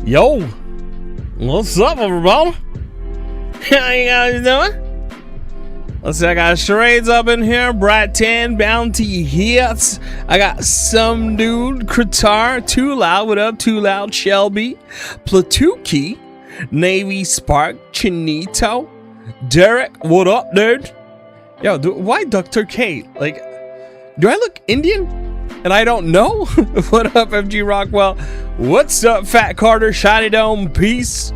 Yo, what's up, everybody? How you guys doing? Let's see, I got Charades up in here, Brat 10, Bounty Hits. I got some dude, Kratar, Too Loud, what up, Too Loud, Shelby, Platuki, Navy Spark, Chinito, Derek, what up, dude? Yo, why Dr. K? Like, do I look Indian? And I don't know? What up, FG Rockwell? What's up, Fat Carter, Shiny Dome, peace.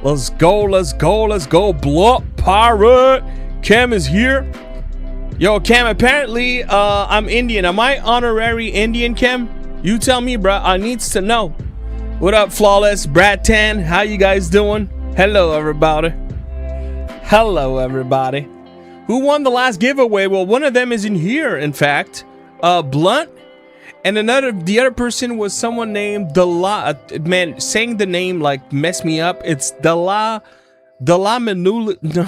Let's go, let's go, let's go. Blow up, pirate. Cam is here. Yo, Cam, apparently I'm Indian. Am I honorary Indian, Cam? You tell me, bro. I needs to know. What up, Flawless, Brad 10? How you guys doing? Hello, everybody. Hello, everybody. Who won the last giveaway? Well, one of them is in here, in fact. Blunt. And the other person was someone named Dala. Man, saying the name like messed me up. It's Dala Menula. No.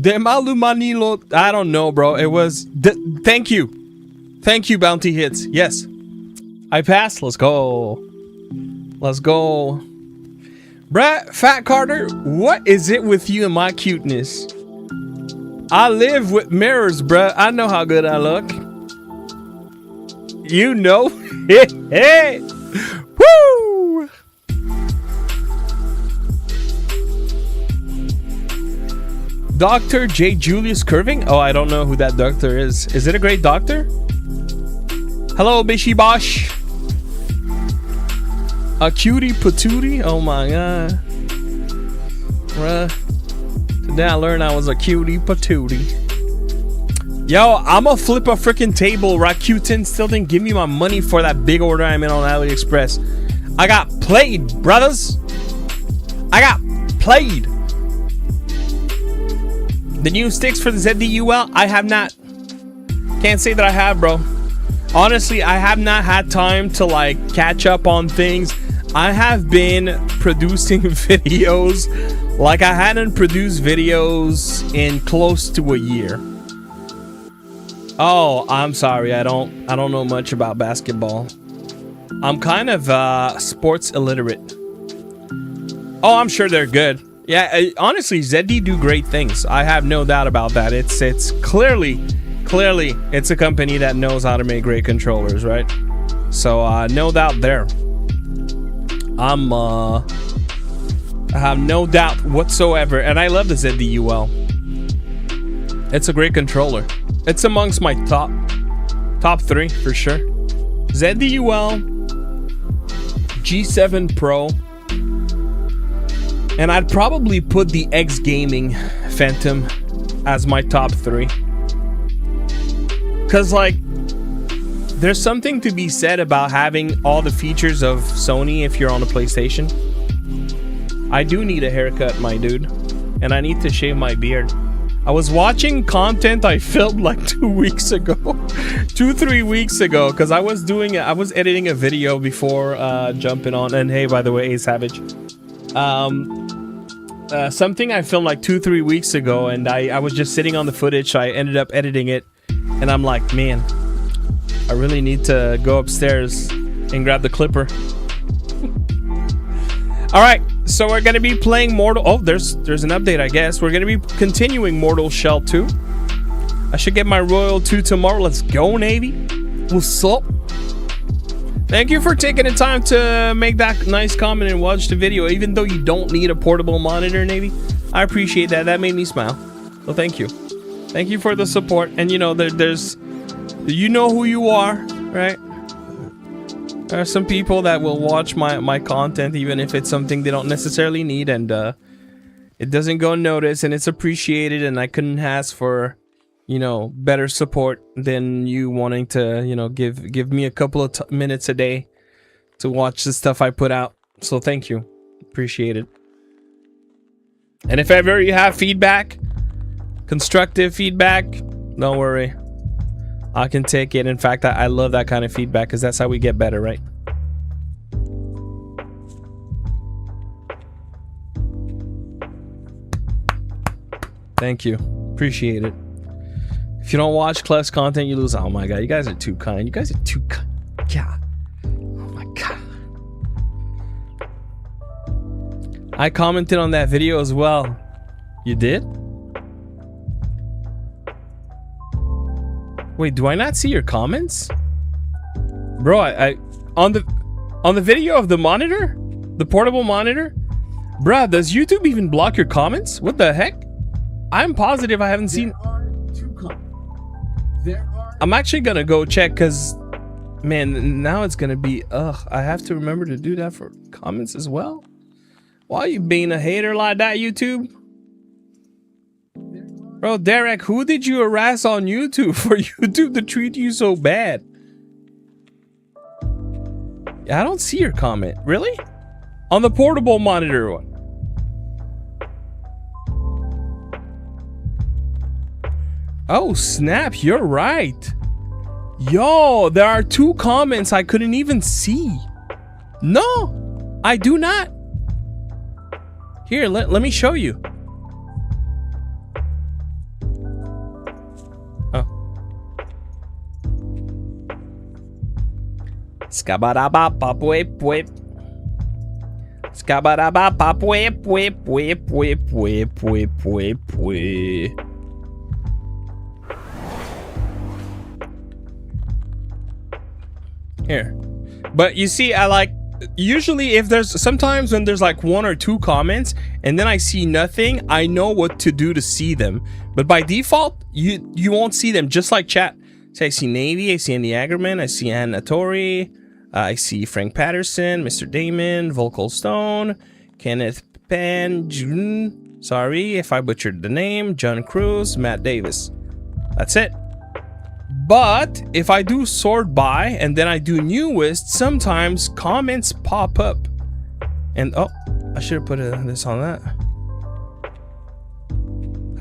Demalumanilo. I don't know, bro. It was. Thank you. Thank you, Bounty Hits. Yes. I passed. Let's go. Let's go. Brett, Fat Carter, what is it with you and my cuteness? I live with mirrors, bruh. I know how good I look. You know. Hey. Woo. Dr. J. Julius Curving? Oh, I don't know who that doctor is. Is it a great doctor? Hello, Bishi Bosh. A cutie patootie? Oh my god. Today I learned I was a cutie patootie. Yo, I'ma flip a freaking table. Rakuten still didn't give me my money for that big order I'm in on AliExpress. I got played, brothers. I got played. The new sticks for the ZDUL, I have not. Can't say that I have, bro. Honestly, I have not had time to like catch up on things. I have been producing videos like I hadn't produced videos in close to a year. Oh, I'm sorry. I don't know much about basketball. I'm kind of sports illiterate. Oh, I'm sure they're good. Yeah, honestly, ZD do great things. I have no doubt about that. It's clearly it's a company that knows how to make great controllers, right? So no doubt there. I have no doubt whatsoever, and I love the ZDUL. It's a great controller. It's amongst my top 3 for sure. ZDUL, G7 Pro, and I'd probably put the X Gaming Phantom as my top 3. Cause like, there's something to be said about having all the features of Sony if you're on a PlayStation. I do need a haircut, my dude, and I need to shave my beard. I was watching content I filmed like 2 weeks ago, 2-3 weeks ago, because I was editing a video before jumping on. And hey, by the way, A Savage, something I filmed like 2-3 weeks ago, and I was just sitting on the footage, so I ended up editing it, and I'm like, man, I really need to go upstairs and grab the clipper. All right, so we're gonna be playing Mortal. Oh, there's an update, I guess. We're gonna be continuing Mortal Shell 2. I should get my Royal 2 tomorrow. Let's go, Navy. What's up? Thank you for taking the time to make that nice comment and watch the video, even though you don't need a portable monitor, Navy. I appreciate that. That made me smile. So thank you. Thank you for the support. And you know, there's, you know who you are, right? There are some people that will watch my content even if it's something they don't necessarily need, and it doesn't go unnoticed, and it's appreciated, and I couldn't ask for, you know, better support than you wanting to, you know, give me a couple of minutes a day to watch the stuff I put out. So thank you. Appreciate it. And if ever you have feedback, constructive feedback, don't worry. I can take it. In fact, I love that kind of feedback because that's how we get better, right? Thank you. Appreciate it. If you don't watch Klef's content, you lose. Oh my god, you guys are too kind. You guys are too kind. God. Oh my god. I commented on that video as well. You did? Wait, do I not see your comments? Bro, I on the video of the monitor? The portable monitor? Bruh, does YouTube even block your comments? What the heck? I'm positive I haven't seen... I'm actually gonna go check because, man, now it's gonna be... Ugh, I have to remember to do that for comments as well? Why are you being a hater like that, YouTube? Bro, Derek, who did you harass on YouTube for YouTube to treat you so bad? Yeah, I don't see your comment. Really? On the portable monitor one. Oh, snap. You're right. Yo, there are 2 comments I couldn't even see. No, I do not. Here, let me show you. Skabadaba whip whip. Skabadaba whip whip whip whip whip whip whip whip. Here. But you see, I like, usually if there's, sometimes when there's like 1 or 2 comments and then I see nothing, I know what to do to see them. But by default, you won't see them, just like chat. So I see Navy, I see Andy Agerman, I see Anna Tori, I see Frank Patterson, Mr. Damon, Volkel Stone, Kenneth Pan, sorry if I butchered the name, John Cruz, Matt Davis. That's it. But if I do sort by and then I do newest, sometimes comments pop up. And oh, I should have put this on that.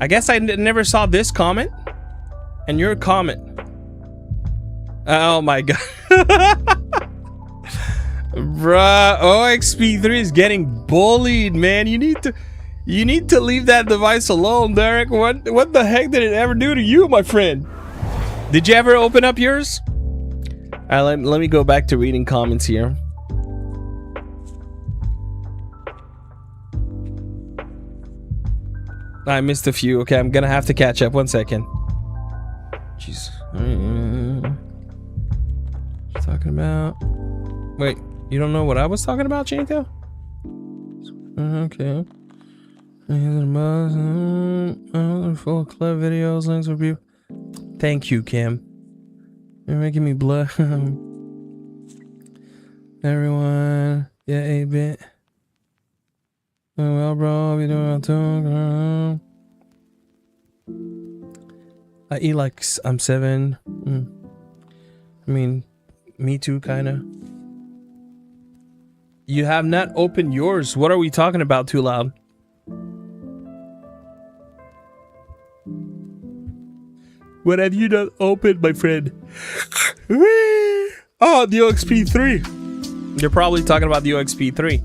I guess I never saw this comment and your comment. Oh my god. Bruh, OXP3 is getting bullied, man. You need to leave that device alone, Derek. What the heck did it ever do to you, my friend? Did you ever open up yours? Let me go back to reading comments here. I missed a few. Okay, I'm gonna have to catch up. 1 second. Jeez. Talking about... Wait, you don't know what I was talking about, Chanko? Okay. Full of Klef videos, links, review. Thank you, Kim. You're making me blush. Everyone, yeah, 8-bit. Oh, well, bro, I'll be doing too. I eat like I'm 7. I mean, me too, kinda. You have not opened yours. What are we talking about, Too Loud? What have you not opened, my friend? Oh, the OXP3. You're probably talking about the OXP3.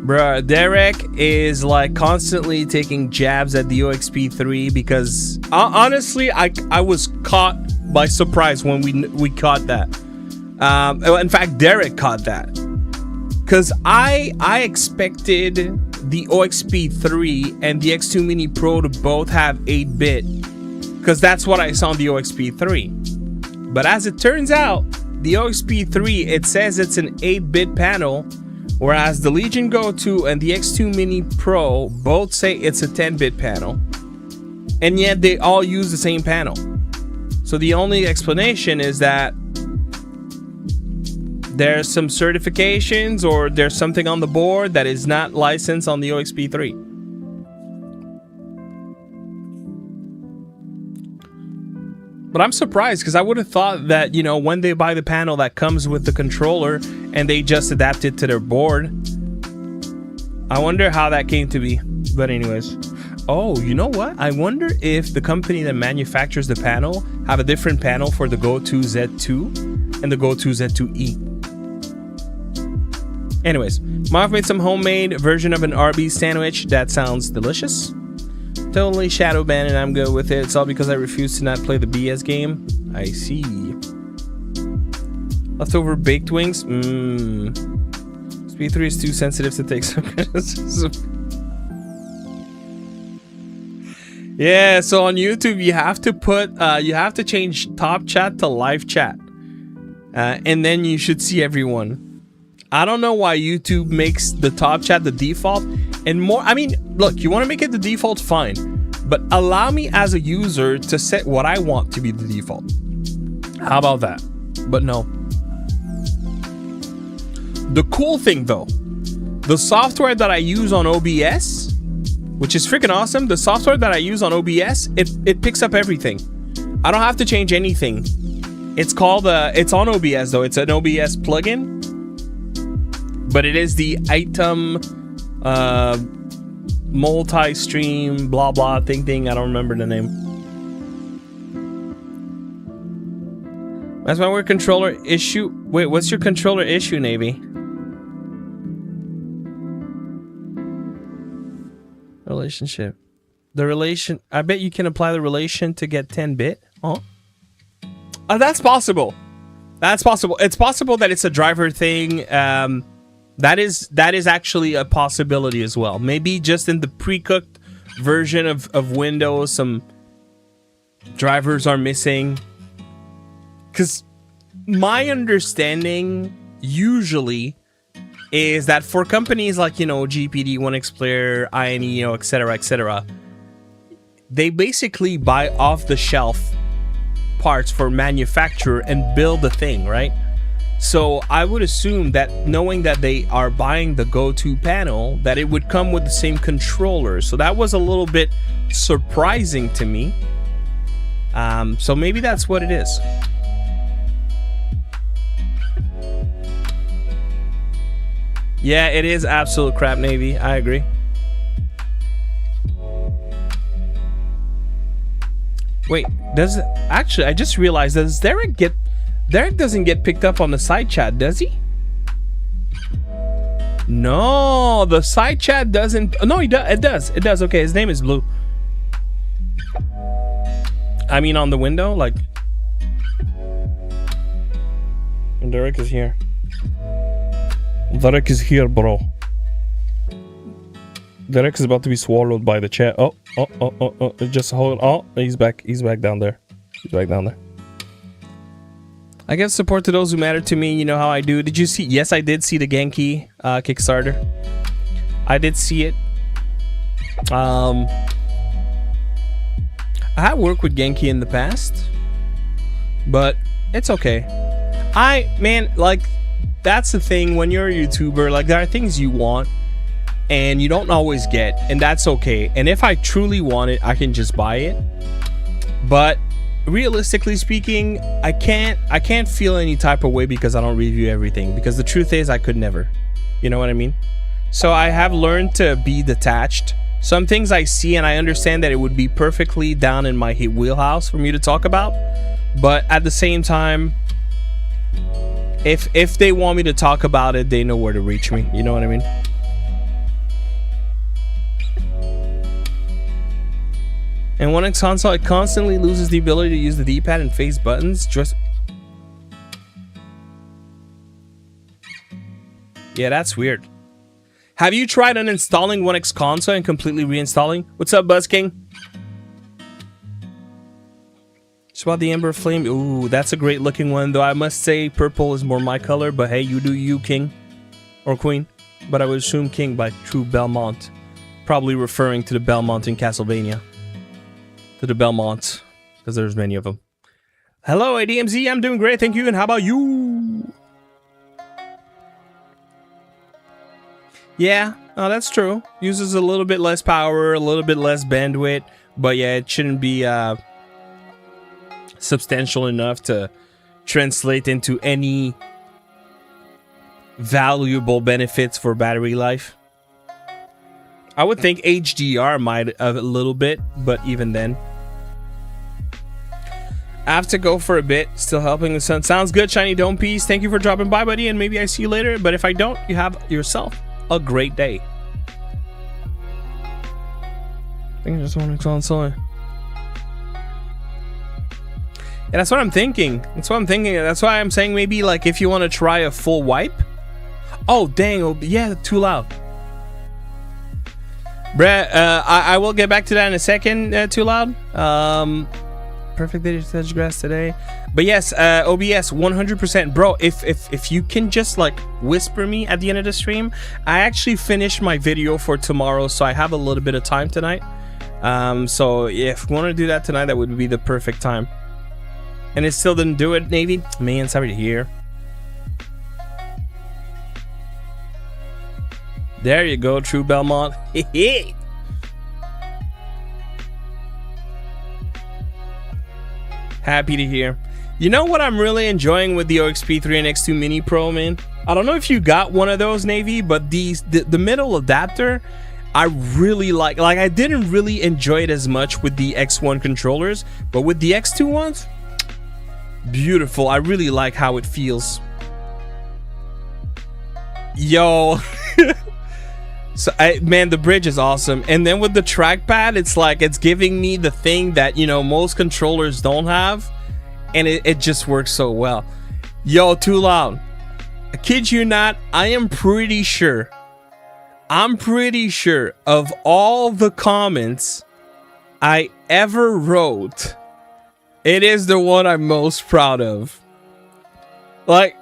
Bruh, Derek is like constantly taking jabs at the OXP3 because honestly, I was caught by surprise when we caught that. In fact, Derek caught that. Because I expected the OXP3 and the X2 Mini Pro to both have 8-bit. Because that's what I saw on the OXP3. But as it turns out, the OXP3, it says it's an 8-bit panel, whereas the Legion Go 2 and the X2 Mini Pro both say it's a 10-bit panel. And yet they all use the same panel. So the only explanation is that there's some certifications or there's something on the board that is not licensed on the OXP3. But I'm surprised because I would have thought that, you know, when they buy the panel that comes with the controller and they just adapt it to their board. I wonder how that came to be. But anyways. Oh, you know what? I wonder if the company that manufactures the panel have a different panel for the Go 2 Z2 and the Go 2 Z2E. Anyways, Marv made some homemade version of an Arby's sandwich. That sounds delicious. Totally shadow banned and I'm good with it. It's all because I refuse to not play the BS game. I see. Leftover baked wings. Speed 3 is too sensitive to take some criticism. Yeah, so on YouTube you have to put you have to change top chat to live chat, and then you should see everyone. I don't know why YouTube makes the top chat the default, and more. I mean, look, you want to make it the default, fine, but allow me as a user to set what I want to be the default. How about that? But no. The cool thing though, the software that I use on OBS, which is freaking awesome. The software that I use on OBS, it picks up everything. I don't have to change anything. It's called, it's on OBS though. It's an OBS plugin. But it is the item multi-stream blah blah thing. I don't remember the name. That's my weird controller issue. Wait, what's your controller issue, Navy? Relationship. The relation. I bet you can apply the relation to get 10-bit. Oh, that's possible. That's possible. It's possible that it's a driver thing. That is actually a possibility as well. Maybe just in the pre-cooked version of Windows, some drivers are missing. Because my understanding usually is that for companies like, you know, GPD, 1xPlayer, INE, you know, etc., they basically buy off-the-shelf parts for manufacture and build the thing, right? So I would assume that knowing that they are buying the go-to panel, that it would come with the same controller. So that was a little bit surprising to me. So maybe that's what it is. Yeah, it is absolute crap, Navy. I agree. Wait, does it actually? I just realized, does Derek doesn't get picked up on the side chat, does he? No, the side chat doesn't. No, he does. It does. It does. Okay, his name is Blue. I mean, on the window, like. And Derek is here. Derek is here, bro. Derek is about to be swallowed by the chat. Oh. Just hold. Oh, he's back. He's back down there. He's back down there. I give support to those who matter to me. You know how I do. Did you see? Yes, I did see the Genki Kickstarter. I did see it. I had worked with Genki in the past, but it's okay. Man, like, that's the thing when you're a YouTuber. Like, there are things you want and you don't always get, and that's okay. And if I truly want it, I can just buy it. But realistically speaking, I can't feel any type of way because I don't review everything, because the truth is I could never. You know what I mean? So I have learned to be detached. Some things I see and I understand that it would be perfectly down in my wheelhouse for me to talk about, but at the same time, if they want me to talk about it, they know where to reach me. You know what I mean? And when it's console, it constantly loses the ability to use the D-pad and face buttons. Just yeah, that's weird. Have you tried uninstalling 1X console and completely reinstalling? What's up, Buzz King? It's about the Ember Flame. Ooh, that's a great looking one, though I must say purple is more my color, but hey, you do you, King. Or Queen. But I would assume King by True Belmont. Probably referring to the Belmont in Castlevania. To the Belmonts, because there's many of them. Hello, ADMZ, I'm doing great, thank you, and how about you? Yeah, oh, that's true. Uses a little bit less power, a little bit less bandwidth, but yeah, it shouldn't be substantial enough to translate into any valuable benefits for battery life. I would think HDR might a little bit, but even then. I have to go for a bit, still helping the sun. Sounds good, Shiny Dome Piece. Thank you for dropping by, buddy, and maybe I see you later. But if I don't, you have yourself a great day. I think I just want to console. Yeah, that's what I'm thinking. That's what I'm thinking. That's why I'm saying maybe like if you want to try a full wipe, Oh, dang. Oh, yeah, too loud. Bruh, I will get back to that in a second, too loud. Perfect day to touch grass today. But yes, OBS 100%. Bro, if you can just like whisper me at the end of the stream. I actually finished my video for tomorrow, so I have a little bit of time tonight. So if you want to do that tonight, that would be the perfect time. And it still didn't do it, Navy. Man, sorry to hear. There you go, True Belmont. Happy to hear. You know what I'm really enjoying with the OXP3 and X2 Mini Pro, man? I don't know if you got one of those, Navy, but the middle adapter, I really like. Like, I didn't really enjoy it as much with the X1 controllers, but with the X2 ones, beautiful. I really like how it feels. Yo. So man, the bridge is awesome. And then with the trackpad, it's like it's giving me the thing that, you know, most controllers don't have, and it just works so well. Yo, too loud. I kid you not, I'm pretty sure of all the comments I ever wrote, it is the one I'm most proud of. Like,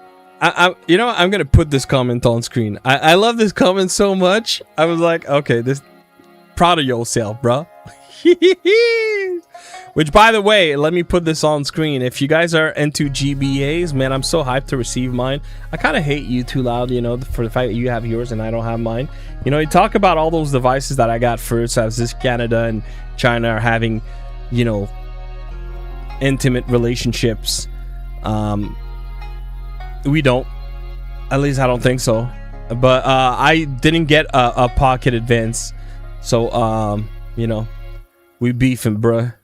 you know, I'm gonna put this comment on screen. I love this comment so much. I was like, okay, this, proud of yourself, bro. Which, by the way, let me put this on screen. If you guys are into GBAs, man, I'm so hyped to receive mine. I kind of hate you, too loud, you know, for the fact that you have yours and I don't have mine. You know, you talk about all those devices that I got first, as this Canada and China are having, you know, intimate relationships. We don't, at least I don't think so. But I didn't get a Pocket Advance, so you know, we beefing, bruh.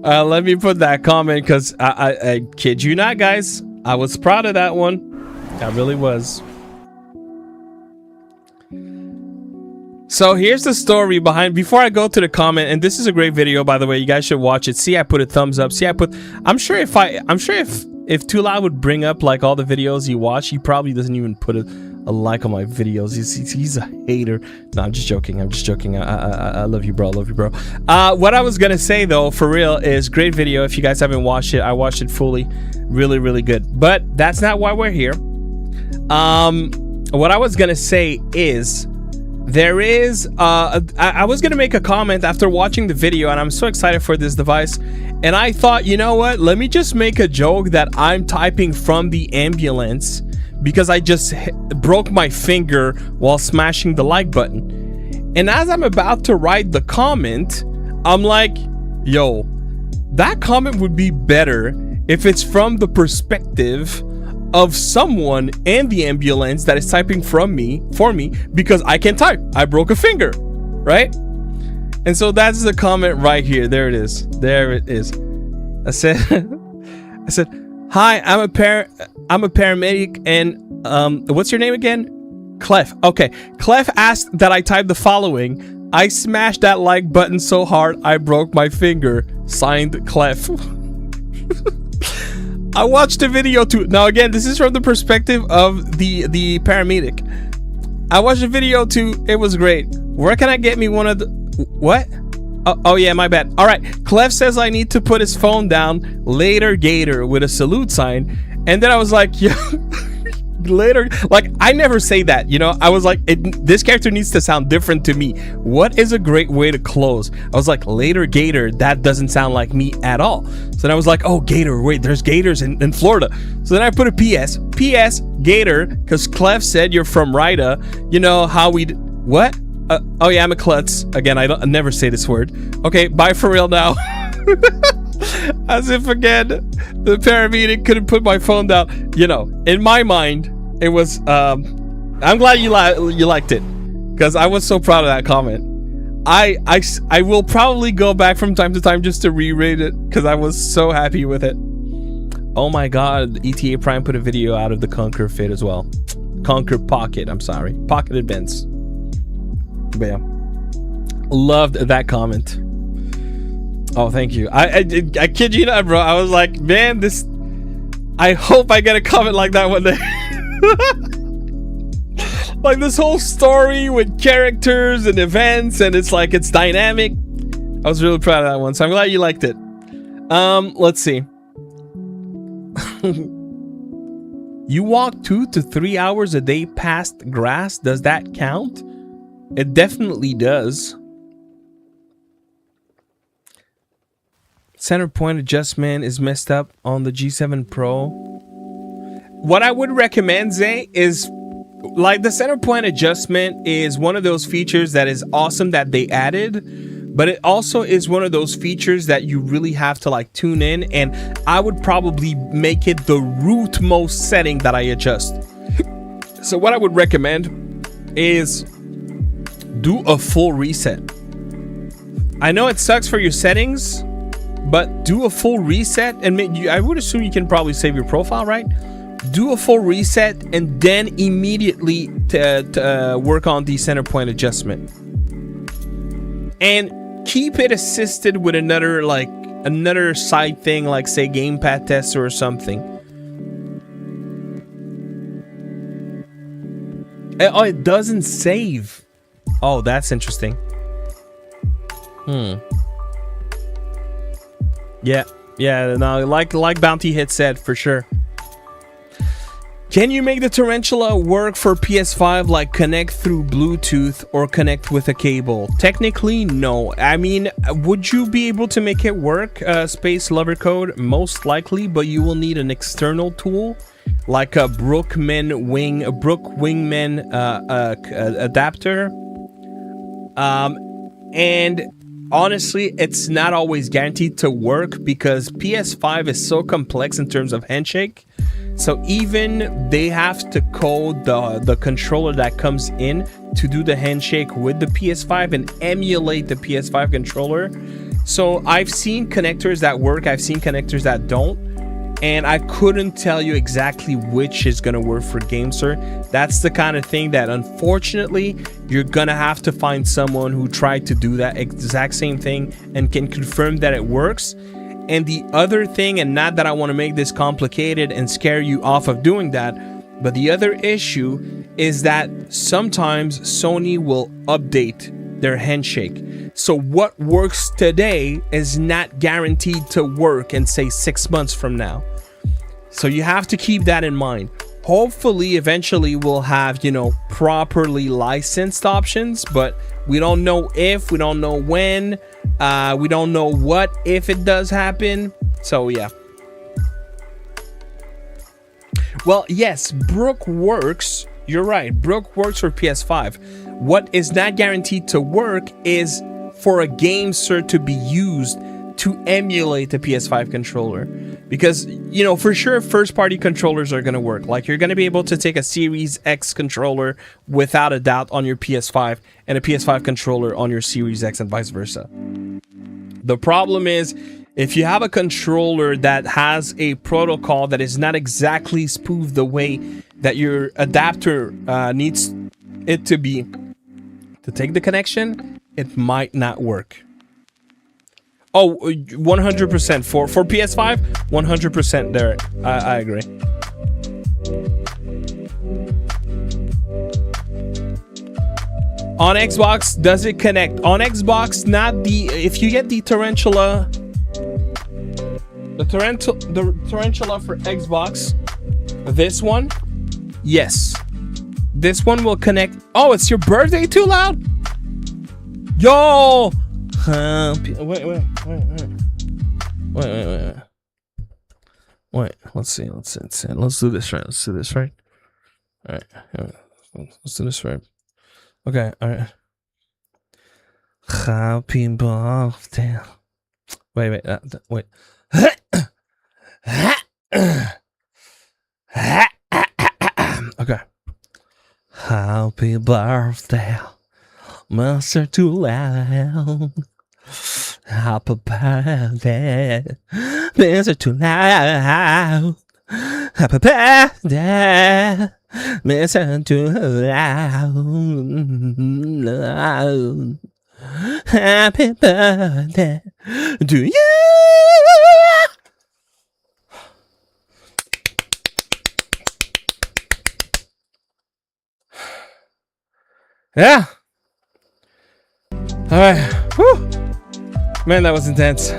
Let me put that comment, because I kid you not, guys, I was proud of that one. I really was. So here's the story behind, before I go to the comment, and this is a great video, by the way, you guys should watch it. See, I put a thumbs up. See, I'm sure if Too Loud would bring up like all the videos he watched, he probably doesn't even put a like on my videos. He's a hater. No, I'm just joking. I love you, bro. What I was gonna say though, for real, is great video. If you guys haven't watched it, I watched it fully. Really good. But that's not why we're here. What I was gonna say is, there is I was gonna make a comment after watching the video, and I'm so excited for this device, and I thought, you know what, let me just make a joke that I'm typing from the ambulance because I just broke my finger while smashing the like button. And as I'm about to write the comment, I'm like, yo, that comment would be better if it's from the perspective of someone in the ambulance that is typing for me, because I can type. I broke a finger, right? And so that's the comment right here. There it is. I said, hi, I'm a paramedic, and what's your name again? Klef. Okay, Klef asked that I type the following. I smashed that like button so hard I broke my finger. Signed, Klef. I watched the video too. Now again, this is from the perspective of the paramedic. I watched the video too. It was great. Where can I get me one of the... What? Oh yeah, my bad. All right. Klef says I need to put his phone down. Later, Gator, with a salute sign. And then I was like, yeah. Later, like, I never say that, you know. I was like, this character needs to sound different to me. What is a great way to close? I was like, later, Gator. That doesn't sound like me at all. So then I was like, oh, Gator, wait, there's gators in Florida. So then I put a PS, Gator, because Klef said you're from Rida. You know how we what? Oh yeah, I'm a klutz. Again, I never say this word. Okay, bye for real now. As if again, the paramedic couldn't put my phone down. You know, in my mind, it was. I'm glad you liked it, because I was so proud of that comment. I will probably go back from time to time just to reread it, because I was so happy with it. Oh my god, ETA Prime put a video out of the Conquer Fit as well. Conquer Pocket, I'm sorry. Pocket Advance. But yeah, loved that comment. Oh, thank you. I kid you not, bro. I was like, man, this... I hope I get a comment like that one day. Like this whole story with characters and events, and it's like it's dynamic. I was really proud of that one, so I'm glad you liked it. Let's see. You walk 2 to 3 hours a day past grass. Does that count? It definitely does. Center point adjustment is messed up on the G7 Pro. What I would recommend, Zay, is like the center point adjustment is one of those features that is awesome that they added, but it also is one of those features that you really have to like tune in, and I would probably make it the rootmost setting that I adjust. So what I would recommend is do a full reset. I know it sucks for your settings, but do a full reset, and I would assume you can probably save your profile, right? Do a full reset and then immediately work on the center point adjustment, and keep it assisted with another side thing, like say gamepad tester or something. Oh, it doesn't save. Oh, that's interesting. Yeah, no, like Bounty Hit said, for sure. Can you make the Tarantula work for PS5, like connect through Bluetooth or connect with a cable? Technically, no. I mean, would you be able to make it work, Space Lover Code? Most likely, but you will need an external tool, like a Brook Wingman adapter. And honestly, it's not always guaranteed to work because PS5 is so complex in terms of handshake. So even they have to code the controller that comes in to do the handshake with the PS5 and emulate the PS5 controller. So I've seen connectors that work, I've seen connectors that don't, and I couldn't tell you exactly which is gonna work for GameSir. That's the kind of thing that unfortunately you're gonna have to find someone who tried to do that exact same thing and can confirm that it works. And the other thing, and not that I want to make this complicated and scare you off of doing that, but the other issue is that sometimes Sony will update their handshake. So what works today is not guaranteed to work in say 6 months from now. So you have to keep that in mind. Hopefully, eventually we'll have, you know, properly licensed options, but we don't know if, we don't know when, we don't know what if it does happen. So yeah. Well, yes, Brook works. You're right. Brook works for PS5. What is not guaranteed to work is for a GameSir to be used to emulate the PS5 controller. Because, you know, for sure, first-party controllers are going to work. Like, you're going to be able to take a Series X controller without a doubt on your PS5 and a PS5 controller on your Series X and vice versa. The problem is, if you have a controller that has a protocol that is not exactly spoofed the way that your adapter needs it to be to take the connection, it might not work. Oh, 100% for PS5, 100% there. I agree. On Xbox, does it connect? On Xbox, not the. If you get the Tarantula, the Tarantula for Xbox, this one, yes, this one will connect. Oh, it's your birthday too loud? Yo. Wait. Let's see. Let's do this right. All right. Let's do this right. Okay. All right. Happy birthday. Wait. Okay. Happy birthday, Mr. Too Loud. Happy birthday, Mr. Too Loud. Happy birthday, Mr. Too Loud. Happy birthday to you. Yeah. All right. Whew. Man, that was intense.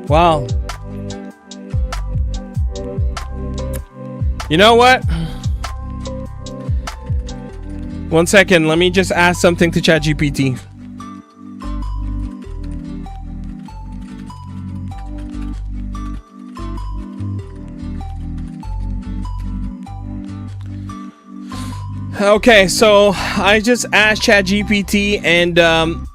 Wow. You know what? 1 second. Let me just ask something to ChatGPT. Okay, so I just asked ChatGPT, and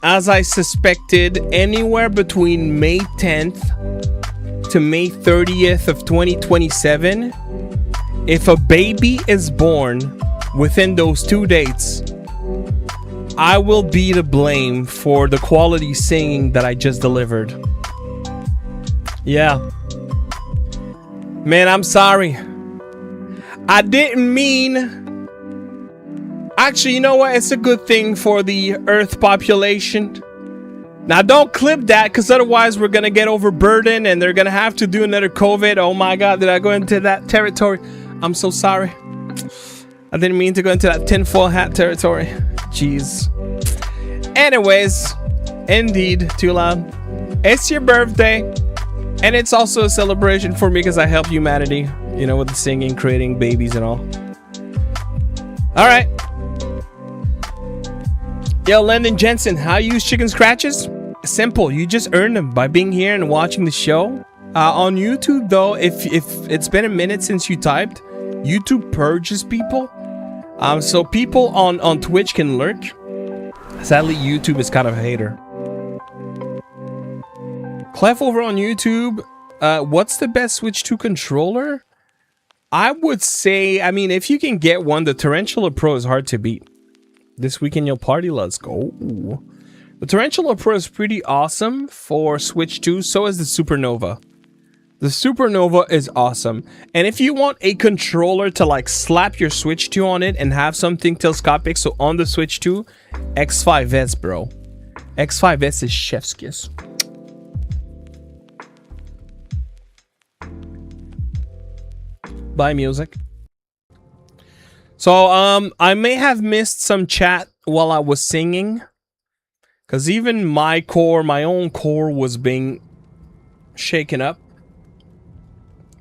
as I suspected, anywhere between May 10th to May 30th of 2027, if a baby is born within those 2 dates, I will be to blame for the quality singing that I just delivered. Yeah. Man, I'm sorry. I didn't mean... Actually, you know what? It's a good thing for the Earth population. Now, don't clip that, because otherwise we're going to get overburdened and they're going to have to do another COVID. Oh my God, did I go into that territory? I'm so sorry. I didn't mean to go into that tinfoil hat territory. Jeez. Anyways, indeed, too loud. It's your birthday. And it's also a celebration for me because I help humanity, you know, with the singing, creating babies and all. All right. Yo, Landon Jensen, how you use chicken scratches? Simple. You just earn them by being here and watching the show. On YouTube, though, if it's been a minute since you typed, YouTube purges people. So people on Twitch can lurk. Sadly, YouTube is kind of a hater. Klef over on YouTube, what's the best Switch 2 controller? I would say, I mean, if you can get one, the Tarantula Pro is hard to beat. This weekend you'll party, let's go. The Tarantula Pro is pretty awesome for Switch 2, so is the Supernova. The Supernova is awesome. And if you want a controller to like slap your Switch 2 on it and have something telescopic, so on the Switch 2, X5S, bro. X5S is chef's kiss. Bye, music. So, I may have missed some chat while I was singing. Because even my own core was being shaken up.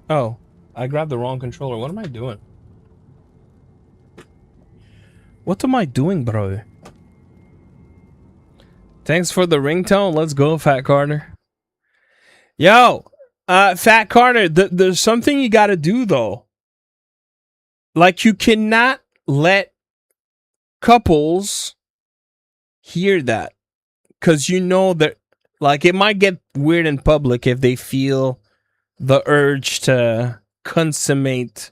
Oh, I grabbed the wrong controller. What am I doing? What am I doing, bro? Thanks for the ringtone. Let's go, Fat Carter. Yo, Fat Carter, there's something you gotta do, though. Like, you cannot let couples hear that. Because you know that, like, it might get weird in public if they feel the urge to consummate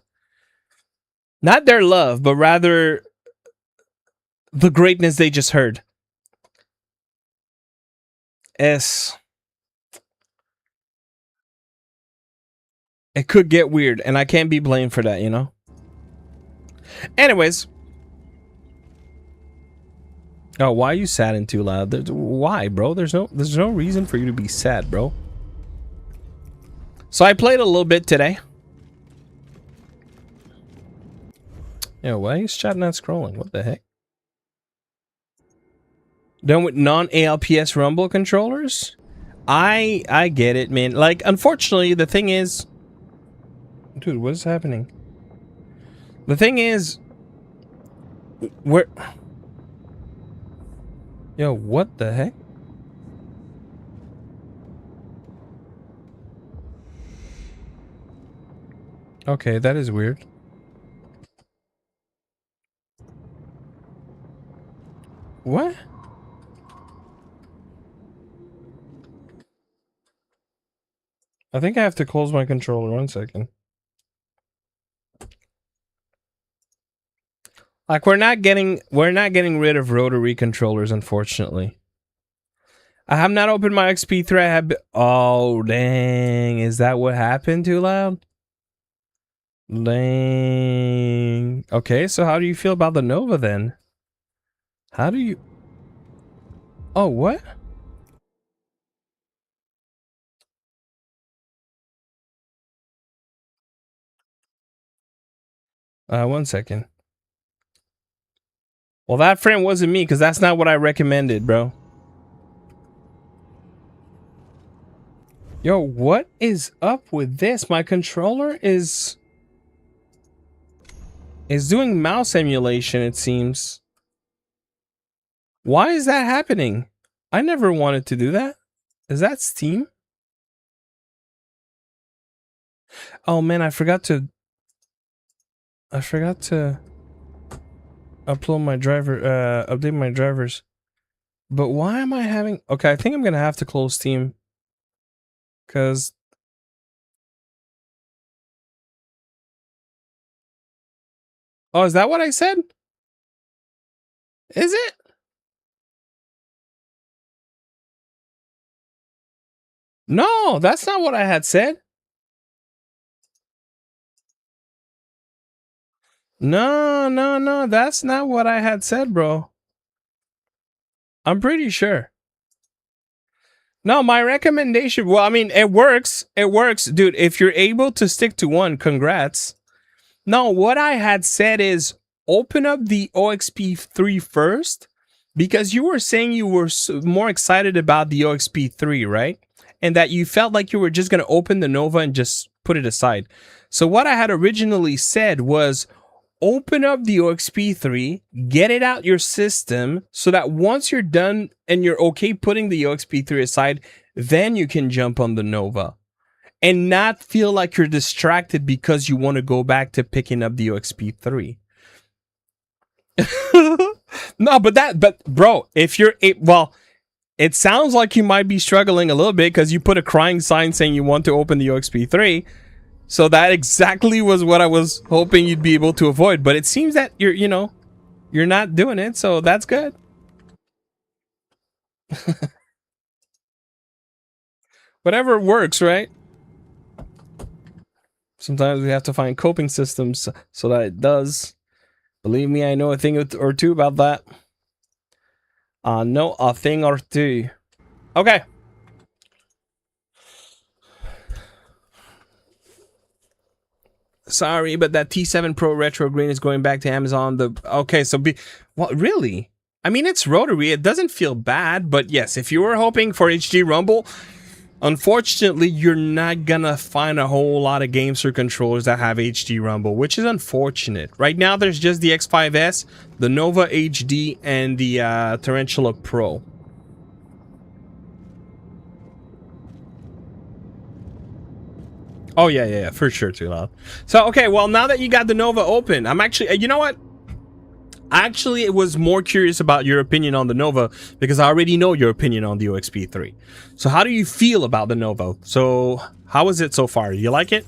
not their love, but rather the greatness they just heard. It could get weird, and I can't be blamed for that, you know? Anyways. Oh, why are you sad and too loud? Why, bro? There's no reason for you to be sad, bro. So I played a little bit today. Yo, why is chat not scrolling? What the heck? Done with non-ALPS Rumble controllers? I get it, man. Like, unfortunately, the thing is... Dude, what is happening? The thing is... We're... Yo, what the heck? Okay, that is weird. What? I think I have to close my controller. 1 second. Like, we're not getting rid of rotary controllers, unfortunately. I have not opened my XP thread. Oh, dang. Is that what happened, too loud? Dang. Okay, so how do you feel about the Nova, then? How do you... Oh, what? 1 second. Well, that friend wasn't me because that's not what I recommended, bro. Yo, what is up with this? My controller is doing mouse emulation, it seems. Why is that happening? I never wanted to do that. Is that Steam? Oh man, I forgot to upload my driver, update my drivers. But why am I having... Okay, I think I'm gonna have to close Steam. Because... Oh, is that what I said? Is it? No, that's not what I had said. No, that's not what I had said, bro. I'm pretty sure. No, my recommendation, well, I mean, it works. It works. Dude, if you're able to stick to one, congrats. No, what I had said is open up the OXP3 first, because you were saying you were more excited about the OXP3, right? And that you felt like you were just going to open the Nova and just put it aside. So what I had originally said was open up the OXP3, get it out your system so that once you're done and you're okay putting the OXP3 aside, then you can jump on the Nova and not feel like you're distracted because you want to go back to picking up the OXP3. No, but bro, if you're, well, it sounds like you might be struggling a little bit because you put a crying sign saying you want to open the OXP3. So that exactly was what I was hoping you'd be able to avoid. But it seems that you're not doing it. So that's good. Whatever works, right? Sometimes we have to find coping systems so that it does. Believe me, I know a thing or two about that. I know a thing or two. Okay. Sorry, but that T7 Pro Retro Green is going back to Amazon. Okay, so well, really? I mean, it's rotary. It doesn't feel bad, but yes, if you were hoping for HD Rumble, unfortunately, you're not gonna find a whole lot of GameSir controllers that have HD Rumble, which is unfortunate. Right now, there's just the X5S, the Nova HD, and the Tarantula Pro. Oh, yeah, for sure, too loud. So, okay, well, now that you got the Nova open, I'm actually, you know what? Actually, it was more curious about your opinion on the Nova because I already know your opinion on the OXP3. So, how do you feel about the Nova? So, how is it so far? You like it?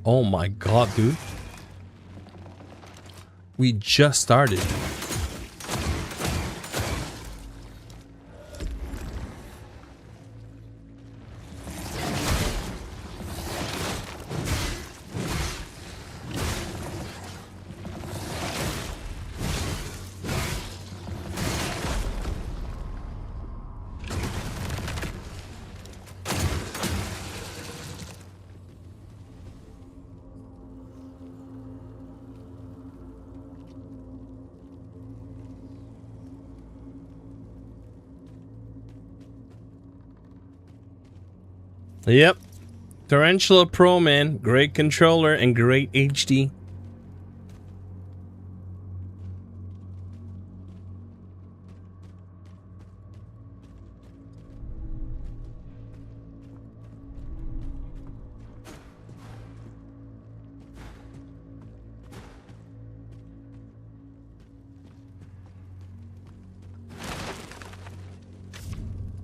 Oh my god, dude. We just started. Yep. Tarantula Pro, man. Great controller and great HD.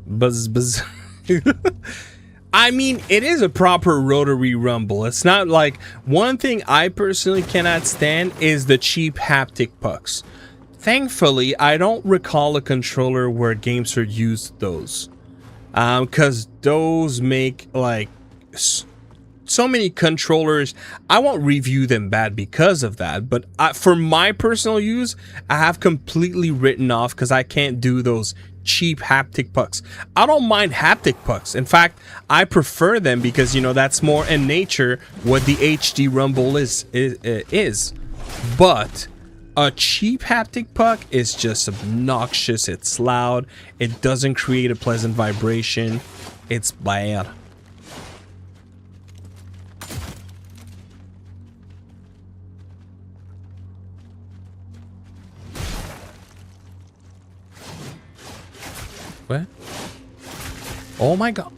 Buzz, buzz. I mean, it is a proper rotary rumble. It's not like... One thing I personally cannot stand is the cheap haptic pucks. Thankfully, I don't recall a controller where GameSir used those. Because those make, like, so many controllers. I won't review them bad because of that. But for my personal use, I have completely written off because I can't do those cheap haptic pucks. I don't mind haptic pucks. In fact, I prefer them because, you know, that's more in nature what the HD rumble is. But a cheap haptic puck is just obnoxious. It's loud. It doesn't create a pleasant vibration. It's bad. What? Oh my god.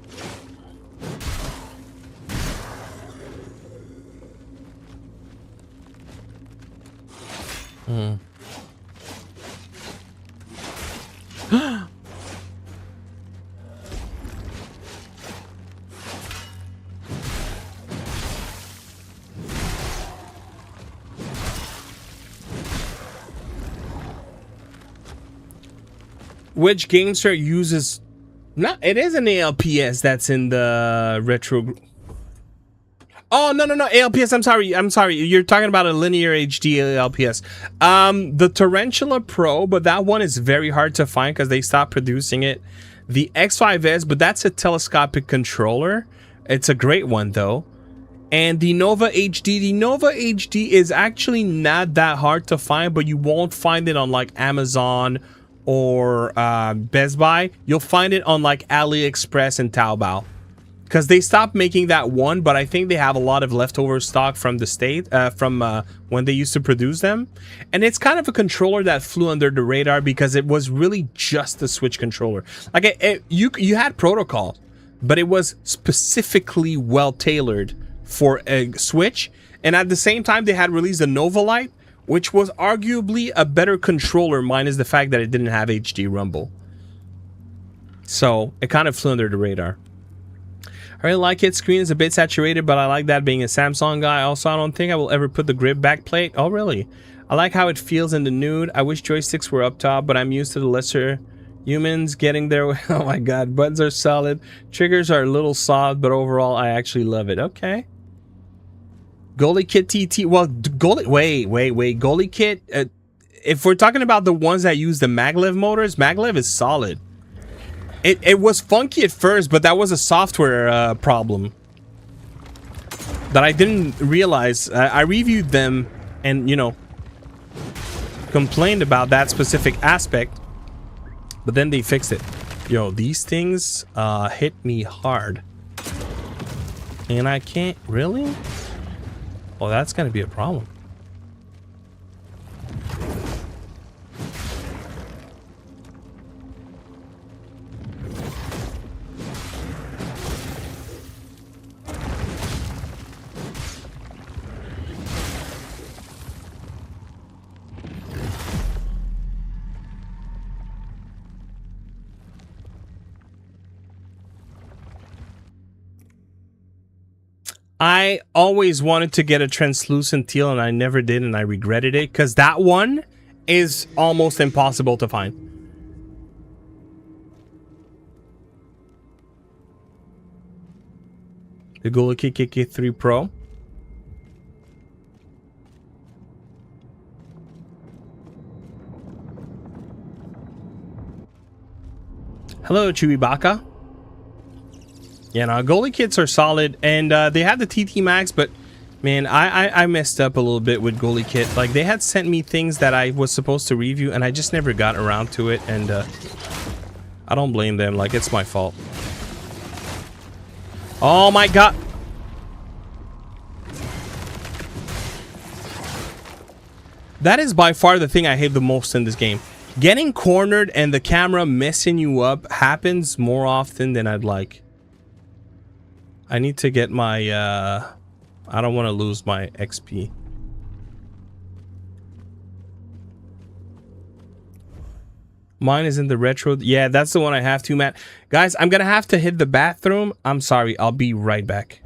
Which GameSir uses? No, it is an ALPS that's in the retro. Oh no ALPS. I'm sorry. You're talking about a linear HD ALPS. The Tarantula Pro, but that one is very hard to find because they stopped producing it. The X5S, but that's a telescopic controller. It's a great one though. And the Nova HD. The Nova HD is actually not that hard to find, but you won't find it on like Amazon or Best Buy. You'll find it on like AliExpress and Taobao because they stopped making that one, but I think they have a lot of leftover stock from the state from when they used to produce them. And it's kind of a controller that flew under the radar because it was really just a Switch controller. Like you had protocol, but it was specifically well tailored for a Switch. And at the same time, they had released the Nova Lite, which was arguably a better controller, minus the fact that it didn't have HD rumble. So it kind of flew under the radar. I really like it. Screen is a bit saturated, but I like that being a Samsung guy. Also, I don't think I will ever put the grip back plate. Oh, really? I like how it feels in the nude. I wish joysticks were up top, but I'm used to the lesser humans getting there. Oh my god, buttons are solid. Triggers are a little soft, but overall, I actually love it. Okay. Goalie Kit TT. Well, Goalie. Wait. Goalie Kit. If we're talking about the ones that use the maglev motors, maglev is solid. It was funky at first, but that was a software problem that I didn't realize. I reviewed them and, you know, complained about that specific aspect, but then they fixed it. Yo, these things hit me hard, and I can't really. Well, that's gonna be a problem. I always wanted to get a translucent teal and I never did, and I regretted it because that one is almost impossible to find. The Goalie KK 3 Pro. Hello, Chewbacca. Yeah, no, Goalie kits are solid, and they had the TT Max, but man, I messed up a little bit with Goalie kit. Like, they had sent me things that I was supposed to review, and I just never got around to it, and I don't blame them. Like, it's my fault. Oh my god. That is by far the thing I hate the most in this game. Getting cornered and the camera messing you up happens more often than I'd like. I need to get my, I don't want to lose my XP. Mine is in the retro. Yeah, that's the one I have to, Matt. Guys, I'm going to have to hit the bathroom. I'm sorry. I'll be right back.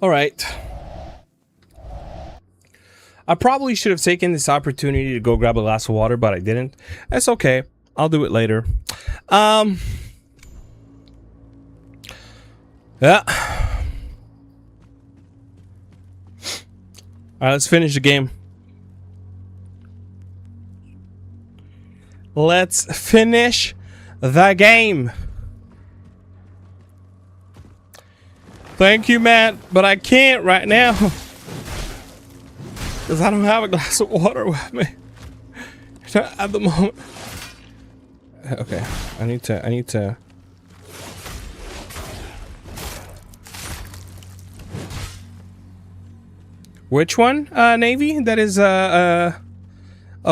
All right. I probably should have taken this opportunity to go grab a glass of water, but I didn't. That's okay. I'll do it later. Yeah. All right, let's finish the game. Let's finish the game. Thank you, Matt, but I can't right now. Because I don't have a glass of water with me. At the moment. Okay, I need to. Which one, Navy? That is a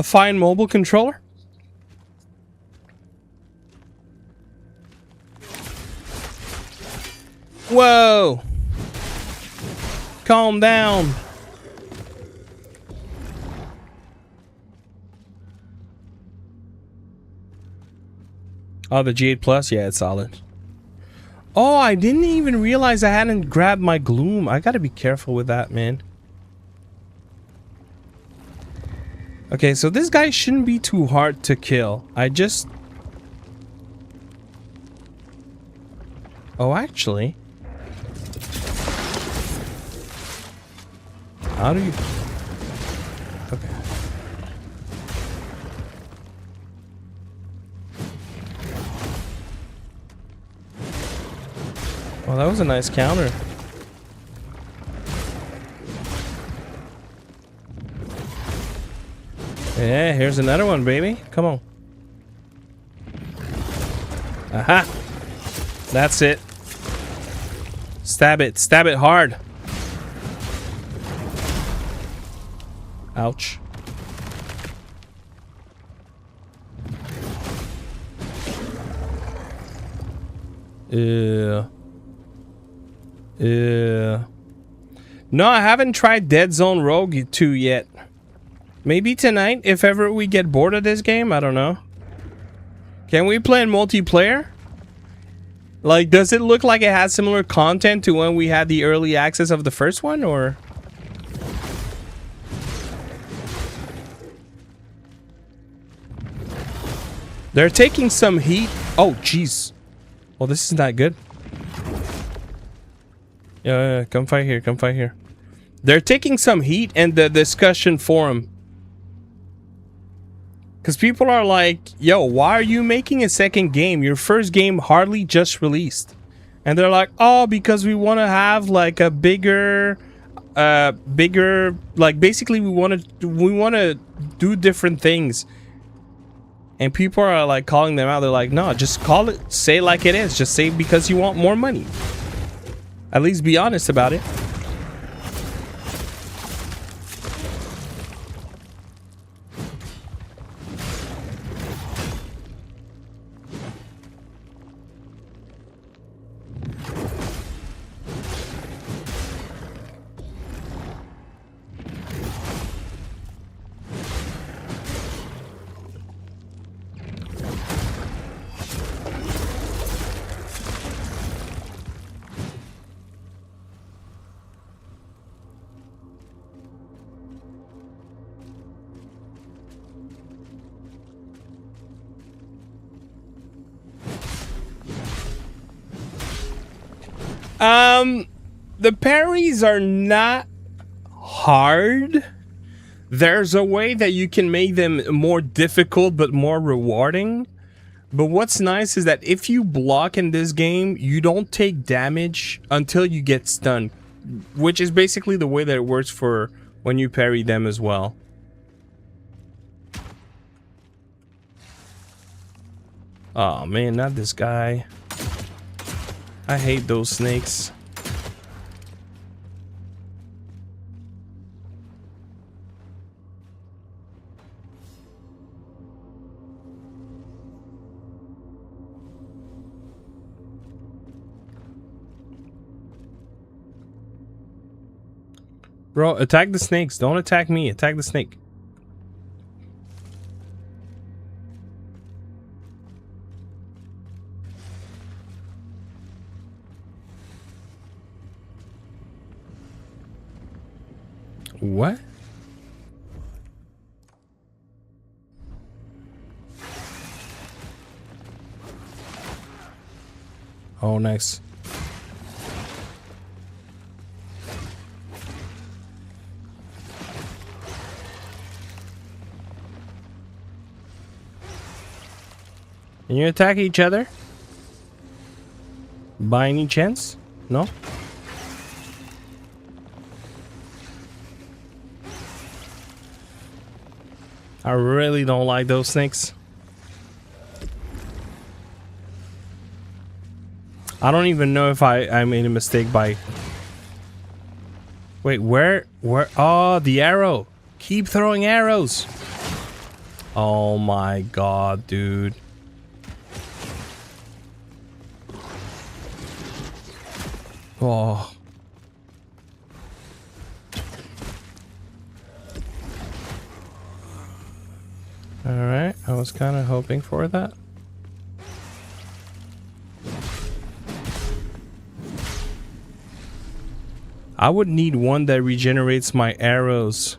fine mobile controller? Whoa! Calm down. Oh, the G8 Plus? Yeah, it's solid. Oh, I didn't even realize I hadn't grabbed my gloom. I gotta be careful with that, man. Okay, so this guy shouldn't be too hard to kill. I just... Oh, actually... How do you... Okay. Well, that was a nice counter. Yeah, here's another one, baby. Come on. Aha! That's it. Stab it. Stab it hard. Ouch. No, I haven't tried Dead Zone Rogue 2 yet. Maybe tonight, if ever we get bored of this game. I don't know. Can we play in multiplayer? Like, does it look like it has similar content to when we had the early access of the first one, or... They're taking some heat. Oh, jeez. Well, this is not good. Yeah, come fight here. Come fight here. They're taking some heat in the discussion forum. Because people are like, yo, why are you making a second game? Your first game hardly just released. And they're like, oh, because we want to have like a bigger, like basically we want to do different things. And people are like calling them out. They're like, no, just call it, say it like it is. Just say because you want more money. At least be honest about it. The parries are not hard. There's a way that you can make them more difficult but more rewarding. But what's nice is that if you block in this game, you don't take damage until you get stunned, which is basically the way that it works for when you parry them as well. Oh man, not this guy. I hate those snakes. Bro, attack the snakes. Don't attack me. Attack the snake. What? Oh, nice. Can you attack each other? By any chance? No? I really don't like those snakes. I don't even know if I made a mistake by... Wait, where? Oh, the arrow. Keep throwing arrows. Oh my god, dude. Oh. Alright, I was kind of hoping for that. I would need one that regenerates my arrows.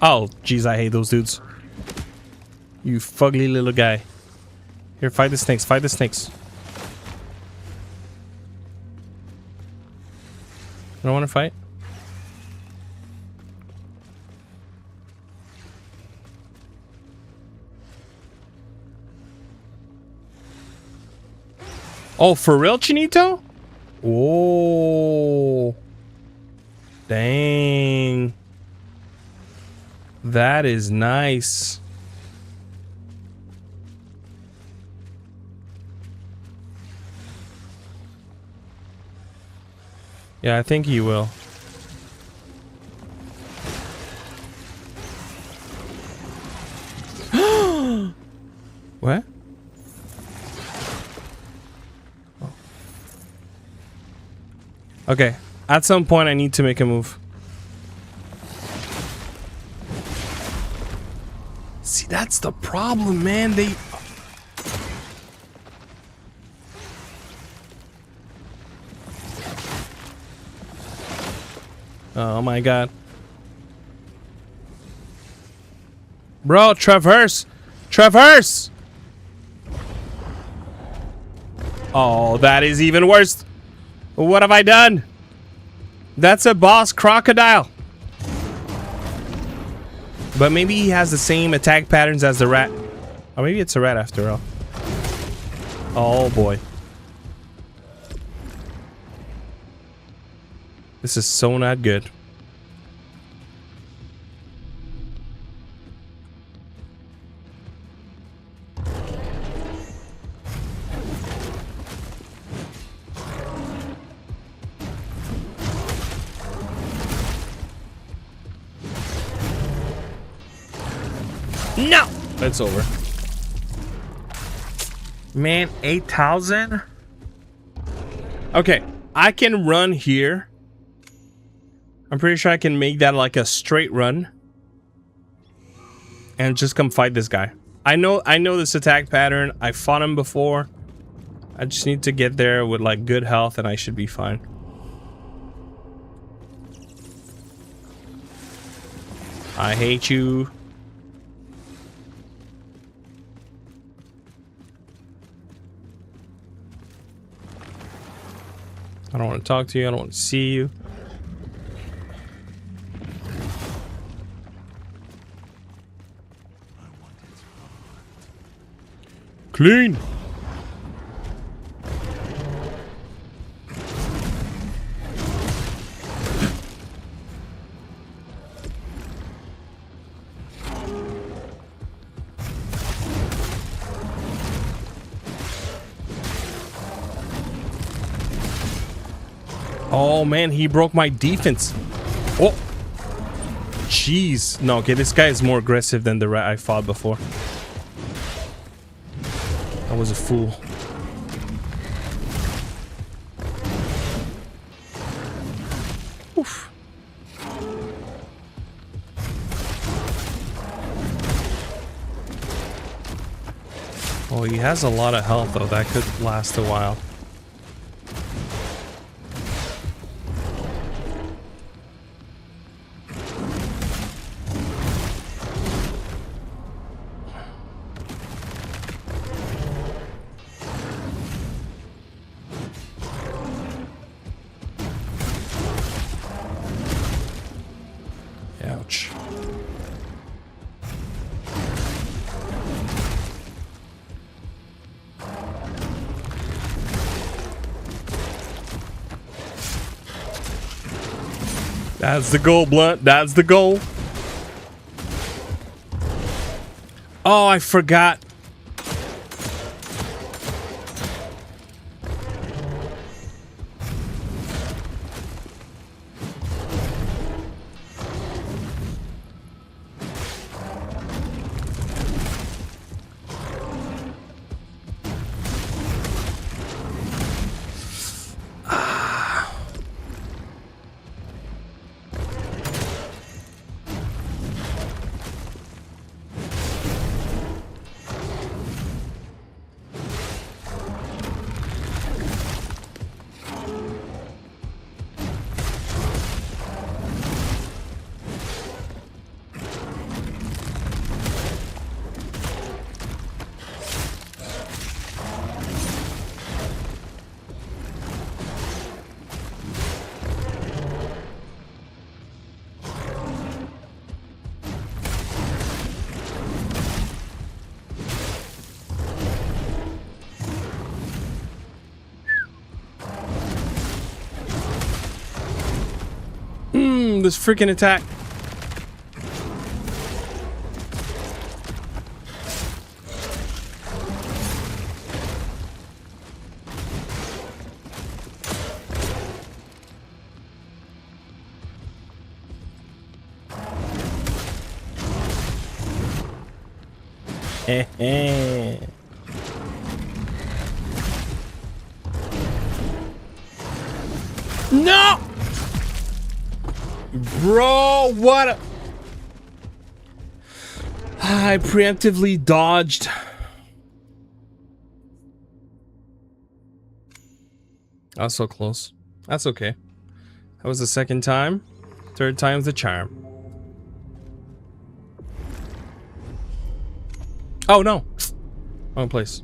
Oh, jeez, I hate those dudes. You fugly little guy. Here, fight the snakes, fight the snakes. I don't want to fight. Oh, for real, Chinito? Oh. Dang. That is nice. Yeah, I think he will. What? Oh. Okay, at some point I need to make a move. See, that's the problem, man. They... Oh my god. Bro, traverse! Traverse! Oh, that is even worse. What have I done? That's a boss crocodile. But maybe he has the same attack patterns as the rat. Or maybe it's a rat after all. Oh boy. This is so not good. No! It's over. Man, 8,000? Okay, I can run here. I'm pretty sure I can make that like a straight run. And just come fight this guy. I know this attack pattern. I fought him before. I just need to get there with like good health and I should be fine. I hate you. I don't want to talk to you. I don't want to see you. Clean. Oh man, he broke my defense. Oh, jeez. No, okay, this guy is more aggressive than the rat I fought before. I was a fool. Oof. Oh, he has a lot of health though. That could last a while. That's the goal, Blunt. That's the goal. Oh, I forgot. This freaking attack. No! Bro, what a... I preemptively dodged. I was so close. That's okay. That was the second time. Third time's the charm. Oh no! Wrong place.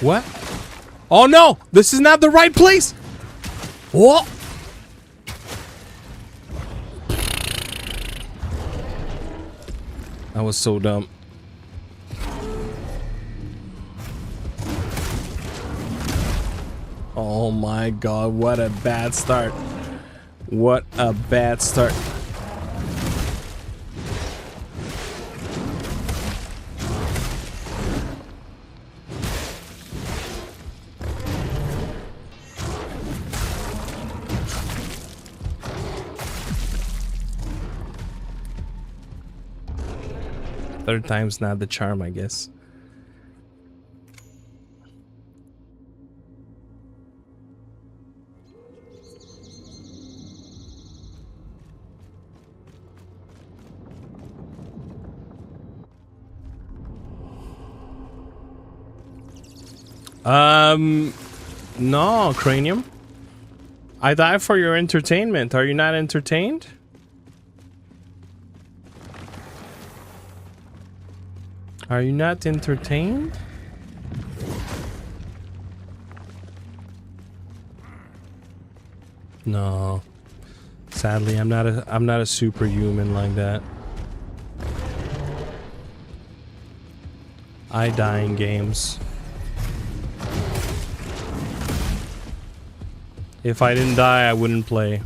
What? Oh no! This is not the right place! What? That was so dumb. Oh my god, what a bad start. What a bad start. Third time's not the charm, I guess. No, Cranium. I die for your entertainment. Are you not entertained? Are you not entertained? No. Sadly, I'm not a superhuman like that. I die in games. If I didn't die, I wouldn't play.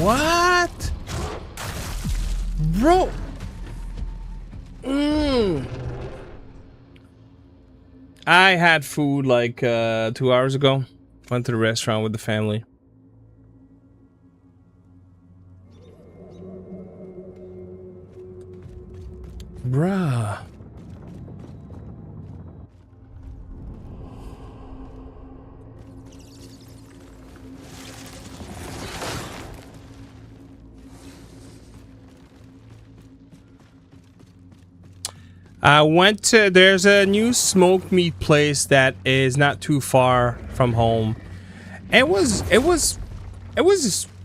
What? Bro. I had food like 2 hours ago. Went to the restaurant with the family. Bruh. I went to, there's a new smoked meat place that is not too far from home. It was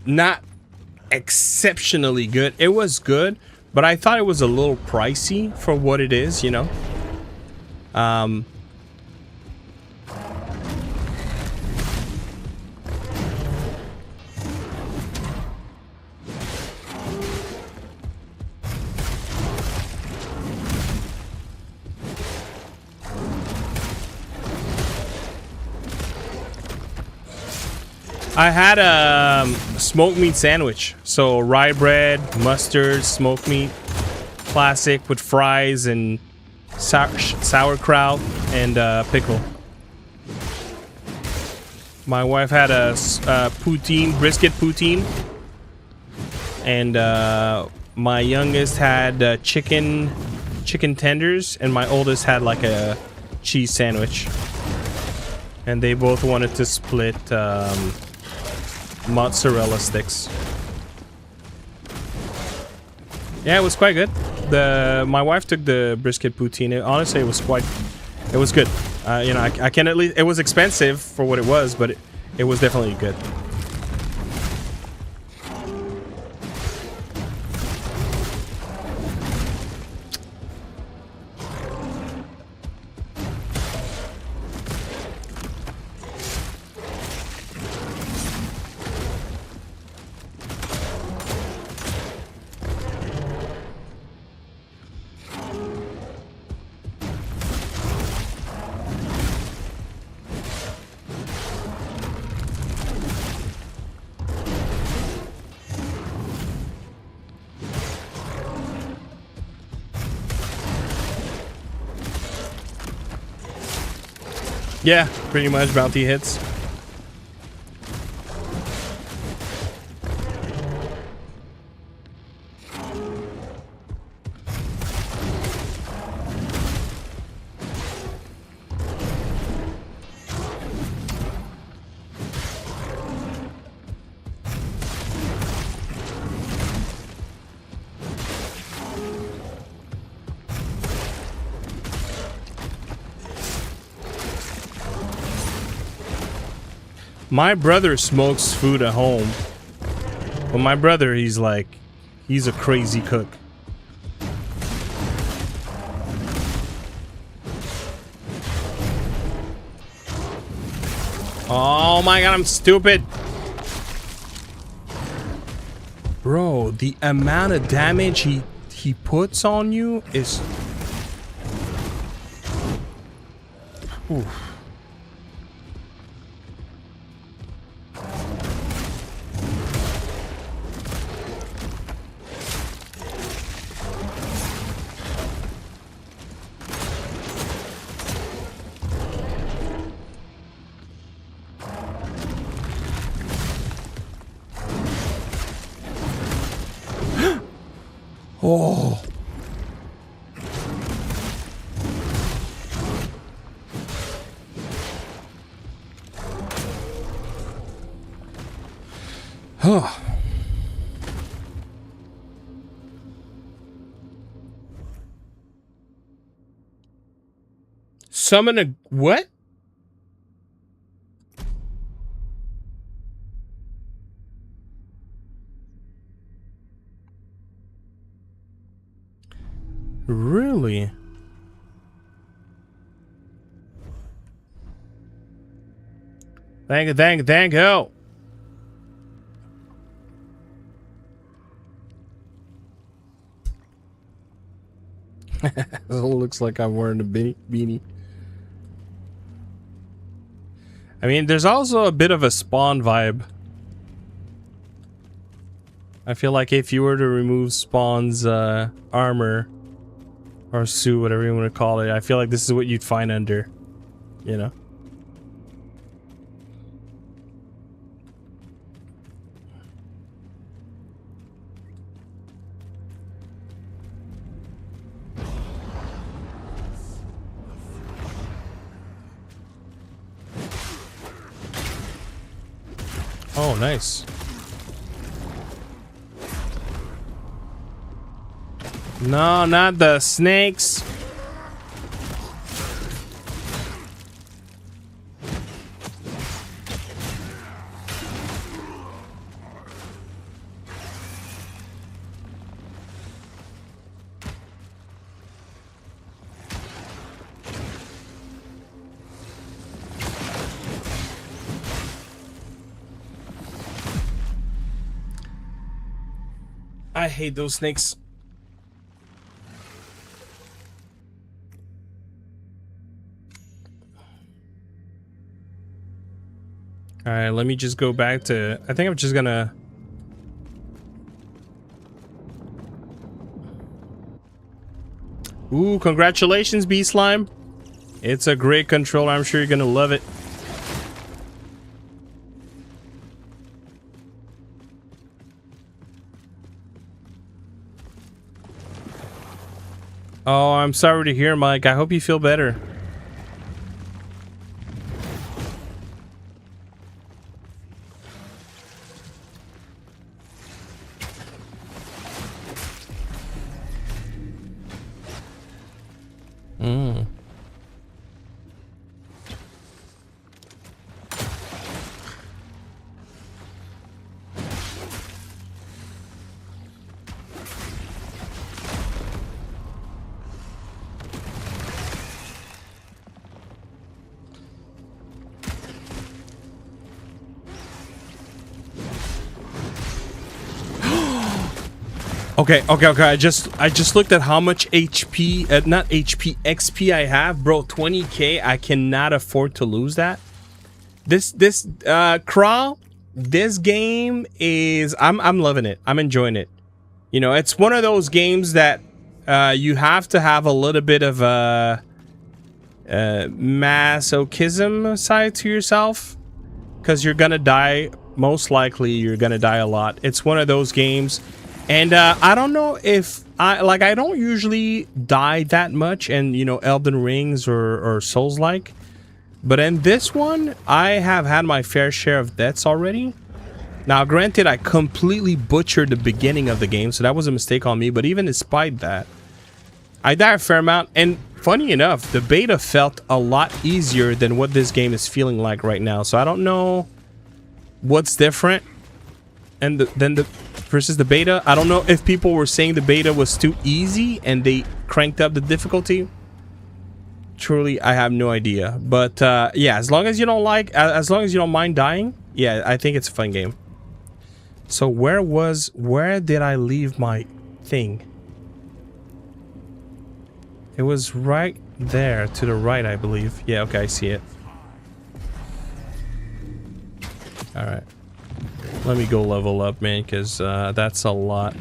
not exceptionally good. It was good, but I thought it was a little pricey for what it is, you know. I had a smoked meat sandwich. So rye bread, mustard, smoked meat, classic with fries and sauerkraut and pickle. My wife had a poutine, brisket poutine. And my youngest had chicken tenders, and my oldest had like a cheese sandwich. And they both wanted to split mozzarella sticks. Yeah, it was quite good. My wife took the brisket poutine. Honestly, it was good. You know, I can at least, it was expensive for what it was, but it was definitely good. Yeah, pretty much bounty hits. My brother smokes food at home. But my brother, he's a crazy cook. Oh my god, I'm stupid. Bro, the amount of damage he puts on you is... Oof. Oh. Huh. Summon a what? Really? Thank you. It looks like I'm wearing a beanie. I mean, there's also a bit of a Spawn vibe. I feel like if you were to remove Spawn's armor or suit, whatever you want to call it, I feel like this is what you'd find under, you know? Oh, nice. No, not the snakes. I hate those snakes. All right, let me just go back to... I think I'm just gonna... Ooh, congratulations, B-Slime. It's a great controller. I'm sure you're gonna love it. Oh, I'm sorry to hear, Mike. I hope you feel better. Okay. I just looked at how much HP, not HP, XP I have, bro. 20k. I cannot afford to lose that. Crawl. This game is, I'm loving it. I'm enjoying it. You know, it's one of those games that you have to have a little bit of a masochism side to yourself, because you're gonna die. Most likely, you're gonna die a lot. It's one of those games. And I don't know if I don't usually die that much in, you know, Elden Rings or Souls-like, but in this one I have had my fair share of deaths already. Now granted, I completely butchered the beginning of the game, so that was a mistake on me, but even despite that, I died a fair amount. And funny enough, the beta felt a lot easier than what this game is feeling like right now, so I don't know what's different and then the versus the beta. I don't know if people were saying the beta was too easy and they cranked up the difficulty. Truly, I have no idea. But yeah, as long as you don't mind dying, yeah, I think it's a fun game. So where did I leave my thing? It was right there to the right, I believe. Yeah, okay, I see it. All right. Let me go level up, man, because that's a lot.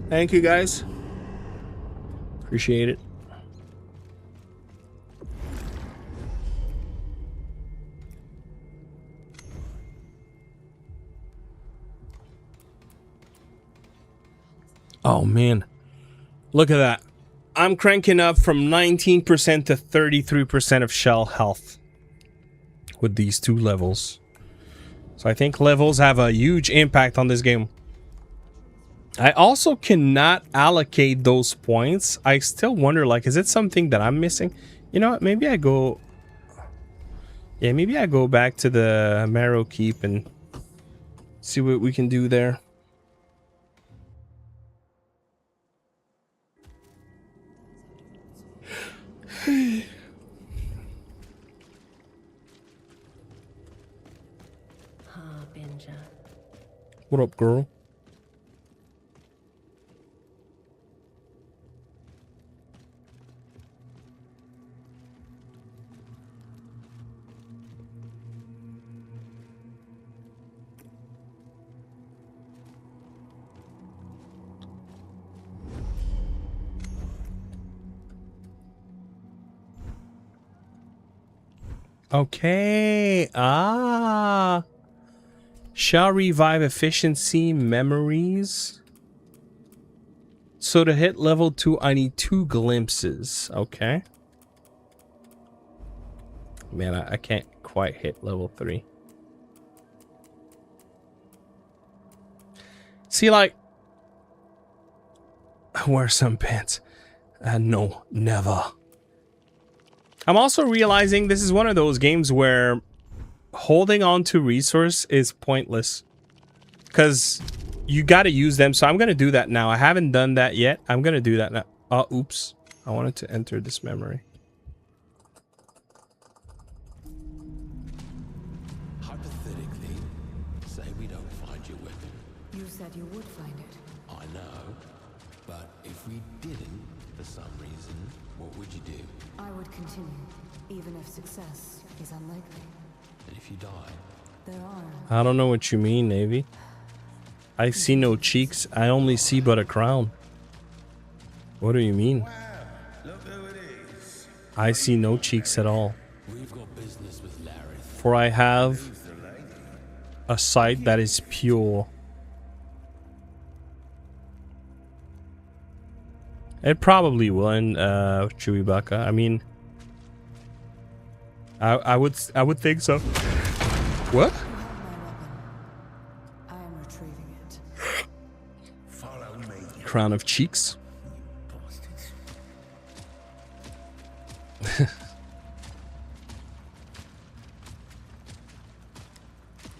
Thank you, guys. Appreciate it. Oh man, look at that. I'm cranking up from 19% to 33% of shell health with these two levels. So I think levels have a huge impact on this game. I also cannot allocate those points. I still wonder, like, is it something that I'm missing? You know what? Maybe I go... Yeah, maybe I go back to the Marrow Keep and see what we can do there. Harbinger. What up, girl? Okay. Ah. Shall revive efficiency memories. So to hit level 2, I need 2 glimpses. Okay. Man, I can't quite hit level 3. See, like, wear some pants. No, never. I'm also realizing this is one of those games where holding on to resource is pointless. Because you got to use them. So I'm going to do that now. I haven't done that yet. I'm going to do that now. Oh, oops. I wanted to enter this memory. Hypothetically, say we don't find your weapon. You said you would find it. I know, but if we didn't, for some reason, what would you do? I would continue, even if success is unlikely. And if you die? There are. I don't know what you mean, Navy. I see no cheeks. I only see but a crown. What do you mean? Wow, look who it is. I see no cheeks at all. We've got business with Larry. For I have Who's the lady? a sight that is pure. It probably will in Chewbacca. I mean, I would think so. What? You have my weapon. I am retrieving it. Follow me, Crown of cheeks. bastards.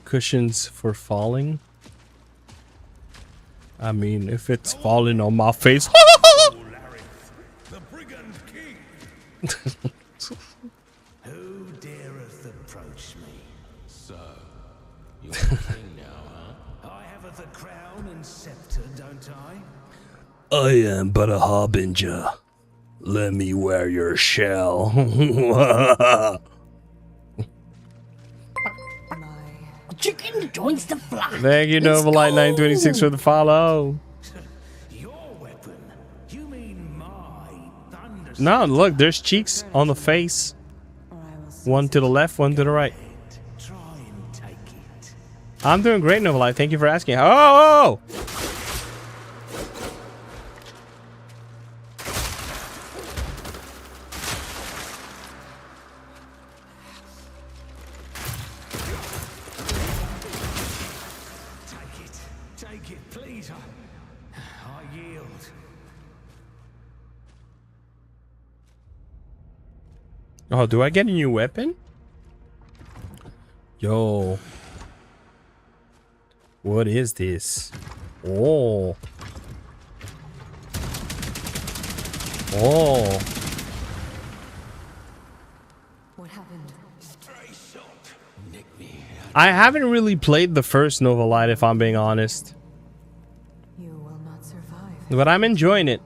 Cushions for falling. I mean, if it's falling on my face. Oh, Larry, the Brigand King. Who dareth approach me? So, you're the king now, huh? I have the crown and scepter, don't I? I am but a harbinger. Let me wear your shell. My Chicken joins the flock. Thank you, Novalite 926 for the follow. Your weapon? You mean my thunder? No, look, there's cheeks on the face. or I will see. One to the left, one to the right. Try and take it. I'm doing great, Novalite. Thank you for asking. Oh! Take it, please. I yield. Oh, do I get a new weapon? Yo. What is this? Oh. Oh. What happened? Stray shot. Nick me. I haven't really played the first Novalite, if I'm being honest. You will not survive. But I'm enjoying it.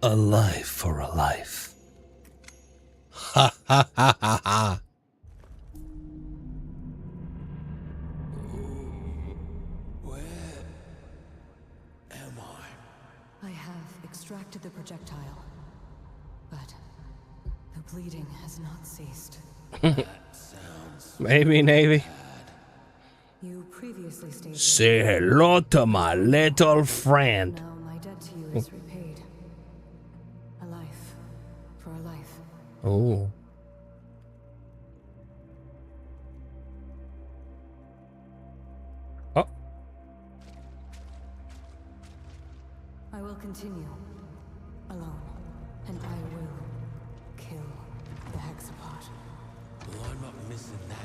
A life for a life. Ha ha ha ha ha. Where am I? I have extracted the projectile, but the bleeding has not ceased. Maybe, Navy. You previously stated. Say hello to my little friend. Now my debt to you is repaid. A life for a life. Oh. Oh. I will continue alone, and I will kill the hexapod. Well, I'm not missing that.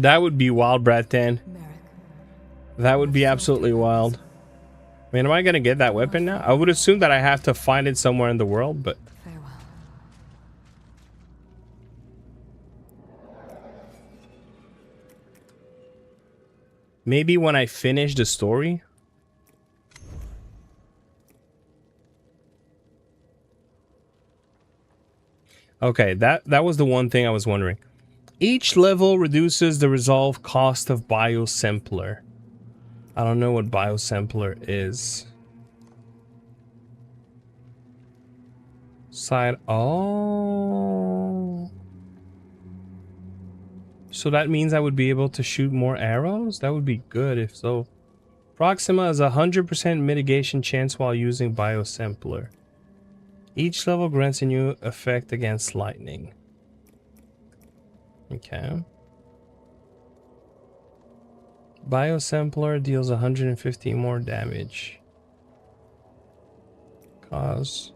That would be wild, Brad 10. Merrick, That would be absolutely wild. mean, am I gonna get that weapon now? I would assume that I have to find it somewhere in the world, but Farewell. maybe when I finish the story. Okay, that was the one thing I was wondering. Each level reduces the resolve cost of Biosampler. I don't know what Biosampler is. Side. Oh. So that means I would be able to shoot more arrows? That would be good if so. Proxima has a 100% mitigation chance while using Biosampler. Each level grants a new effect against lightning. Okay. Biosampler deals 150 more damage. Cause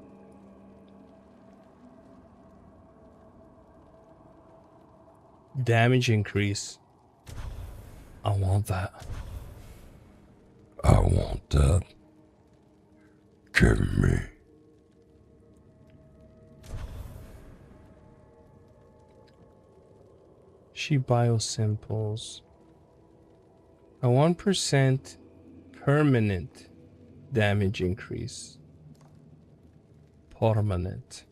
damage increase. I want that. I want that. Give me. She biosamples. A 1% permanent damage increase. Permanent.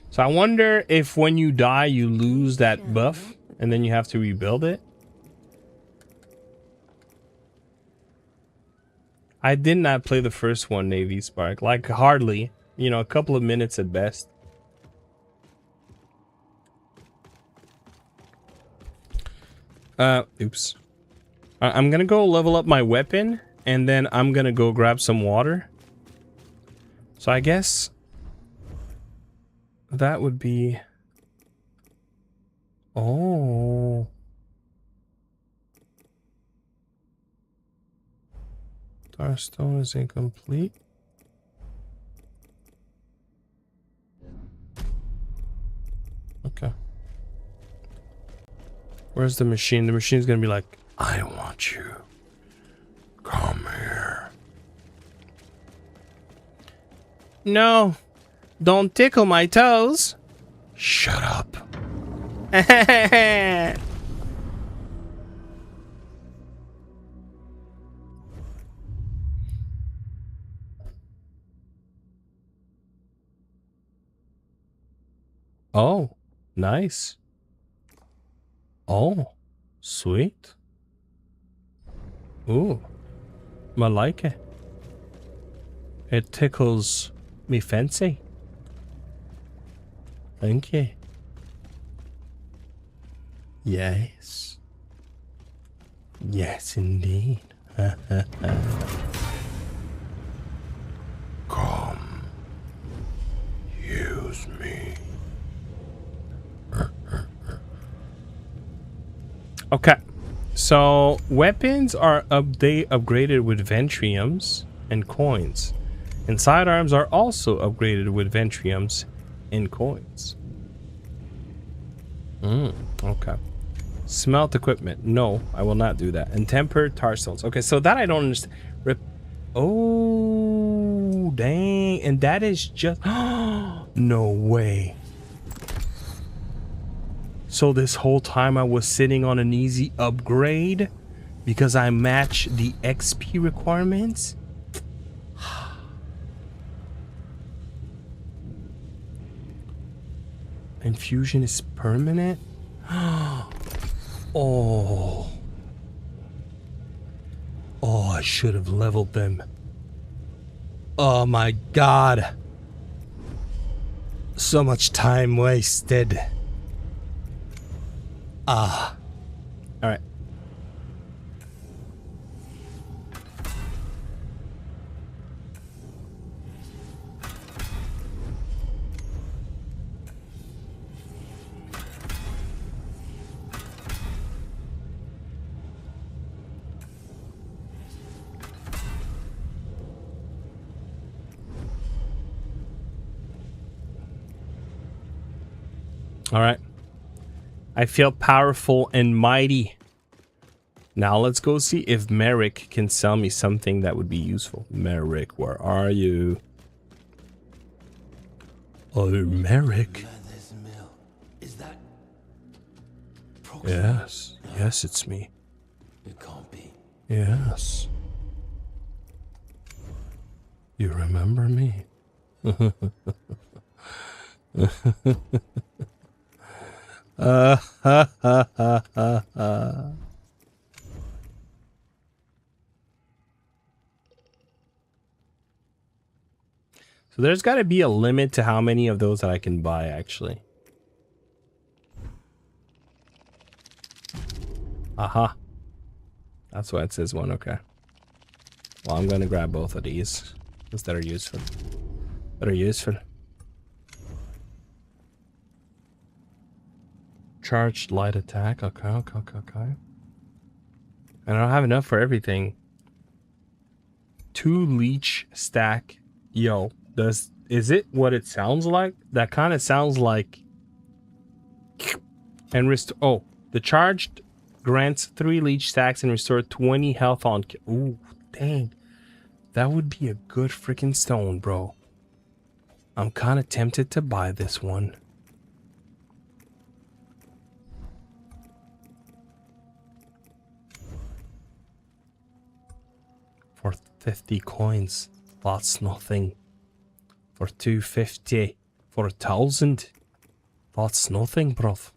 So I wonder if when you die you lose that buff and then you have to rebuild it. I did not play the first one, Navy Spark. Like hardly. You know, a couple of minutes at best. Oops. I'm gonna go level up my weapon and then I'm gonna go grab some water. So I guess that would be... Oh. Starstone is incomplete. Okay. Where's the machine? The machine's gonna be like, I want you. Come here. No. Don't tickle my toes. Shut up. Oh, nice. Oh, sweet. Ooh, I like it. It tickles me fancy. Thank you. Yes. Yes, indeed. Come. Use me. Okay. So, weapons are upgraded with Ventriums and coins. And sidearms are also upgraded with Ventriums and coins. Okay. Smelt equipment. No, I will not do that. And tempered tar stones. Okay, so that I don't understand. Oh, dang. And that is just... No way. So this whole time I was sitting on an easy upgrade because I match the XP requirements? Infusion is permanent? Oh. Oh, I should have leveled them. Oh my god. So much time wasted. Ah. All right. All right. I feel powerful and mighty. Now let's go see if Merrick can sell me something that would be useful. Merrick, where are you? Oh, Merrick. Mother's milk. Is that... Yes. Yes, it's me. It can't be. Yes. You remember me? Ha ha ha ha ha. So there's got to be a limit to how many of those that I can buy, actually. Aha. That's why it says one, okay. Well, I'm going to grab both of these, because that are useful. That are useful. Charged light attack, okay. And I don't have enough for everything. 2 leech stack. Yo, is it what it sounds like? That kind of sounds like... And restore... Oh, the charged grants 3 leech stacks and restore 20 health on... Ooh, dang. That would be a good freaking stone, bro. I'm kind of tempted to buy this one. For 50 coins. That's nothing. For 250. For 1,000. That's nothing, bruv.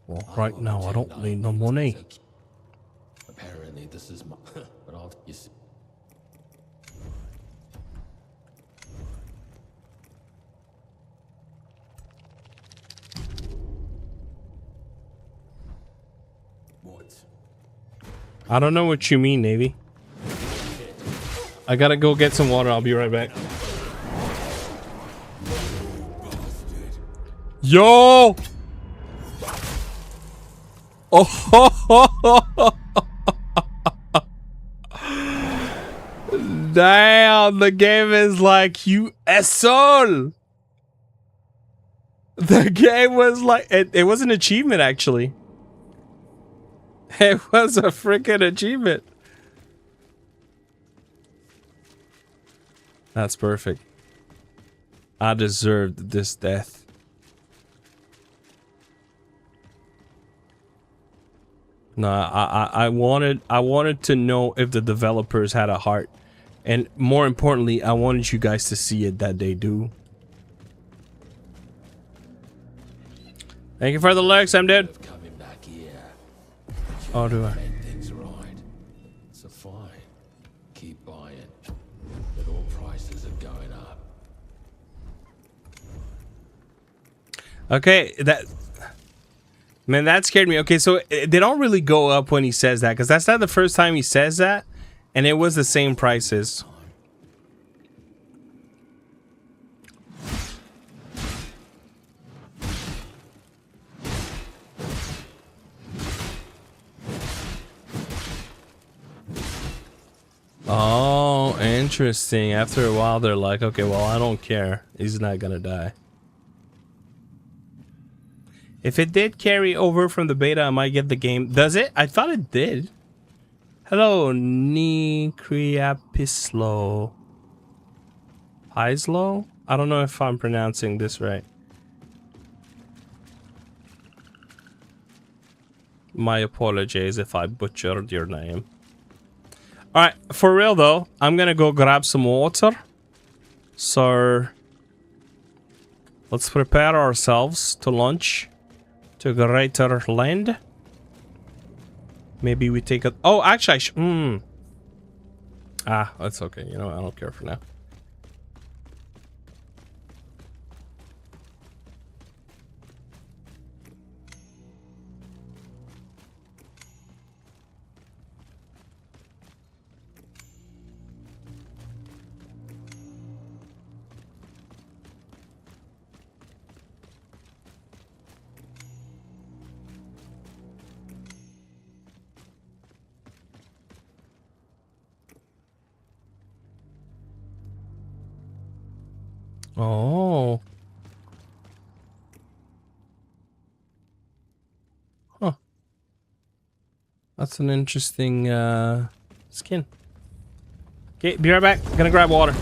Well, right now, I don't need no money. Apparently, this is my... but I'll... You see. What? I don't know what you mean, Navy. I gotta go get some water. I'll be right back. Yo! Oh! Damn, the game is like, you asshole! The game was like, it was an achievement, actually. It was a freaking achievement. That's perfect. I deserved this death. No, I wanted to know if the developers had a heart. And more importantly, I wanted you guys to see it that they do. Thank you for the likes, I'm dead. Coming back here. Oh, do I? Make things right. So fine. Keep buying. But all prices are going up. Okay, man, that scared me. Okay, so they don't really go up when he says that, because that's not the first time he says that, and it was the same prices. Oh, interesting. After a while, they're like, okay, well, I don't care. He's not gonna die. If it did carry over from the beta, I might get the game. Does it? I thought it did. Hello, Nikriapislo. Pislo? I don't know if I'm pronouncing this right. My apologies if I butchered your name. Alright, for real though, I'm gonna go grab some water. So, let's prepare ourselves to launch to greater land. Maybe we take a... Oh, actually, Ah, that's okay. You know what? I don't care for now. Oh. Huh. That's an interesting skin. Okay, be right back. Gonna grab water.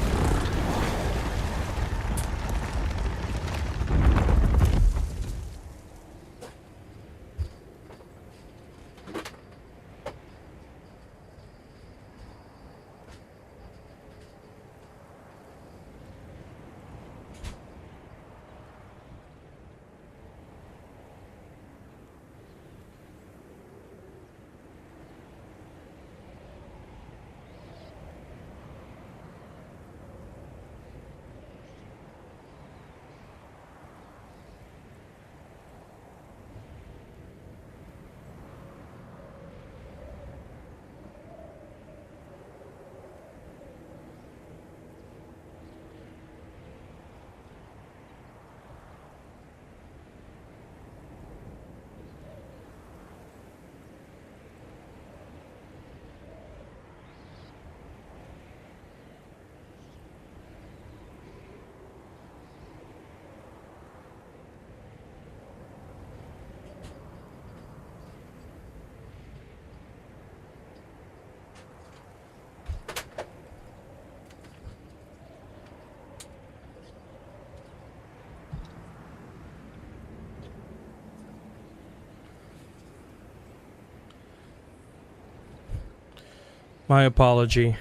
My apology.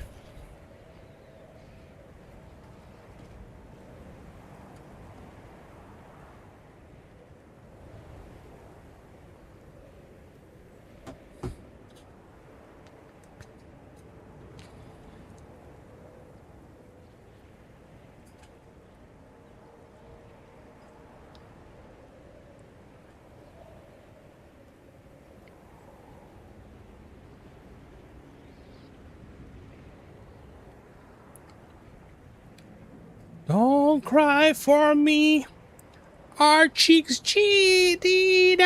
Don't cry for me, our cheeks cheated.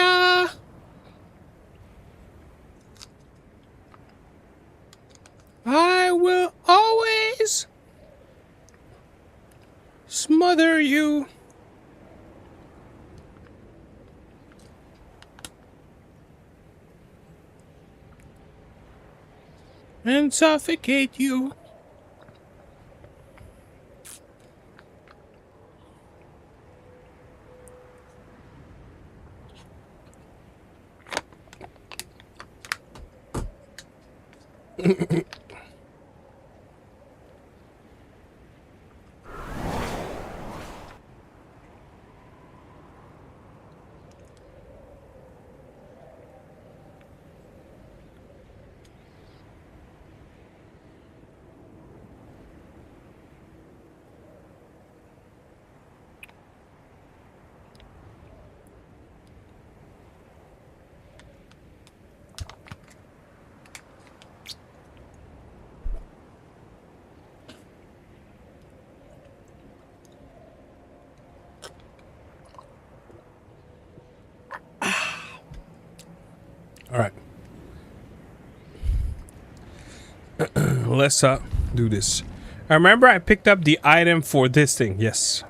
I will always smother you. And suffocate you. All right. Let's do this. I remember I picked up the item for this thing. Yes.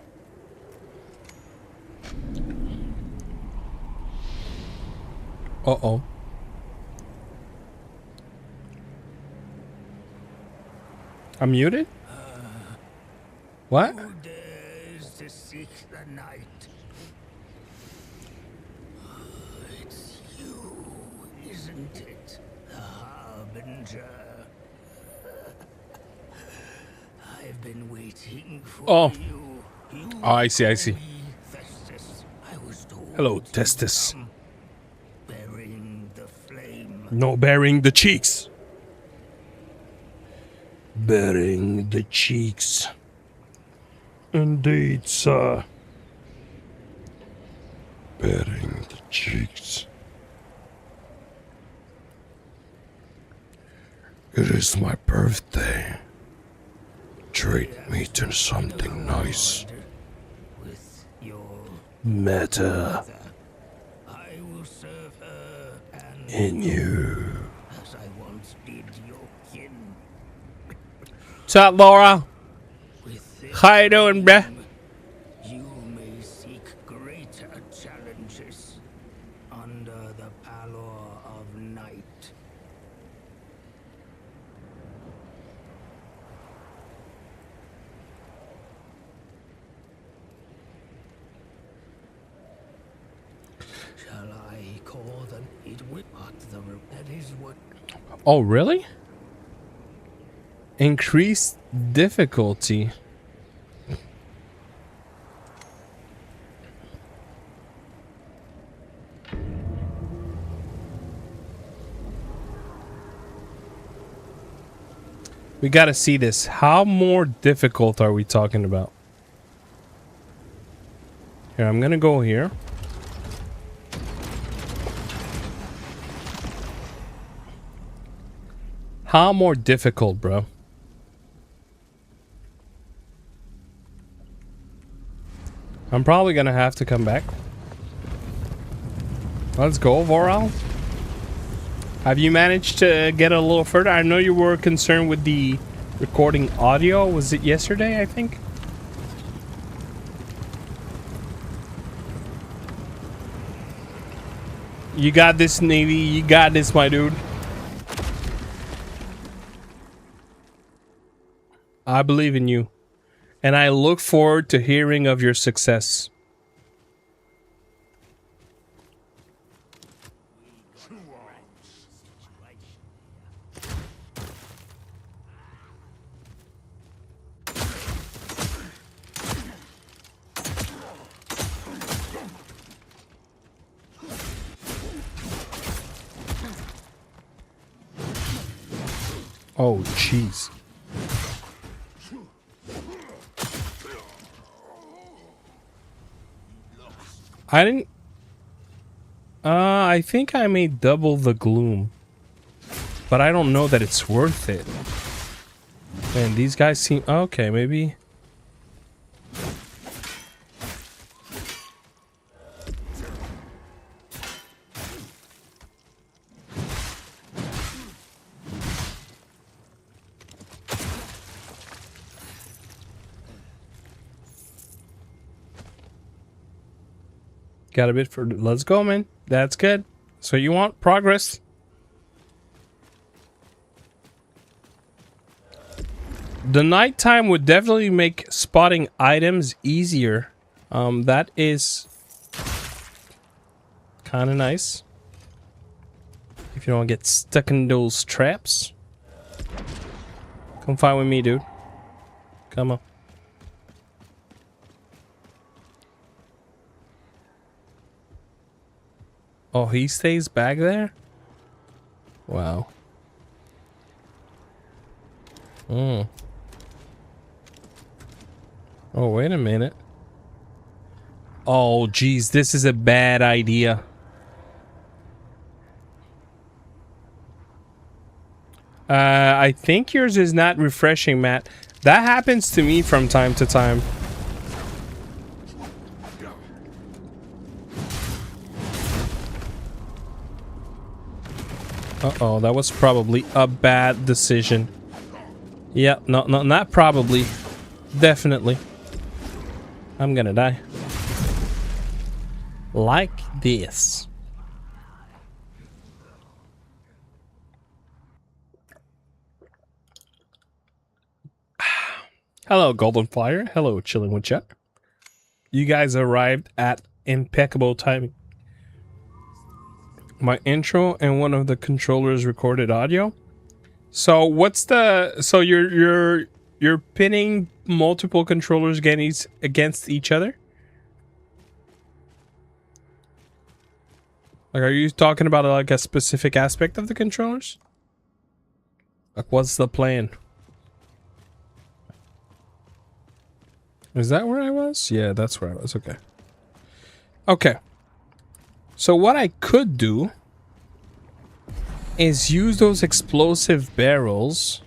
Uh-oh. I'm muted? What? Who dares to seek the night? It's you, isn't it? The Harbinger. I've been waiting for you. Oh, I see, I see. Festus. I was told Hello, you Testis. come, bearing the flame. No, bearing the cheeks. Bearing the cheeks. Indeed, sir. Bearing the cheeks. It is my birthday. Treat me to something nice. With your Meta I will serve her and in you. as I once did your kin. What's up, Laura? With this How you doing, bruh? flame, you may seek greater challenges under the pallor of night. the rope. That is what. Oh, really? Increased difficulty. We gotta see this. How more difficult are we talking about? Here, I'm gonna go here. How more difficult, bro? I'm probably gonna have to come back. Let's go, Voral. Have you managed to get a little further? I know you were concerned with the recording audio. Was it yesterday, I think? You got this, Navy. You got this, my dude. I believe in you. And I look forward to hearing of your success. Oh, jeez. I didn't... I think I may double the gloom. But I don't know that it's worth it. Man, these guys seem... Okay, maybe... Got a bit for... Let's go, man. That's good. So you want progress. The nighttime would definitely make spotting items easier. That is kind of nice. If you don't get stuck in those traps. Come fight with me, dude. Come on. Oh, he stays back there? Wow. Oh, wait a minute. Oh, geez, this is a bad idea. I think yours is not refreshing, Matt. That happens to me from time to time. Uh-oh, that was probably a bad decision. Yeah, no, not probably. Definitely. I'm gonna die. Like this. Hello, Golden Flyer. Hello, Chilling with Chuck. You guys arrived at impeccable timing. My intro and one of the controllers recorded audio. So what's the... So you're pinning multiple controllers against each other? Like, are you talking about like a specific aspect of the controllers? Like, what's the plan? Is that where I was? Yeah, that's where I was. Okay. Okay. So what I could do is use those explosive barrels.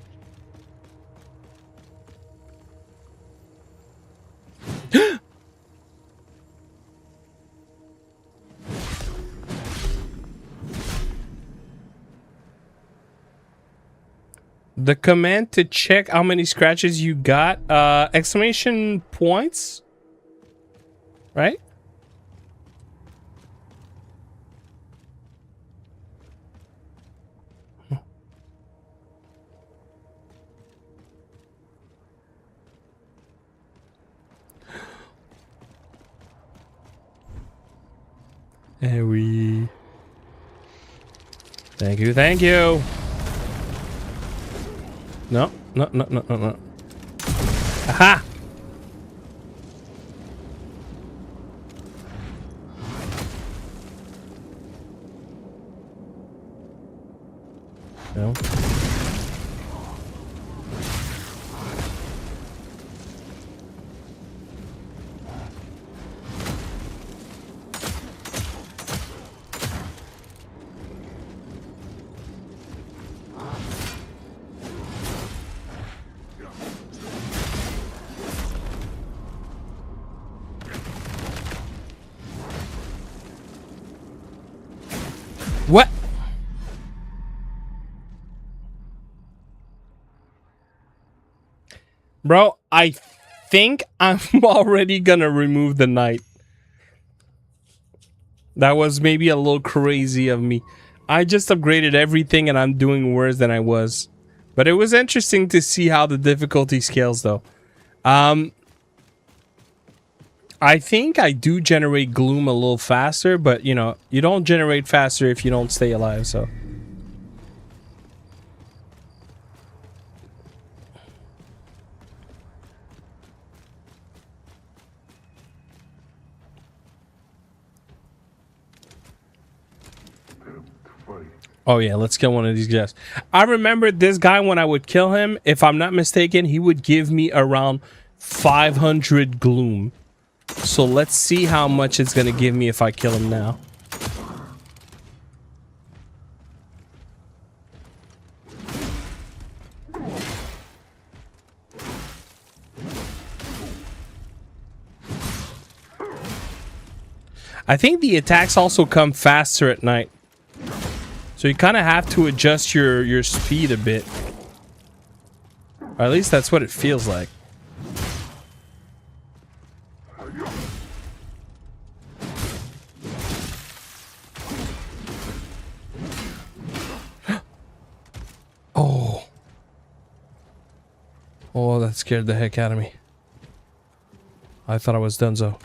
The command to check how many scratches you got, exclamation points, right? And we... Thank you, thank you. No, no, no, no, no, no. Aha! No. What? Bro, I think I'm already gonna remove the knight. That was maybe a little crazy of me. I just upgraded everything and I'm doing worse than I was. But it was interesting to see how the difficulty scales though. I think I do generate gloom a little faster, but you know, you don't generate faster if you don't stay alive, so. Oh yeah, let's kill one of these guys. I remember this guy when I would kill him, if I'm not mistaken, he would give me around 500 gloom. So let's see how much it's gonna give me if I kill him now. I think the attacks also come faster at night. So you kind of have to adjust your speed a bit. Or at least that's what it feels like. Oh. Oh, that scared the heck out of me. I thought I was donezo.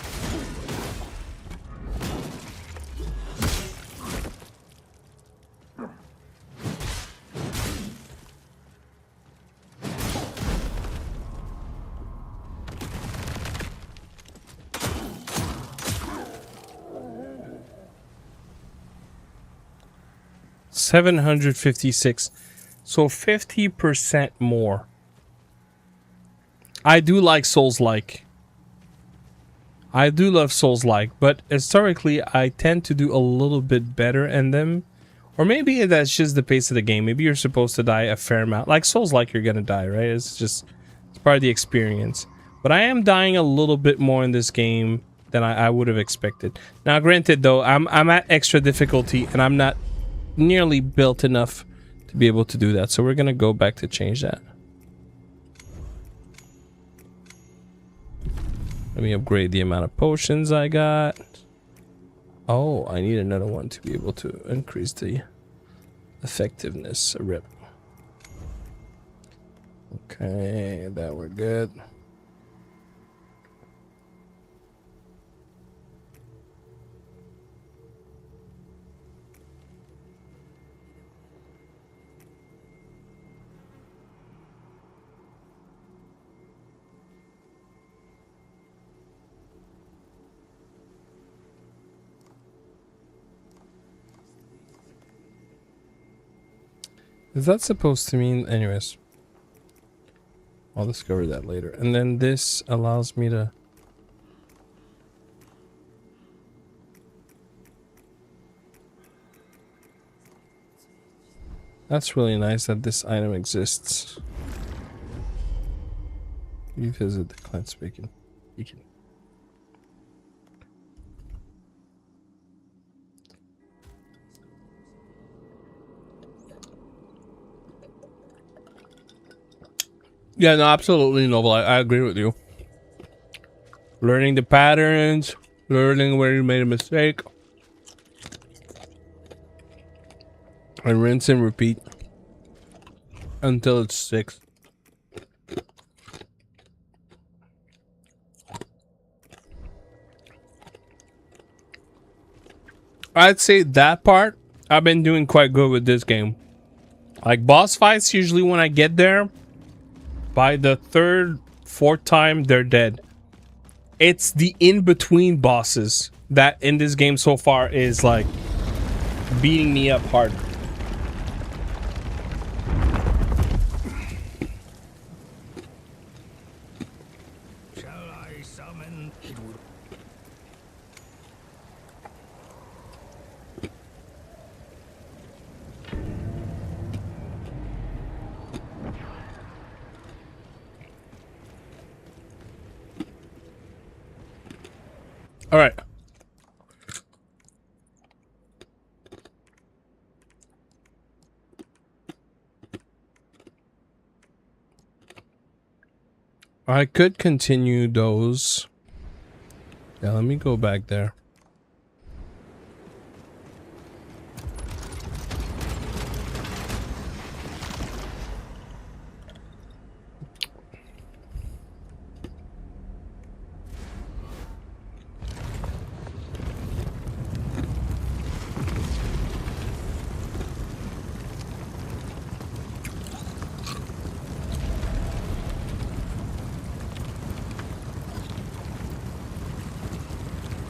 $756, so 50% more. I do like Souls-like. I do love Souls-like, but historically I tend to do a little bit better in them. Or maybe that's just the pace of the game. Maybe you're supposed to die a fair amount. Like Souls-like, you're gonna die, right? It's part of the experience. But I am dying a little bit more in this game than I would have expected. Now, granted, though, I'm at extra difficulty and I'm not nearly built enough to be able to do that, so we're gonna go back to change that. Let me upgrade the amount of potions I got. Oh, I need another one to be able to increase the effectiveness a rip. Okay, that we're good. Is that supposed to mean... Anyways. I'll discover that later. And then this allows me to... That's really nice that this item exists. Revisit the Klef's beacon. Yeah, no, absolutely, Noble. I agree with you. Learning the patterns, learning where you made a mistake, and rinse and repeat until it sticks. I'd say that part I've been doing quite good with this game. Like boss fights, usually when I get there, by the third, fourth time, they're dead. It's the in-between bosses that in this game so far is like beating me up hard. Shall I summon? It would. All right. I could continue those. Yeah, let me go back there.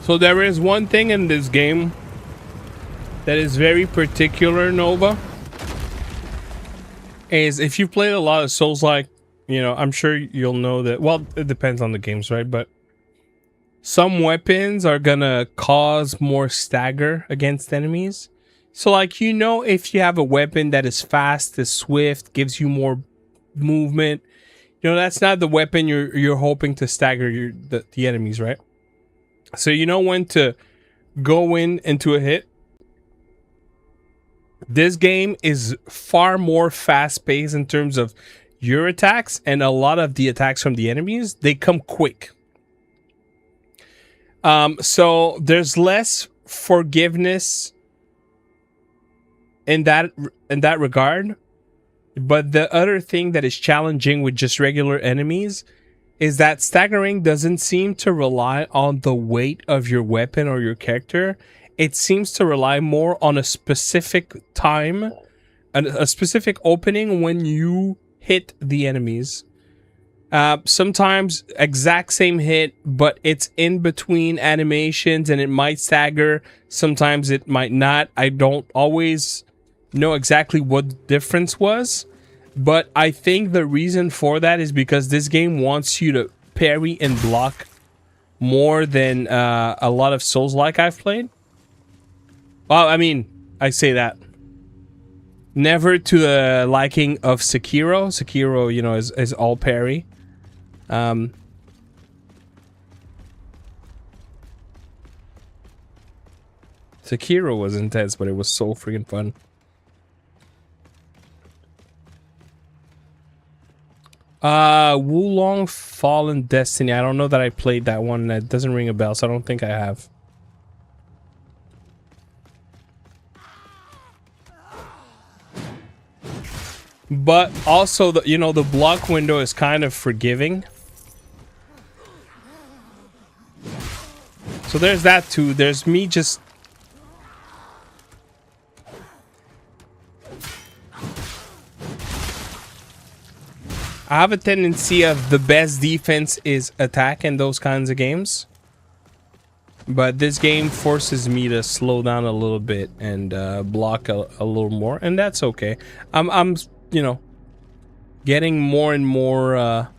So there is one thing in this game that is very particular, Nova. Is if you've played a lot of Souls-like, you know, I'm sure you'll know that. Well, it depends on the games, right? But some weapons are gonna cause more stagger against enemies. So, like, you know, if you have a weapon that is fast, is swift, gives you more movement, you know, that's not the weapon you're hoping to stagger the enemies, right? So you know when to go into a hit. This game is far more fast-paced in terms of your attacks, and a lot of the attacks from the enemies, they come quick. So there's less forgiveness in that regard. But the other thing that is challenging with just regular enemies is that staggering doesn't seem to rely on the weight of your weapon or your character. It seems to rely more on a specific time, a specific opening when you hit the enemies. Sometimes exact same hit, but it's in between animations and it might stagger. Sometimes it might not. I don't always know exactly what the difference was. But I think the reason for that is because this game wants you to parry and block more than a lot of Souls-like I've played. Well, I mean, I say that. Never to the liking of Sekiro. Sekiro, you know, is all parry. Sekiro was intense, but it was so freaking fun. Wulong Fallen Destiny. I don't know that I played that one. That doesn't ring a bell, so I don't think I have. But also, you know, the block window is kind of forgiving. So there's that too. There's me just... I have a tendency of the best defense is attack in those kinds of games. But this game forces me to slow down a little bit and block a little more. And that's okay. I'm you know, getting more and more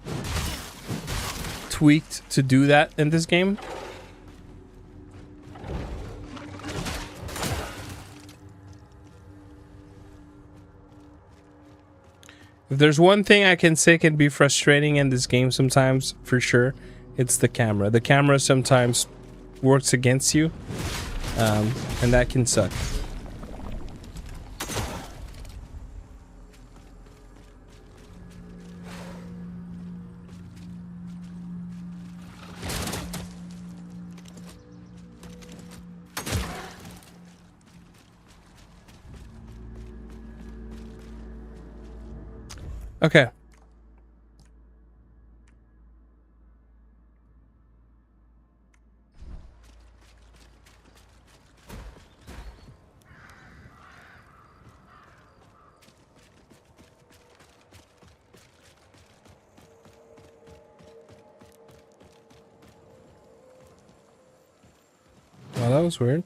tweaked to do that in this game. If there's one thing I can say can be frustrating in this game sometimes, for sure, it's the camera. The camera sometimes works against you, and that can suck. Okay. Oh, that was weird.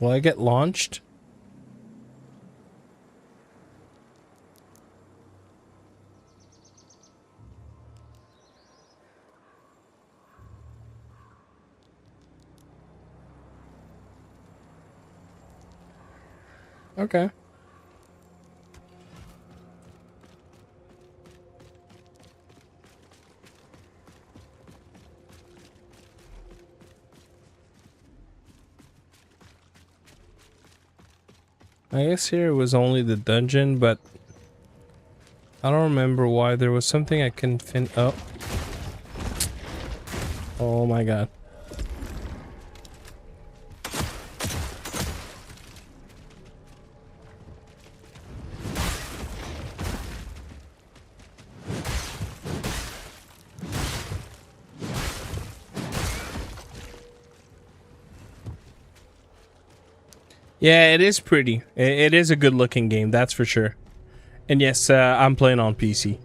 Will I get launched? Okay. I guess here it was only the dungeon, but I don't remember why. There was something I couldn't oh. Oh my god. Yeah, it is pretty. It is a good looking game, that's for sure. And yes, I'm playing on PC.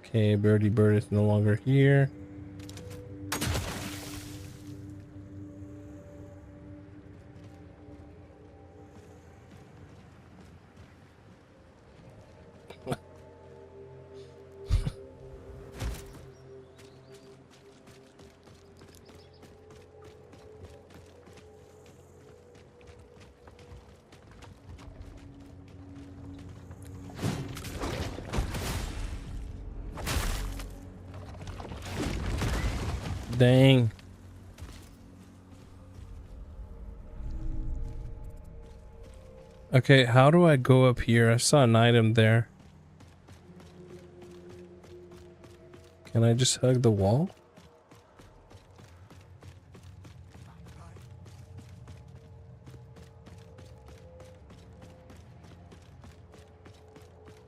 Okay, Birdie Bird is no longer here. Dang. Okay, how do I go up here? I saw an item there. Can I just hug the wall?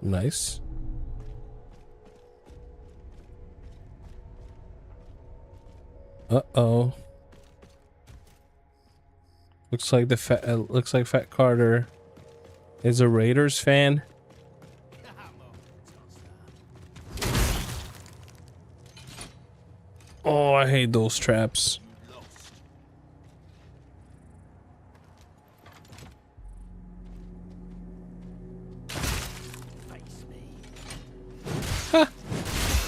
Nice. Uh-oh. Looks like Fat Carter is a Raiders fan. Oh, I hate those traps. Huh.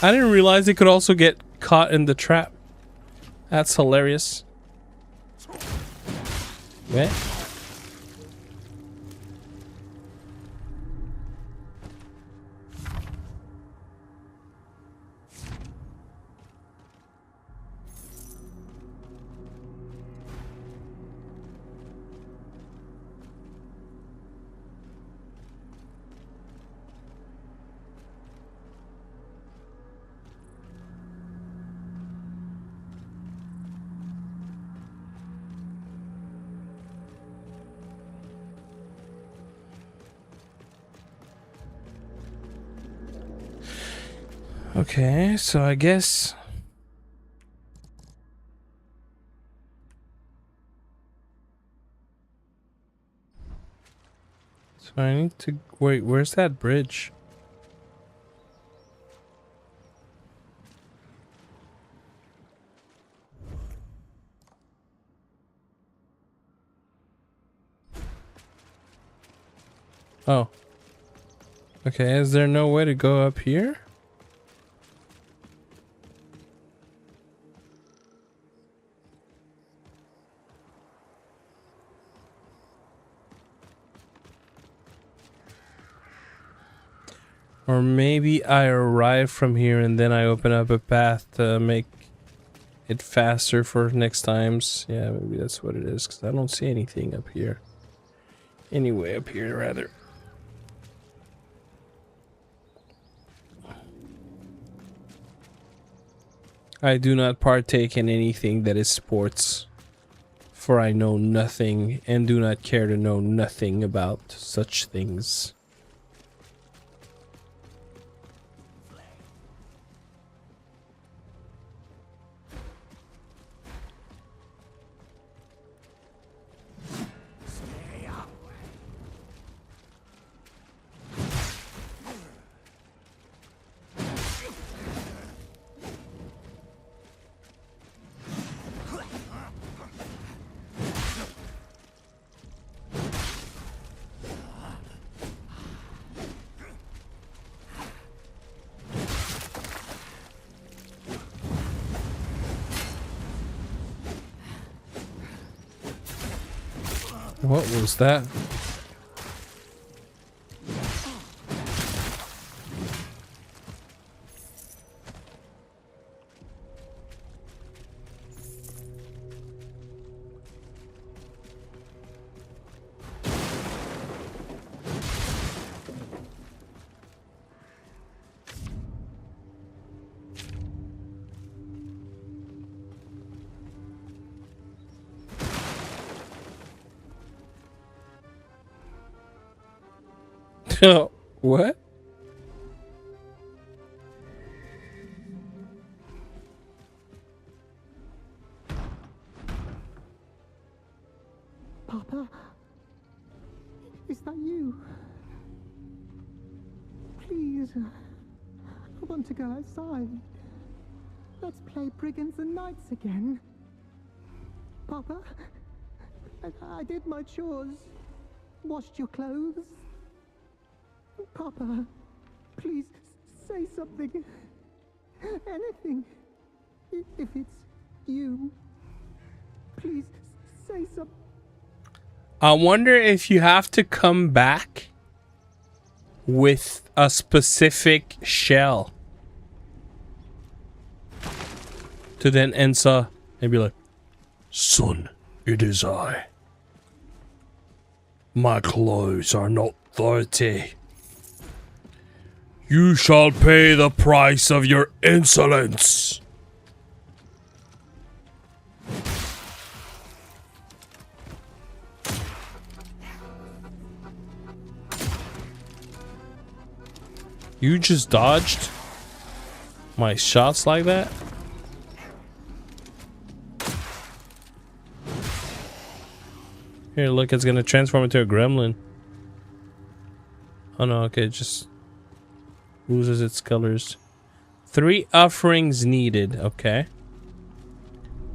I didn't realize it could also get caught in the trap. That's hilarious. What? Okay, so I guess so I need to wait, where's that bridge? Oh. Okay, is there no way to go up here? Or maybe I arrive from here and then I open up a path to make it faster for next times. Yeah, maybe that's what it is, because I don't see anything up here. Anyway, up here, rather. I do not partake in anything that is sports, for I know nothing and do not care to know nothing about such things. What was that? What? Papa? Is that you? Please. I want to go outside. Let's play Brigands and Knights again. Papa? I did my chores. Washed your clothes. Papa, please say something. Anything. If it's you, please say something. I wonder if you have to come back with a specific shell to then answer and be like, "Son, it is I. My clothes are not dirty. You shall pay the price of your insolence." You just dodged my shots like that? Here, look, it's gonna transform into a gremlin. Oh no, okay, it just loses its colors. 3 offerings needed, okay.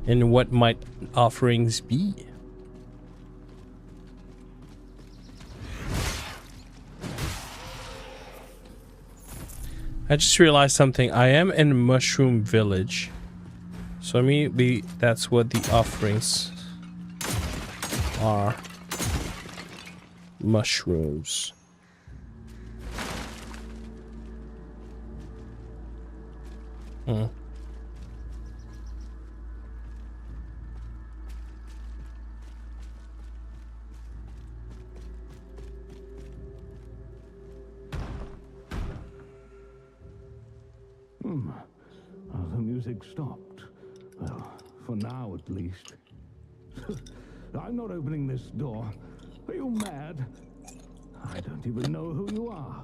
And what might offerings be? I just realized something. I am in Mushroom Village. So maybe that's what the offerings are. Mushrooms. Hmm. The music stopped. Well, for now at least. I'm not opening this door. Are you mad? I don't even know who you are.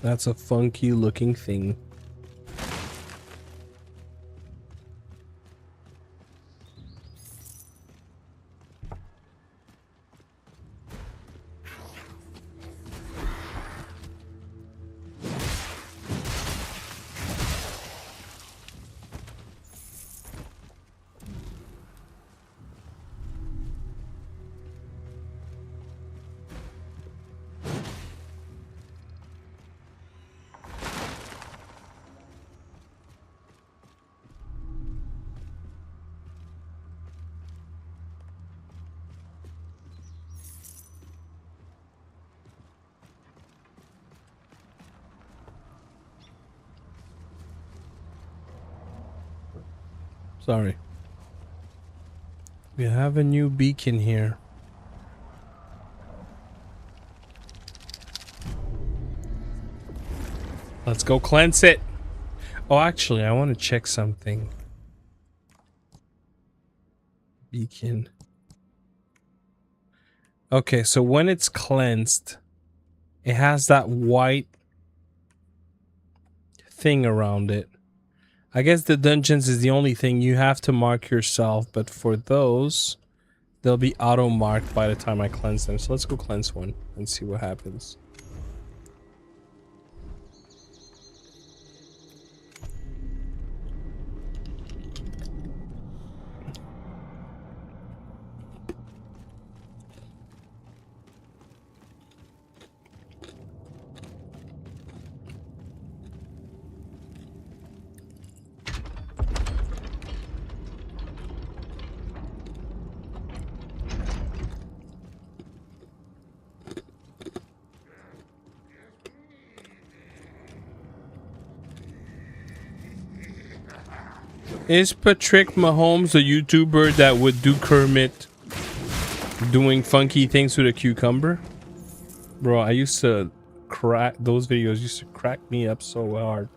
That's a funky looking thing. Sorry. We have a new beacon here. Let's go cleanse it. Oh, actually, I want to check something. Beacon. Okay, so when it's cleansed, it has that white thing around it. I guess the dungeons is the only thing you have to mark yourself, but for those, They'll be auto marked by the time I cleanse them. So let's go cleanse one and see what happens. Is Patrick Mahomes a YouTuber that would do Kermit doing funky things with a cucumber? Bro, I used to crack those videos, used to crack me up so hard.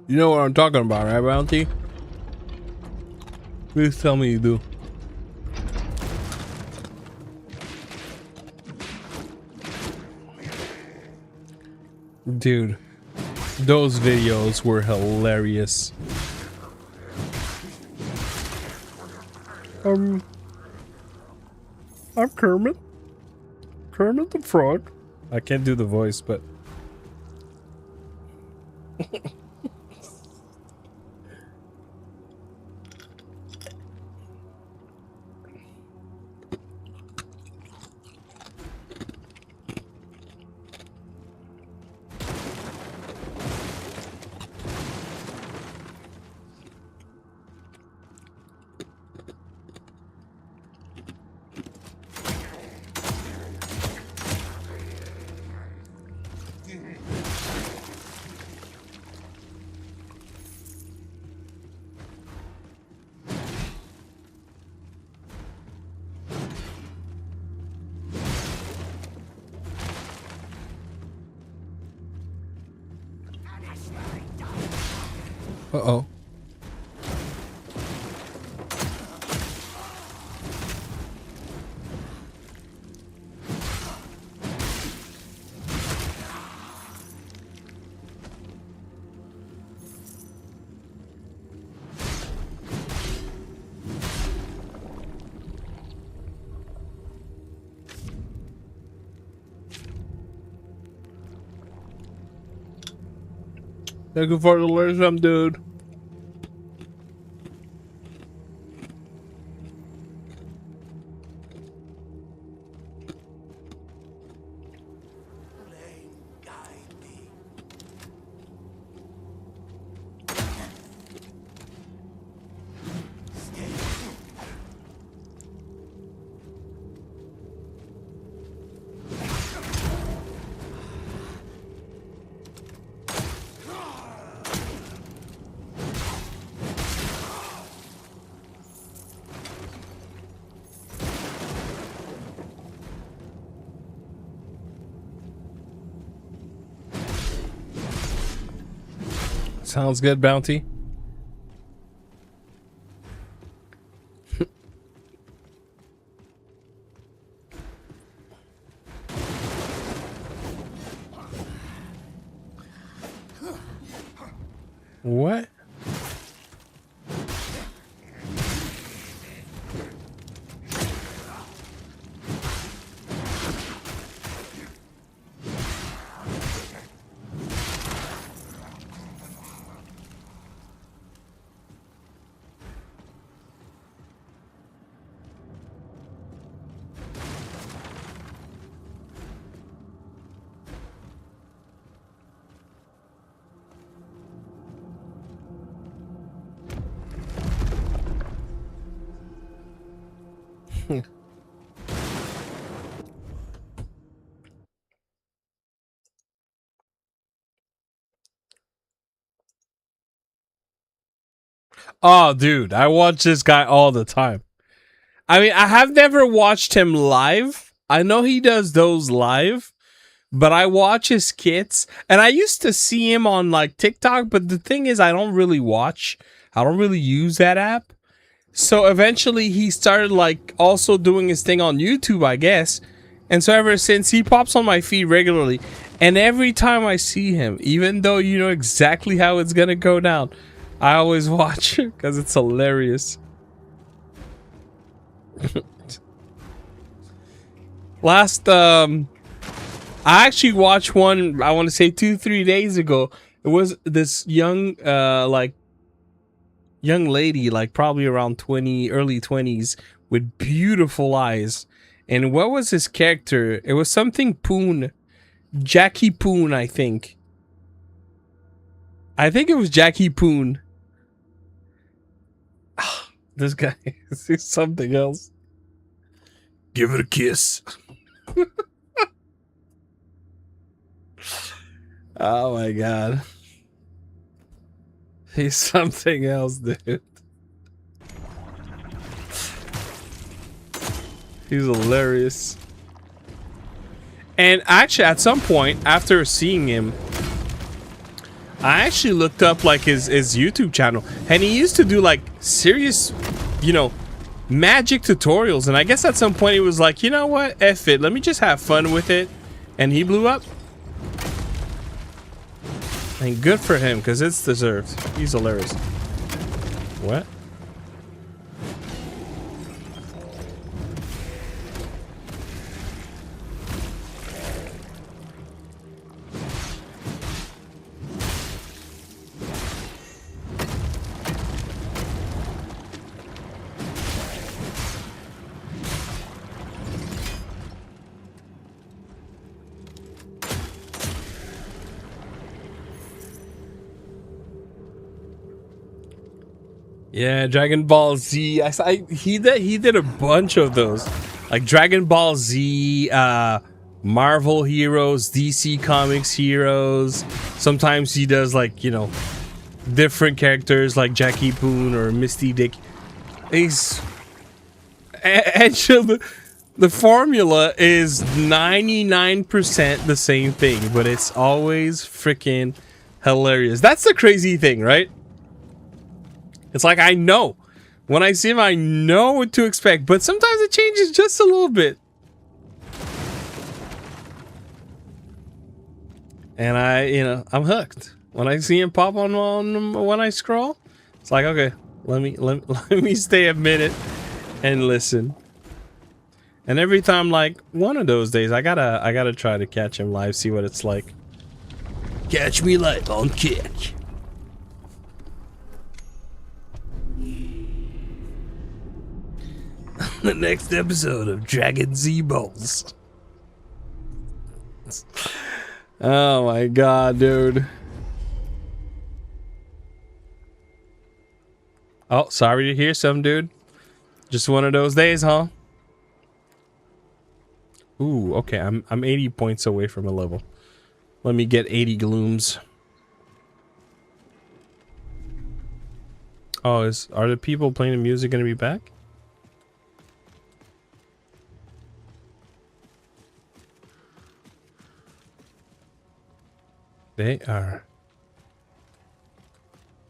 You know what I'm talking about, right, Bounty? Please tell me you do. Dude, those videos were hilarious. I'm Kermit. Kermit the Frog. I can't do the voice, but uh-oh. Thank you for the wisdom, dude. Sounds good, Bounty. What? Oh, dude, I watch this guy all the time. I mean, I have never watched him live. I know he does those live, but I watch his skits, and I used to see him on like TikTok, but the thing is, I don't really use that app. So eventually he started like also doing his thing on YouTube, I guess. And so ever since, he pops on my feed regularly. And every time I see him, even though you know exactly how it's gonna go down, I always watch because it's hilarious. I actually watched one, I want to say 2-3 days ago. It was this young young lady, like probably around 20, early 20s, with beautiful eyes. And what was his character? It was something Poon. Jackie Poon, I think. I think it was Jackie Poon. This guy is something else. Give it a kiss. Oh my god. He's something else, dude. He's hilarious. And actually, at some point, after seeing him, I actually looked up like his YouTube channel. And he used to do like serious, you know, magic tutorials. And I guess at some point he was like, you know what? F it. Let me just have fun with it. And he blew up. And good for him, because it's deserved. He's hilarious. What? Yeah, Dragon Ball Z. He did a bunch of those, like Dragon Ball Z, Marvel heroes, DC Comics heroes. Sometimes he does like, you know, different characters like Jackie Poon or Misty Dick. He's and the formula is 99% the same thing, but it's always freaking hilarious. That's the crazy thing, right? It's like, I know. When I see him, I know what to expect. But sometimes it changes just a little bit. And I'm hooked. When I see him pop on when I scroll, it's like, okay, let me stay a minute and listen. And every time, like, one of those days, I gotta try to catch him live, see what it's like. Catch me live on Kick. The next episode of Dragon Z Balls. Oh my god, dude. Oh, sorry to hear some, dude. Just one of those days, huh? Ooh, okay, I'm 80 points away from a level. Let me get 80 glooms. Oh, are the people playing the music gonna be back? They are.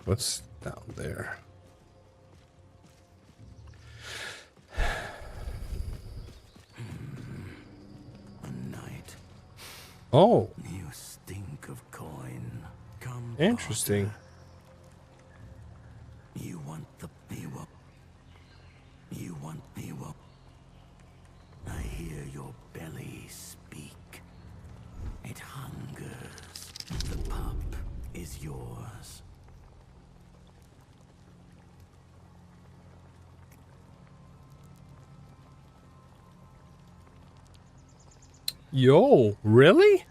What's down there? A night. Oh. You stink of coin. Come. Interesting. Potter. You want the Biwa. You want Biwa. I hear your belly speak. It hungers. The pup is yours. Yo, really?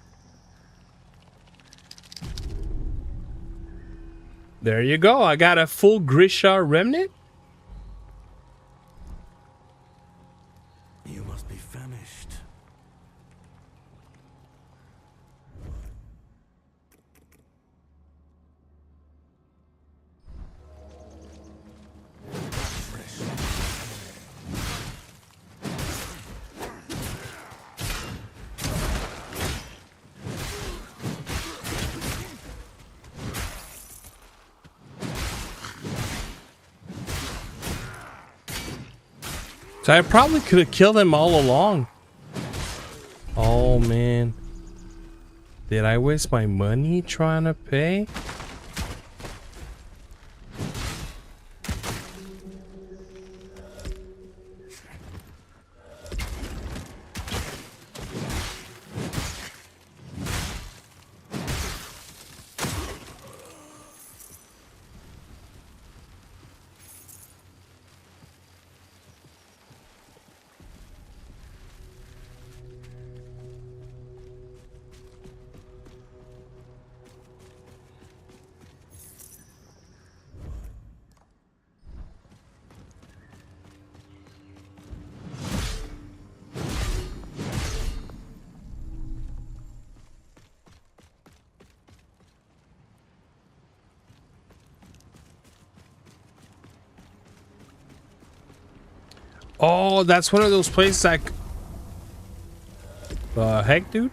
There you go. I got a full Grisha remnant. You must be famished. So I probably could have killed them all along. Oh man. Did I waste my money trying to pay? Oh, that's one of those places like... The heck, dude?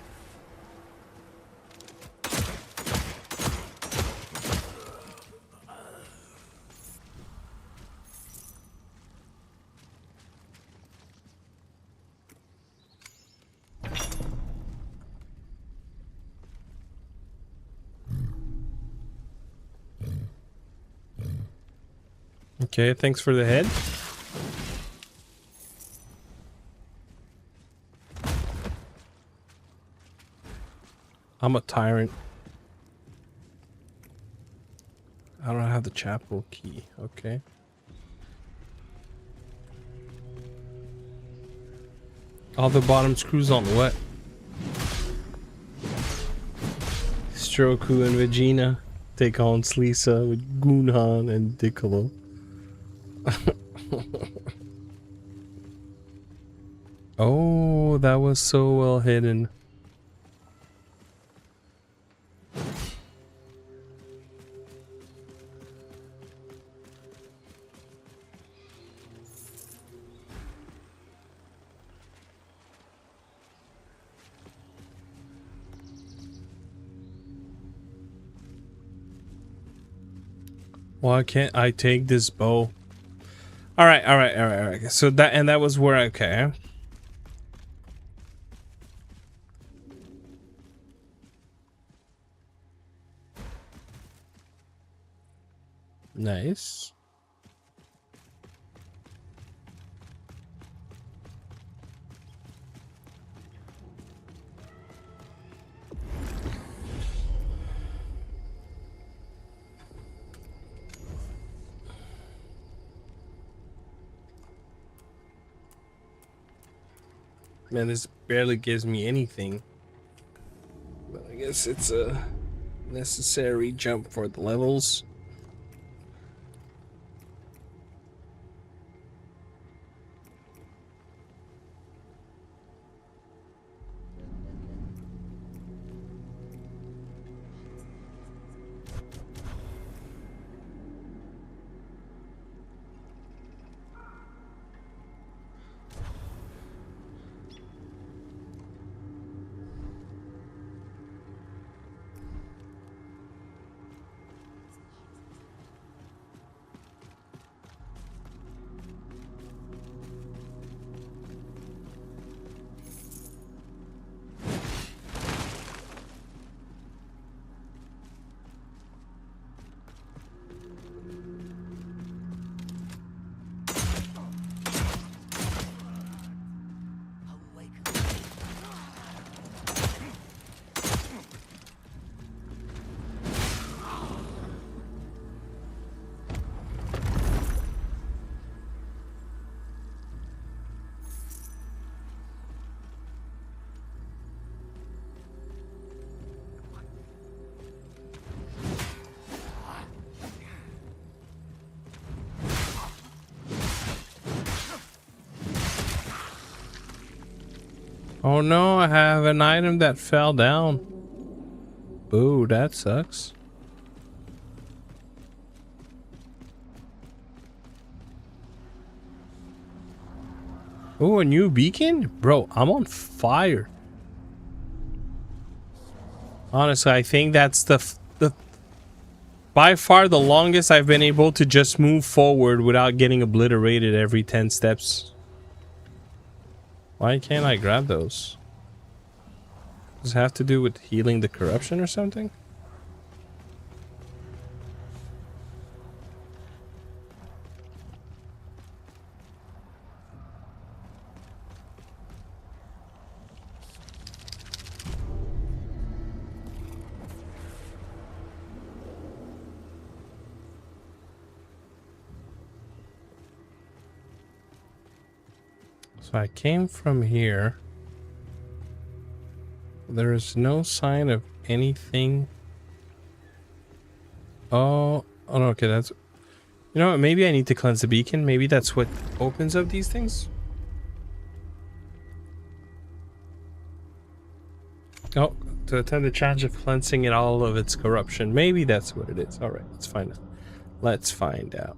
Okay, thanks for the head. I'm a tyrant. I don't have the chapel key. Okay. All the bottom screws on what? Stroku and Vegeta take on Sleesa with Gunhan and Piccolo. Oh, that was so well hidden. Why can't I take this bow? All right. So that was where okay. Nice. Man, this barely gives me anything. But I guess it's a necessary jump for the levels. Oh no, I have an item that fell down. Boo, that sucks. Oh, a new beacon? Bro, I'm on fire. Honestly, I think that's the by far the longest I've been able to just move forward without getting obliterated every 10 steps. Why can't I grab those? Does it have to do with healing the corruption or something? So I came from here. There is no sign of anything. Oh, no, okay, that's... You know what, maybe I need to cleanse the beacon. Maybe that's what opens up these things. Oh, to attend the challenge of cleansing it all of its corruption. Maybe that's what it is. Alright, let's find out. Let's find out.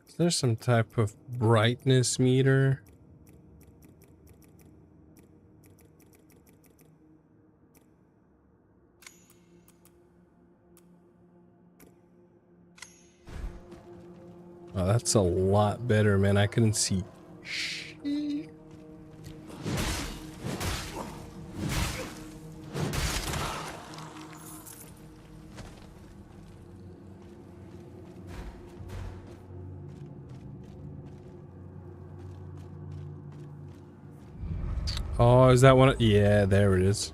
Is there some type of brightness meter? Oh, that's a lot better, man. I couldn't see shit. Oh, is that one? Yeah, there it is.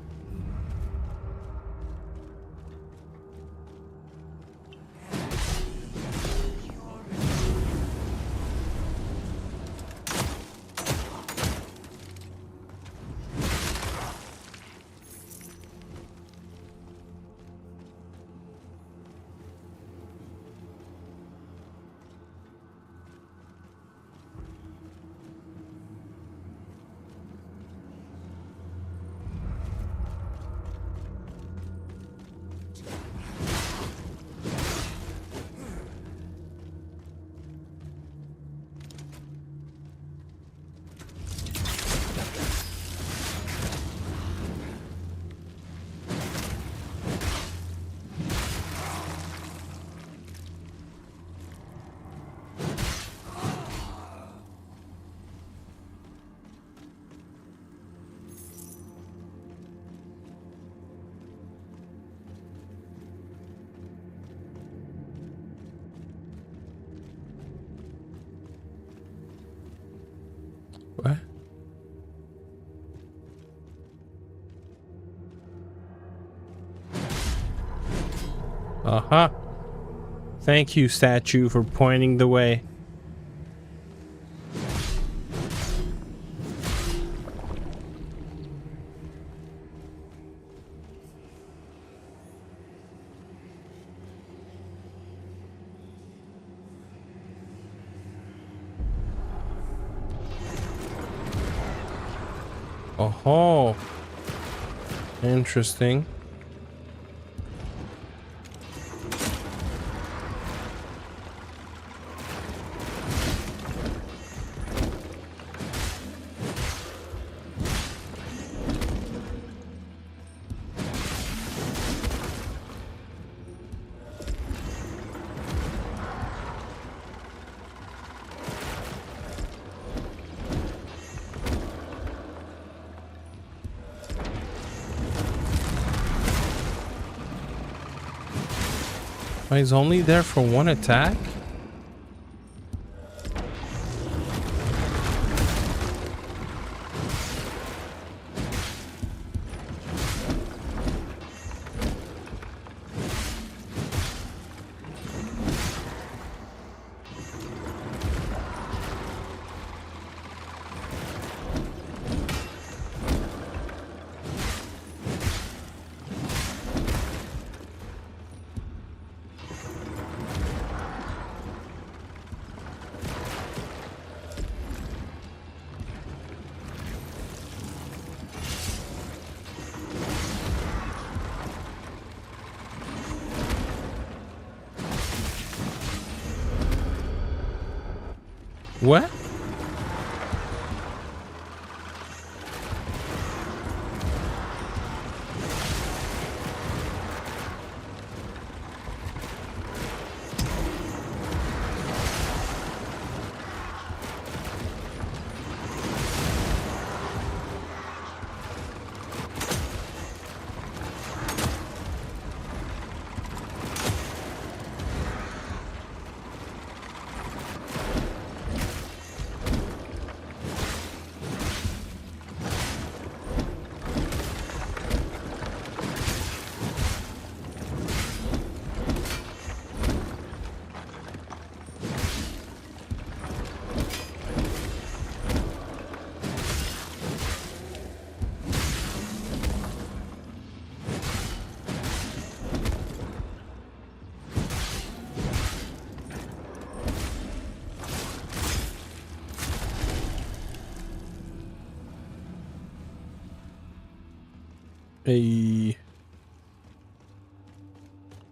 What? Uh-huh. Thank you, statue, for pointing the way. Oh, interesting. Oh, he's only there for one attack? What?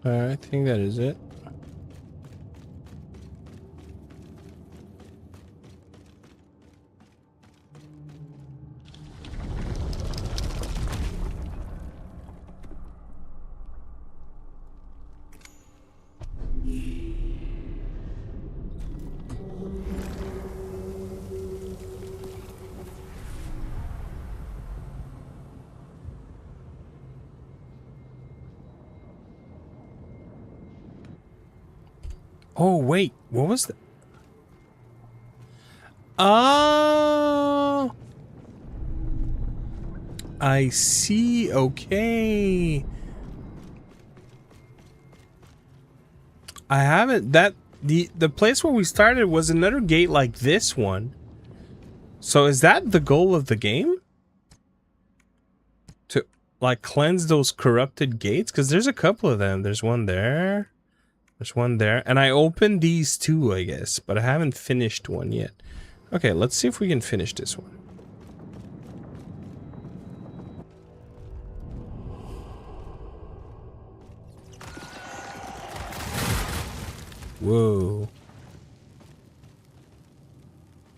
I think that is it. Oh, wait. What was that? Oh, I see. Okay. I haven't. The place where we started was another gate like this one. So is that the goal of the game? To like cleanse those corrupted gates? Because there's a couple of them. There's one there. There's one there, and I opened these two, I guess, but I haven't finished one yet. Okay, let's see if we can finish this one. Whoa.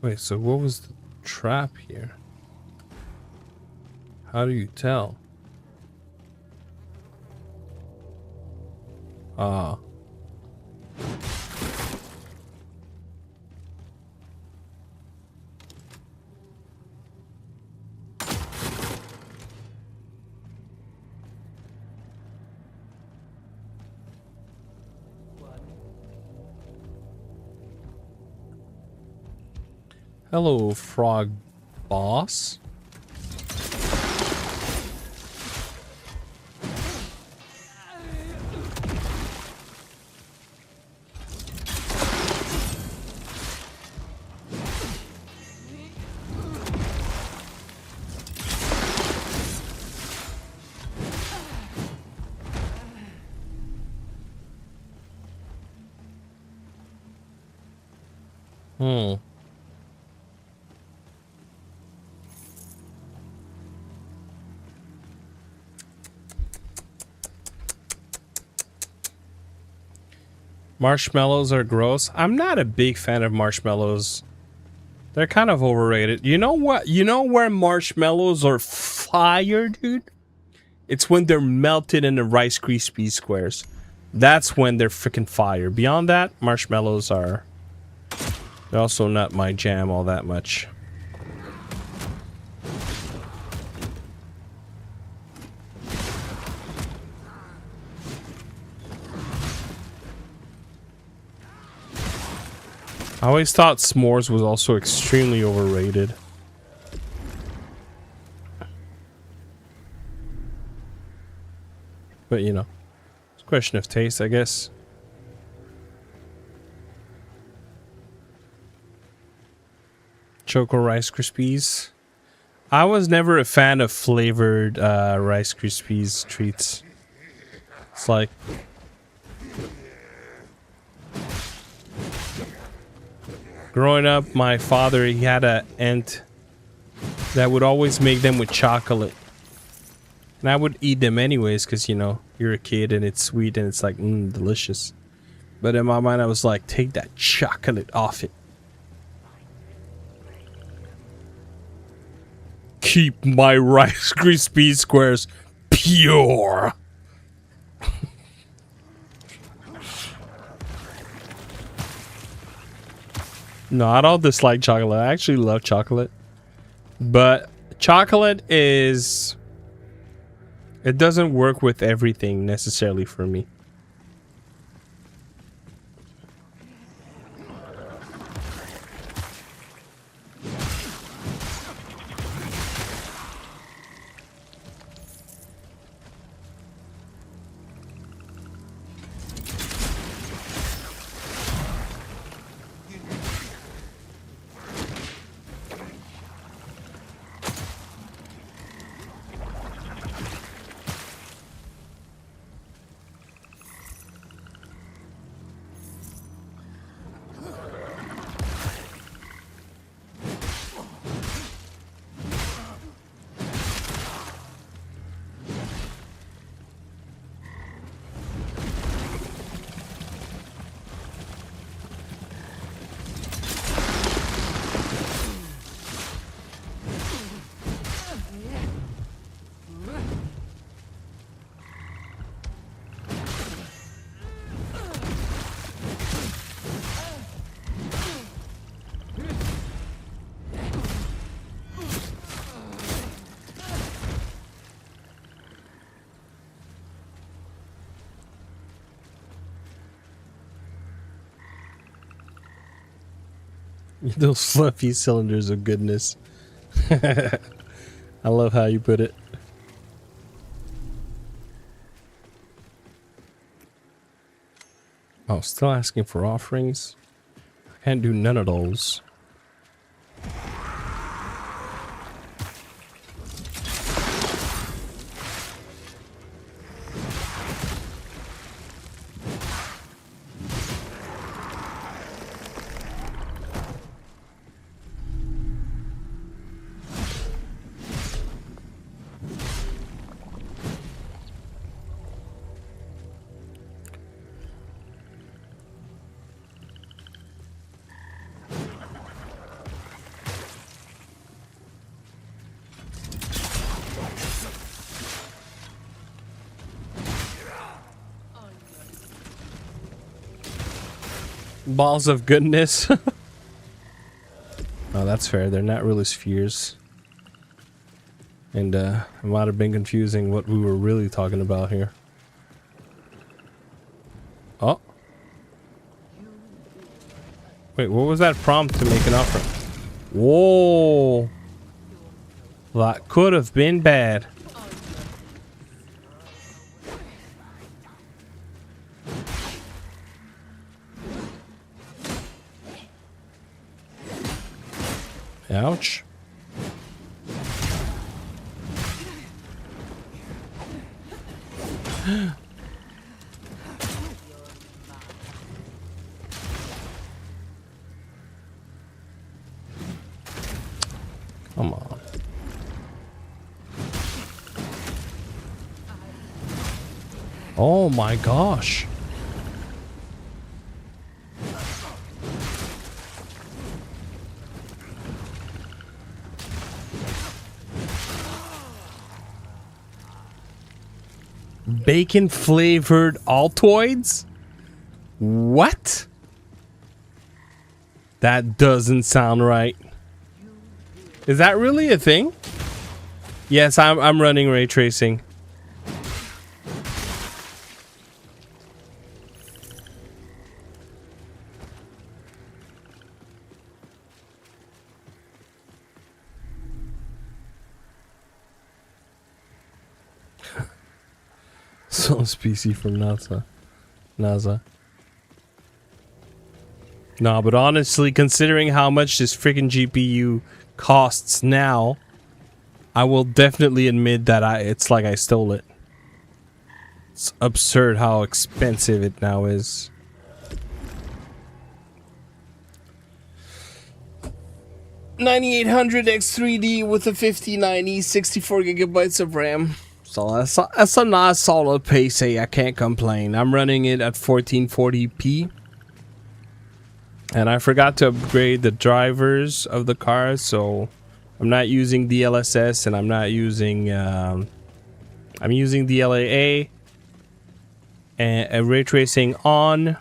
Wait, so what was the trap here? How do you tell? Ah. Hello, frog boss. Marshmallows are gross. I'm not a big fan of marshmallows. They're kind of overrated. You know what? You know where marshmallows are fire, dude? It's when they're melted in the Rice Krispies squares. That's when they're freaking fire. Beyond that, marshmallows are... they're also not my jam all that much. I always thought s'mores was also extremely overrated. But you know, it's a question of taste, I guess. Choco Rice Krispies. I was never a fan of flavored Rice Krispies treats. It's like... growing up, my father, he had an aunt that would always make them with chocolate. And I would eat them anyways because, you know, you're a kid and it's sweet and it's like, delicious. But in my mind, I was like, take that chocolate off it. keep my Rice Krispie squares pure. No, I don't dislike chocolate. I actually love chocolate. But chocolate is... it doesn't work with everything necessarily for me. Those fluffy cylinders of goodness. I love how you put it. Oh, still asking for offerings? I can't do none of those. Balls of goodness. Oh, that's fair. They're not really spheres. And it might have been confusing what we were really talking about here. Oh. Wait, what was that prompt to make an offer? Whoa. That could have been bad. Ouch. Come on. Oh my gosh. Bacon flavored Altoids? What? That doesn't sound right. Is that really a thing? Yes, I'm running ray tracing. Some species from NASA. Nah, but honestly, considering how much this freaking GPU costs now, I will definitely admit that it's like I stole it. It's absurd how expensive it now is. $9,800 X3D with a 5090, 64 gigabytes of RAM. So that's a nice solid PC. I can't complain. I'm running it at 1440p. And I forgot to upgrade the drivers of the car, so I'm not using DLSS, and I'm not using I'm using DLAA and ray tracing on.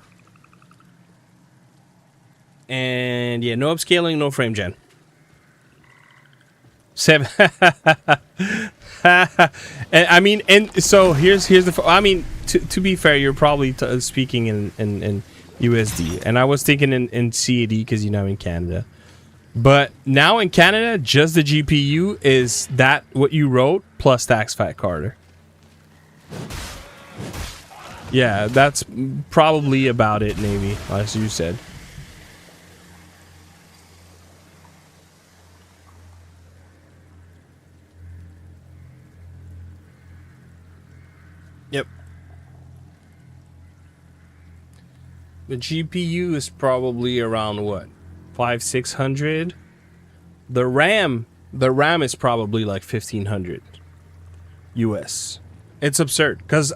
And yeah, no upscaling, no frame gen. 7. And I mean, and so here's the. I mean, to be fair, you're probably speaking in USD, and I was thinking in CAD because you know I'm in Canada. But now in Canada, just the GPU is that what you wrote plus tax fat, Carter. Yeah, that's probably about it, Navy, as you said. Yep. The GPU is probably around what? 500-600. The RAM is probably like 1500 US. It's absurd because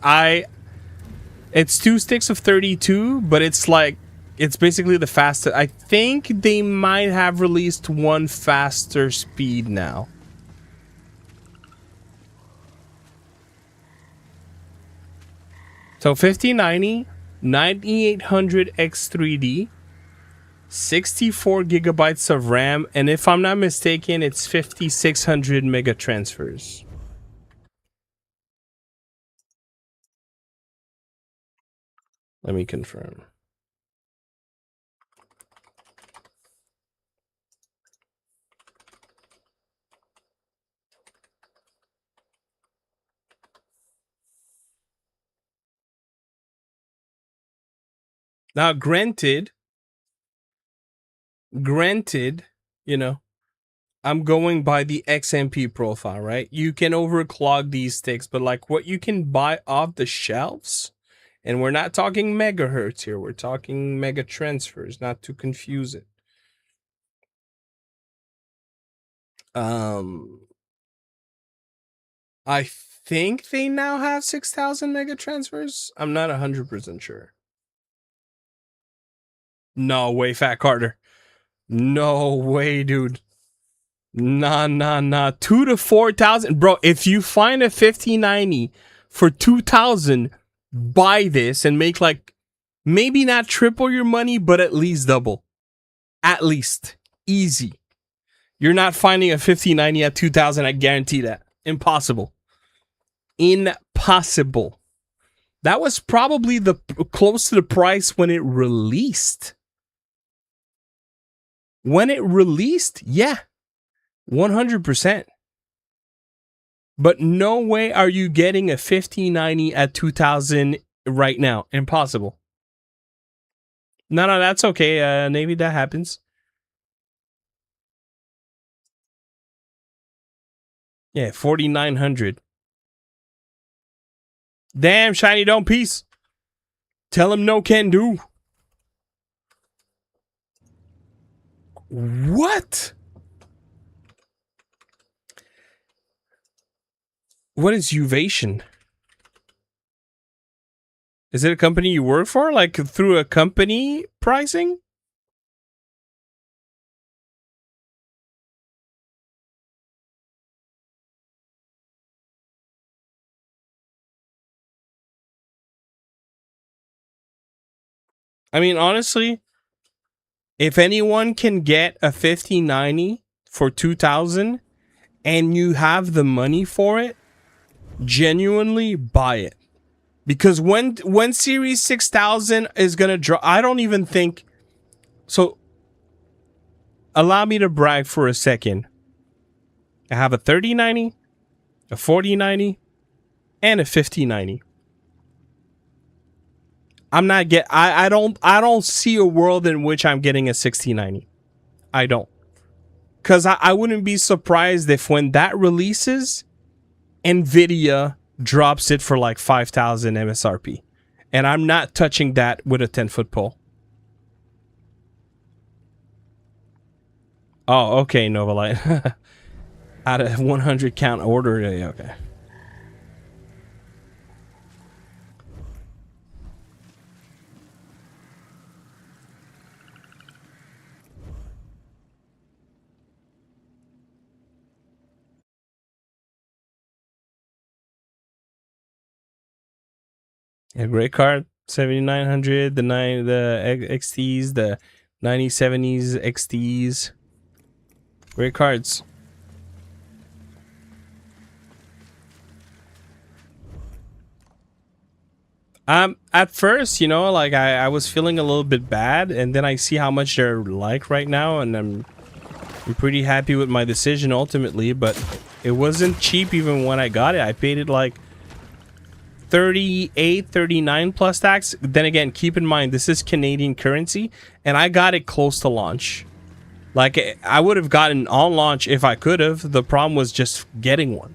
it's 2 sticks of 32, but it's like it's basically the fastest. I think they might have released one faster speed now. So 5090, 9800 X3D, 64 gigabytes of RAM, and if I'm not mistaken, it's 5600 mega transfers. Let me confirm. Now, granted, you know, I'm going by the XMP profile, right? You can overclock these sticks, but like what you can buy off the shelves, and we're not talking megahertz here, we're talking mega transfers, not to confuse it. I think they now have 6,000 mega transfers. I'm not 100% sure. No way, Fat Carter. No way, dude. Nah. 2 to 4,000. Bro, if you find a 5090 for 2,000, buy this and make like maybe not triple your money, but at least double. At least. Easy. You're not finding a 5090 at 2,000, I guarantee that. Impossible. Impossible. That was probably the close to the price when it released. When it released, yeah. 100%. But no way are you getting a 5090 at 2,000 right now. Impossible. No, that's okay. Maybe that happens. Yeah, 4,900. Damn, Shiny Don't Peace. Tell him no can do. What? What is Uvation? Is it a company you work for? Like through a company pricing? I mean, honestly, if anyone can get a 5090 for 2,000 and you have the money for it, genuinely buy it. Because when Series 6000 is going to drop, I don't even think... So, allow me to brag for a second. I have a 3090, a 4090, and a 5090. I don't see a world in which I'm getting a 6090. I don't. Because I wouldn't be surprised if when that releases, Nvidia drops it for like 5,000 MSRP. And I'm not touching that with a 10-foot pole. Oh, okay, Novalite. Out of 100 count order, yeah, okay. Yeah, great card. 7900, the XTs, the 9070s XTs. Great cards. At first, you know, like I was feeling a little bit bad, and then I see how much they're like right now, and I'm pretty happy with my decision ultimately, but it wasn't cheap even when I got it. I paid it like 38, 39 plus tax. Then again, keep in mind this is Canadian currency, and I got it close to launch. Like I would have gotten on launch if I could have. The problem was just getting one.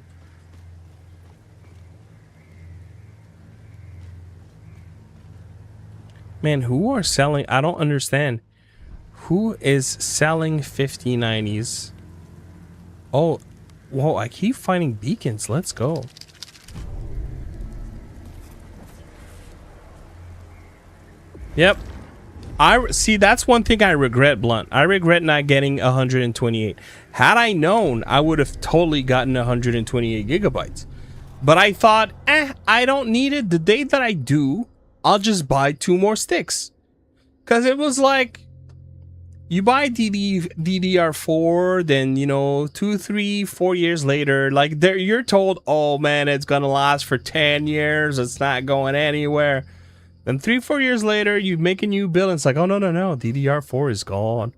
Man, who are selling? I don't understand. Who is selling 5090s? Oh, whoa, I keep finding beacons. Let's go. Yep. I see, that's one thing I regret, Blunt. I regret not getting 128. Had I known, I would have totally gotten 128 gigabytes. But I thought, I don't need it. The day that I do, I'll just buy 2 more sticks. Because it was like, you buy DDR4, then, you know, 2, 3, 4 years later, like, you're told, oh man, it's gonna last for 10 years. It's not going anywhere. Then 3, 4 years later, you make a new build, and it's like, oh, no, DDR4 is gone.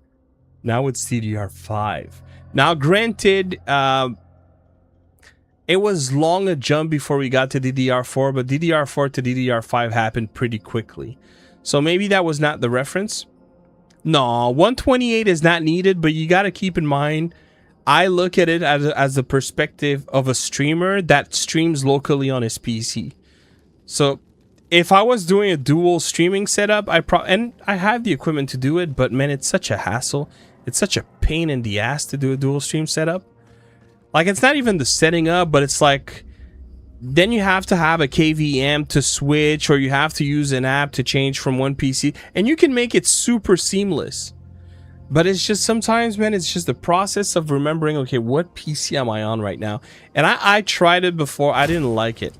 Now it's DDR5. Now, granted, it was long a jump before we got to DDR4, but DDR4 to DDR5 happened pretty quickly. So maybe that was not the reference. No, 128 is not needed, but you got to keep in mind, I look at it as the perspective of a streamer that streams locally on his PC. So if I was doing a dual streaming setup, and I have the equipment to do it, but man, it's such a hassle. It's such a pain in the ass to do a dual stream setup. Like, it's not even the setting up, but it's like, then you have to have a KVM to switch, or you have to use an app to change from one PC, and you can make it super seamless. But it's just sometimes, man, it's just the process of remembering, okay, what PC am I on right now? And I tried it before, I didn't like it.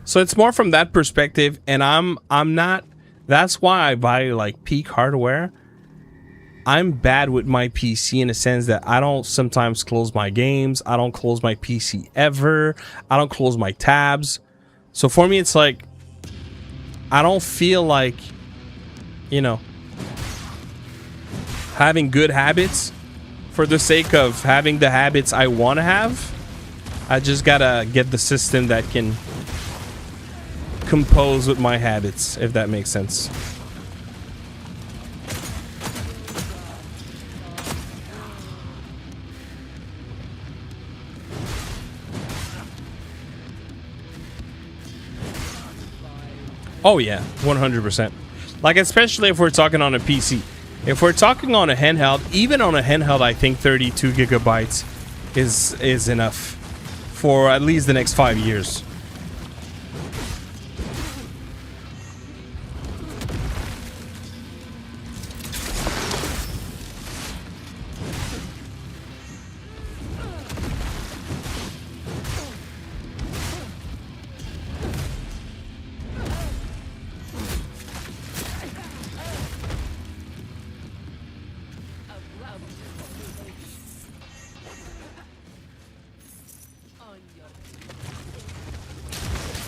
So it's more from that perspective, and I'm not, that's why I buy like peak hardware. I'm bad with my PC in a sense that I don't sometimes close my games. I don't close my PC ever. I don't close my tabs. So for me, it's like, I don't feel like, you know, having good habits for the sake of having the habits I want to have. I just gotta get the system that can compose with my habits, if that makes sense. Oh yeah, 100%. Like, especially if we're talking on a PC. If we're talking on a handheld, even on a handheld, I think 32 gigabytes is enough for at least the next 5 years.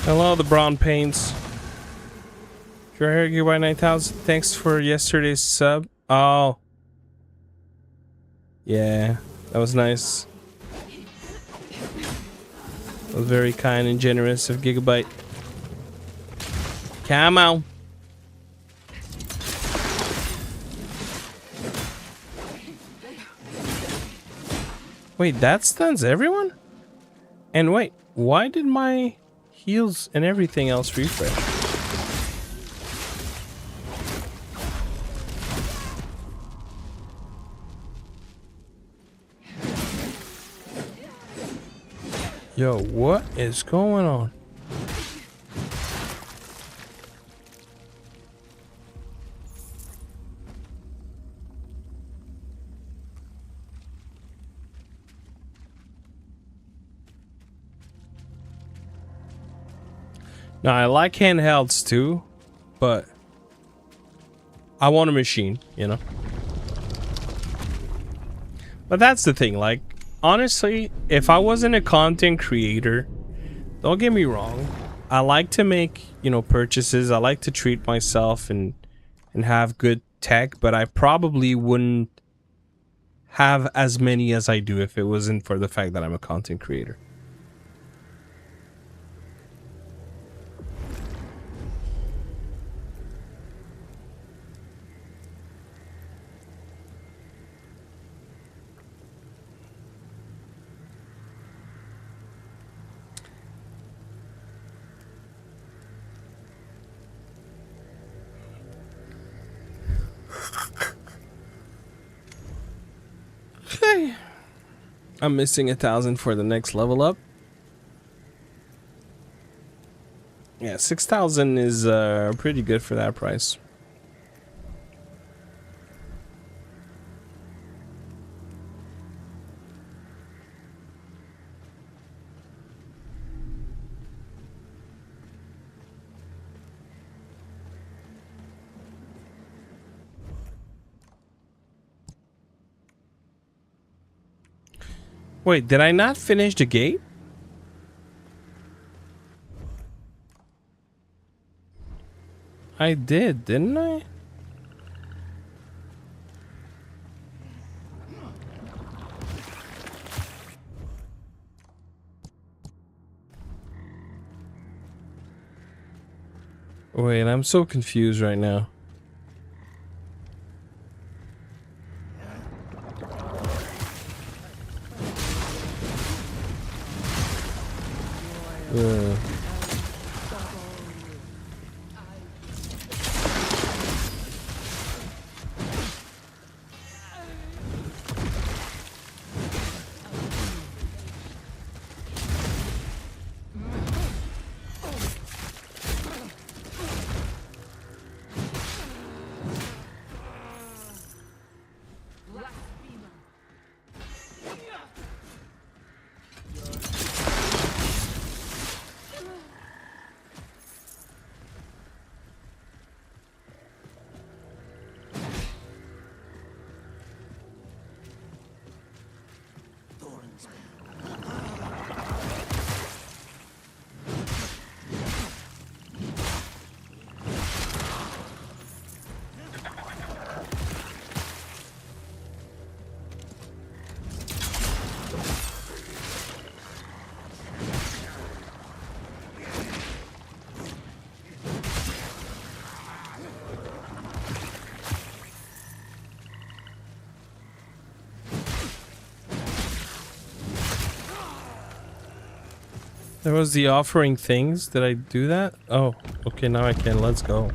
Hello, the brown paints. Your hair gear by 9,000. Thanks for yesterday's sub. Oh. Yeah, that was nice. That was very kind and generous of Gigabyte. Come on. Wait, that stuns everyone? And wait, why did my heals and everything else refresh? Yo, what is going on? Now I like handhelds too, but I want a machine, you know. But that's the thing, like, honestly, if I wasn't a content creator, don't get me wrong, I like to make, you know, purchases. I like to treat myself and have good tech, but I probably wouldn't have as many as I do if it wasn't for the fact that I'm a content creator. Okay. I'm missing 1,000 for the next level up. Yeah, 6,000 is pretty good for that price. Wait, did I not finish the gate? I did, didn't I? Wait, I'm so confused right now. There was the offering things. Did I do that? Oh, okay, now I can. Let's go.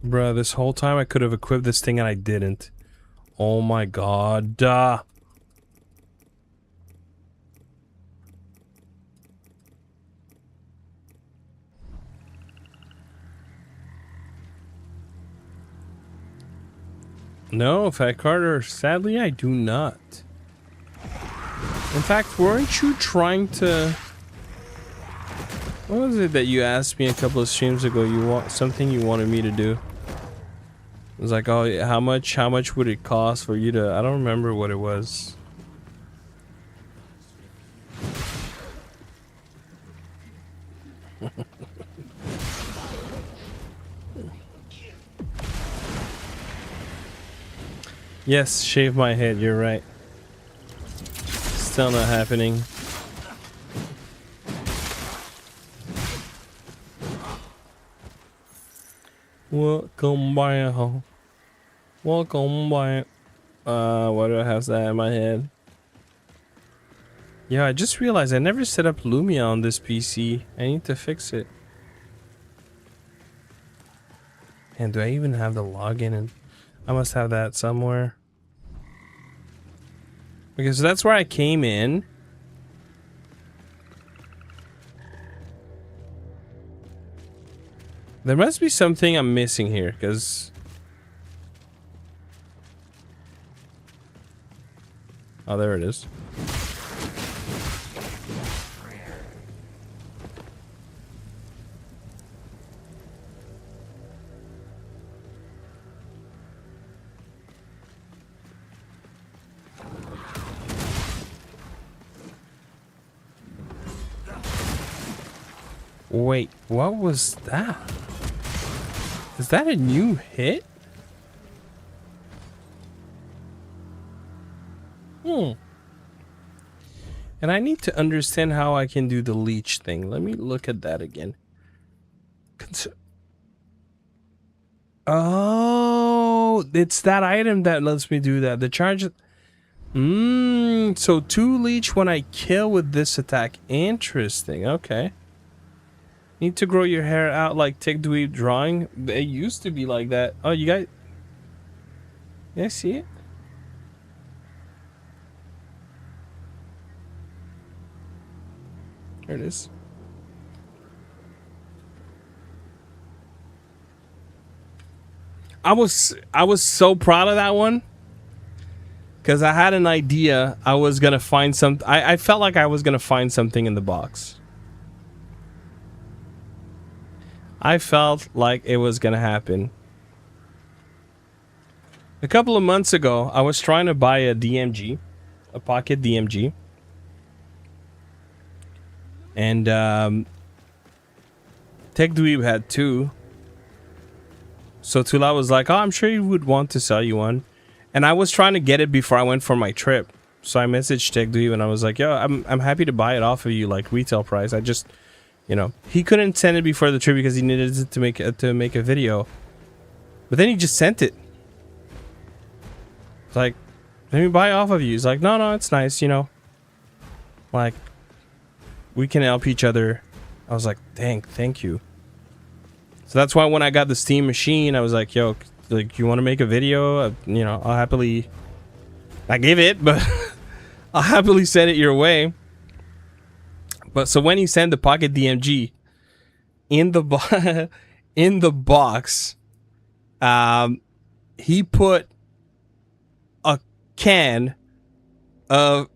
Bruh, this whole time I could have equipped this thing and I didn't. Oh my god. No, Fat Carter, sadly I do not. In fact, weren't you trying to... What was it that you asked me a couple of streams ago? You want something you wanted me to do? It was like, oh, how much would it cost for you to... I don't remember what it was. Yes, shave my head, you're right. Still not happening. Welcome back. Welcome back. Why do I have that in my head? Yeah, I just realized I never set up Lumia on this PC. I need to fix it. And do I even have the login? And I must have that somewhere. Because that's where I came in. There must be something I'm missing here, because... Oh, there it is. Wait, what was that? Is that a new hit? And I need to understand how I can do the leech thing. Let me look at that again. Oh, it's that item that lets me do that. The charge... so 2 leech when I kill with this attack. Interesting, okay. Need to grow your hair out like Tech Dweeb drawing. It used to be like that. Oh, you guys... Yeah, see it? There it is. I was so proud of that one. Because I had an idea I was going to find something. I felt like I was going to find something in the box. I felt like it was going to happen. A couple of months ago, I was trying to buy a DMG. A pocket DMG. And Tech Dweeb had 2. So Tula was like, oh, I'm sure he would want to sell you one. And I was trying to get it before I went for my trip. So I messaged Tech Dweeb and I was like, yo, I'm happy to buy it off of you, like retail price. I just, you know, he couldn't send it before the trip because he needed it to make a video. But then he just sent it. It's like, let me buy it off of you. He's like, no, it's nice, you know. Like, we can help each other. I was like, dang, thank you. So that's why when I got the Steam machine, I was like, yo, like, you want to make a video? You know, I'll happily... I gave it, but I'll happily send it your way. But so when he sent the Pocket DMG in the in the box, he put a can of...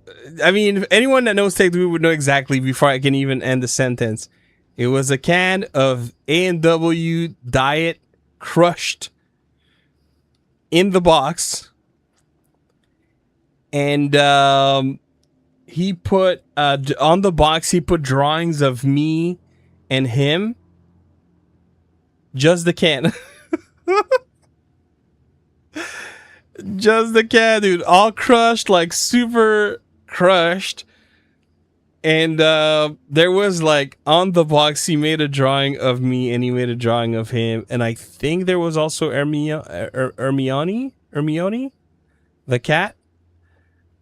I mean, anyone that knows Tech Dweeb would know exactly before I can even end the sentence. It was a can of A&W Diet crushed in the box. And he put on the box, he put drawings of me and him. Just the can. Just the can, dude. All crushed, like super crushed. And there was like on the box, he made a drawing of me and he made a drawing of him. And I think there was also Hermione, the cat.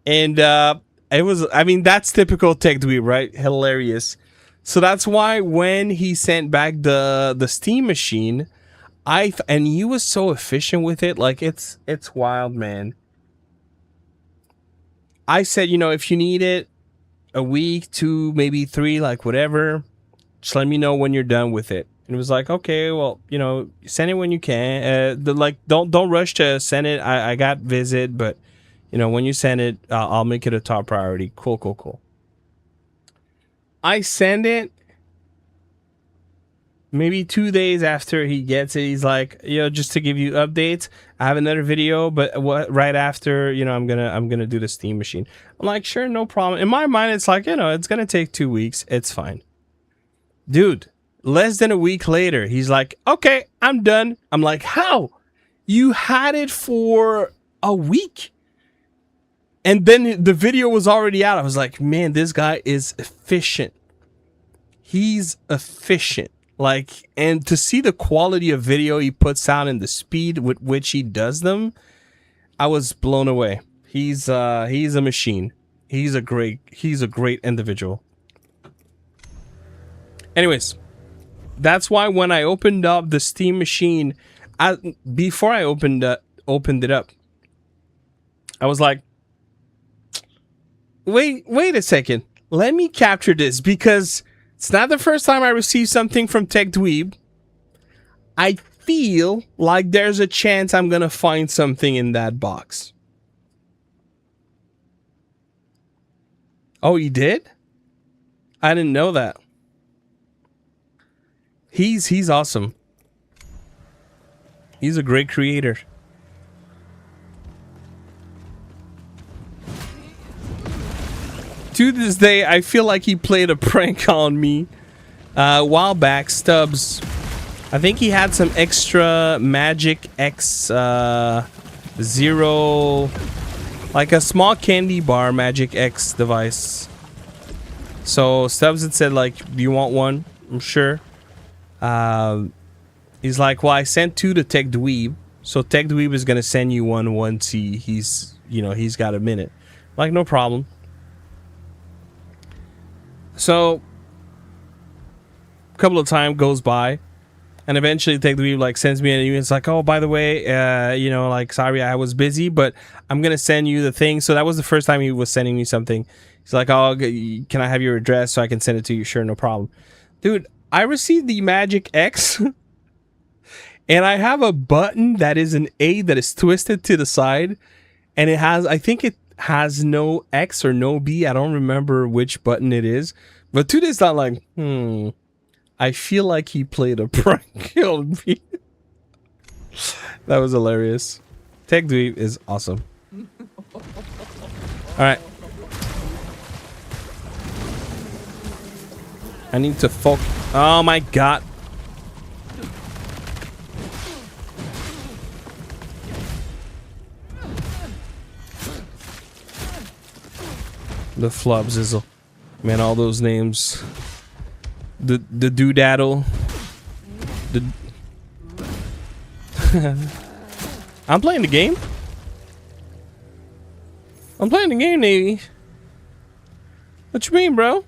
And it was, I mean, that's typical Tech Dweeb, right? Hilarious. So that's why when he sent back the Steam machine, and he was so efficient with it. Like, it's wild, man. I said, you know, if you need it, a week, 2, maybe 3, like whatever, just let me know when you're done with it. And it was like, okay, well, you know, send it when you can. Don't rush to send it. I got visit, but you know, when you send it, I'll make it a top priority. Cool. I send it. Maybe 2 days after he gets it, he's like, you know, just to give you updates, I have another video, but right after, you know, I'm gonna do the Steam machine. I'm like, sure, no problem. In my mind, it's like, you know, it's gonna take 2 weeks. It's fine. Dude, less than a week later, he's like, okay, I'm done. I'm like, how? You had it for a week? And then the video was already out. I was like, man, this guy is efficient. He's efficient. Like, and to see the quality of video he puts out and the speed with which he does them, I was blown away. He's a machine. He's a great individual. Anyways, that's why when I opened up the Steam machine, before I opened it up, I was like, wait a second. Let me capture this, because it's not the first time I received something from Tech Dweeb. I feel like there's a chance I'm gonna find something in that box. Oh, he did? I didn't know that. He's awesome. He's a great creator. To this day, I feel like he played a prank on me a while back. Stubbs, I think he had some extra Magic X Zero, like a small candy bar Magic X device. So Stubbs had said, like, do you want one? I'm sure. He's like, well, I sent 2 to Tech Dweeb, so Tech Dweeb is gonna send you one once he's got a minute. Like, no problem. So a couple of time goes by, and eventually Tech Dweeb like sends me an email. It's like, oh, by the way, like, sorry, I was busy, but I'm gonna send you the thing. So that was the first time he was sending me something. He's like, oh, can I have your address so I can send it to you? Sure, no problem. Dude, I received the Magic X and I have a button that is an A that is twisted to the side, and it has, I think it has no X or no B. I don't remember which button it is, but to this, not like, I feel like he played a prank on me. That was hilarious. Tech Dweeb is awesome. All right. I need to focus. Oh my god. The Flubzizzle. Man, all those names. The Doodaddle. I'm playing the game. I'm playing the game, Navy. What you mean, bro?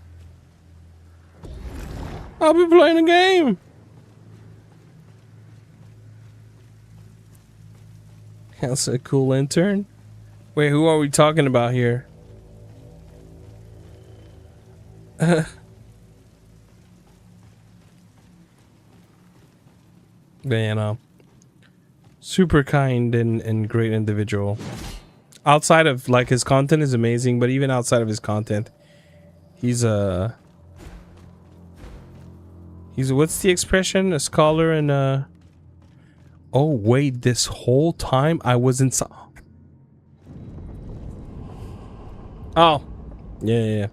I'll be playing a game. That's a cool intern. Wait, who are we talking about here? Super kind and great individual. Outside of, like, his content is amazing, but even outside of his content, he's what's the expression? A scholar and oh wait, this whole time I was inside. Oh, yeah.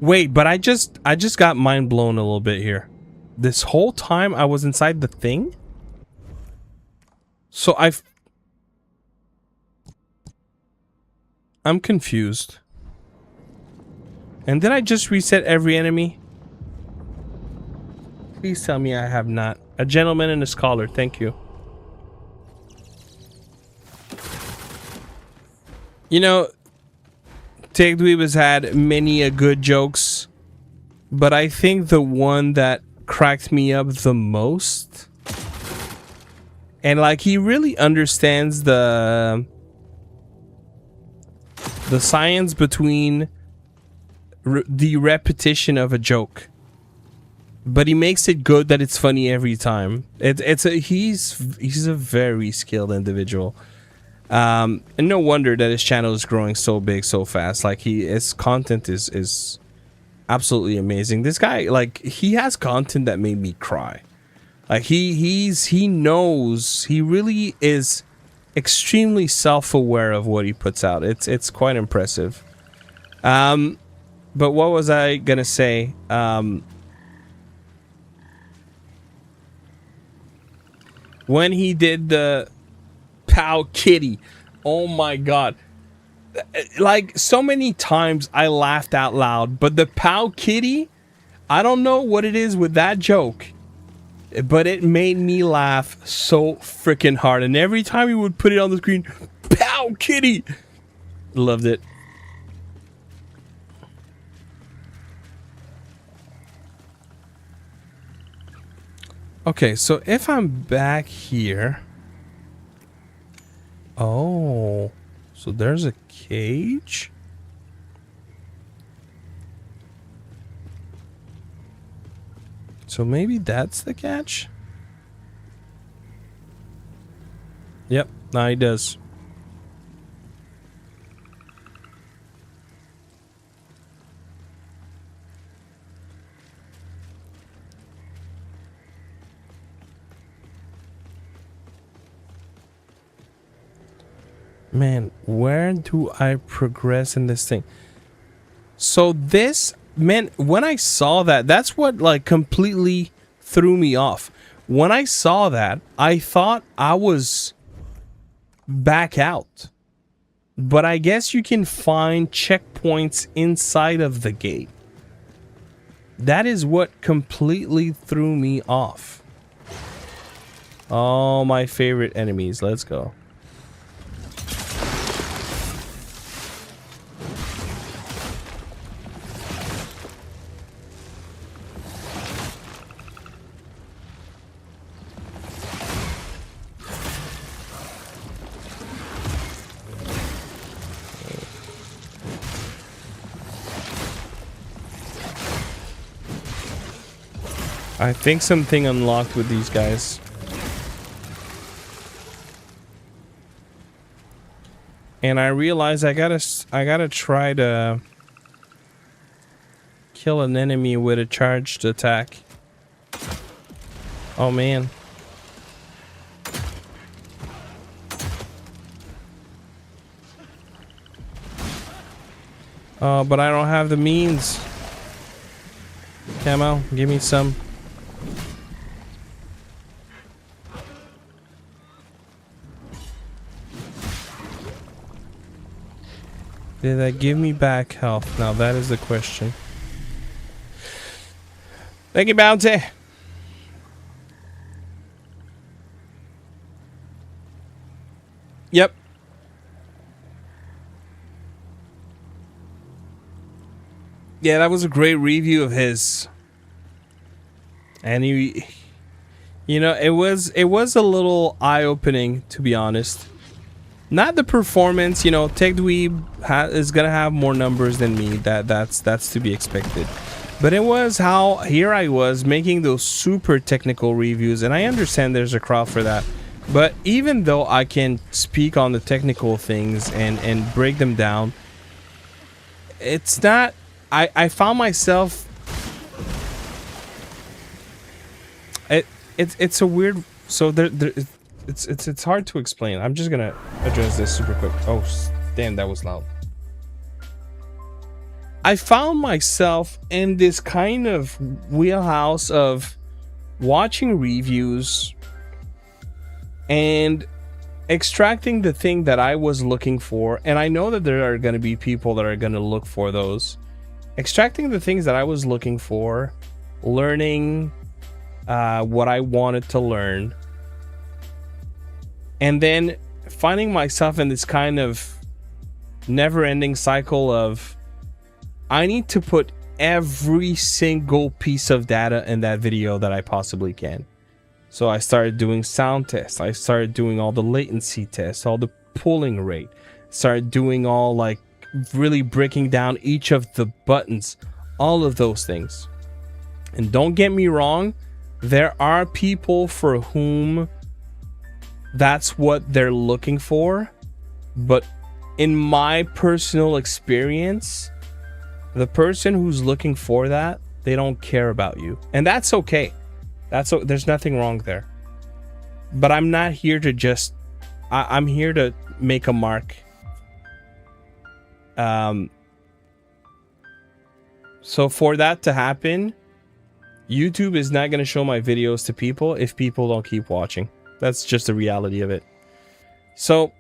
Wait, but I just got mind blown a little bit here. This whole time I was inside the thing? So I'm confused. And did I just reset every enemy? Please tell me I have not. A gentleman and a scholar, thank you. You know, Tech Dweeb has had many a good jokes, but I think the one that cracked me up the most, and like, he really understands the science between the repetition of a joke, but he makes it good that it's funny every time. He's a very skilled individual. And no wonder that his channel is growing so big so fast. Like, his content is absolutely amazing. This guy, like, he has content that made me cry. Like, he knows, he really is extremely self-aware of what he puts out. It's quite impressive. But what was I gonna say? When he did the Pow Kitty, oh my god, like, so many times I laughed out loud, but the Pow Kitty, I don't know what it is with that joke, but it made me laugh so freaking hard. And every time he would put it on the screen, Pow Kitty, loved it. Okay, so if I'm back here... Oh, so there's a cage? So maybe that's the catch? Yep, now he does. Man, where do I progress in this thing? So this, man, when I saw that, that's what like completely threw me off. When I saw that, I thought I was back out. But I guess you can find checkpoints inside of the gate. That is what completely threw me off. Oh, my favorite enemies. Let's go. I think something unlocked with these guys. And I realize I gotta try to kill an enemy with a charged attack. Oh man. Oh, but I don't have the means. Camo, give me some. Did that give me back health? Now that is the question. Thank you, Bounty. Yep. Yeah, that was a great review of his. And he, you know, it was a little eye-opening, to be honest. Not the performance, you know, TechDweeb is gonna have more numbers than me. That's to be expected. But it was how here I was making those super technical reviews, and I understand there's a crowd for that. But even though I can speak on the technical things and break them down, it's not. I found myself. It's a weird. So it's hard to explain. I'm just gonna address this super quick. Oh, damn, that was loud. I found myself in this kind of wheelhouse of watching reviews and extracting the thing that I was looking for. And I know that there are going to be people that are going to look for those. Extracting the things that I was looking for, learning what I wanted to learn, and then finding myself in this kind of never-ending cycle of I need to put every single piece of data in that video that I possibly can. So I started doing sound tests. I started doing all the latency tests, all the pulling rate. Started doing all like really breaking down each of the buttons, all of those things. And don't get me wrong, there are people for whom that's what they're looking for, but in my personal experience, the person who's looking for that, they don't care about you, and that's okay. There's nothing wrong there. But I'm not here to just I'm here to make a mark. So for that to happen, YouTube is not going to show my videos to people if people don't keep watching. That's just the reality of it. So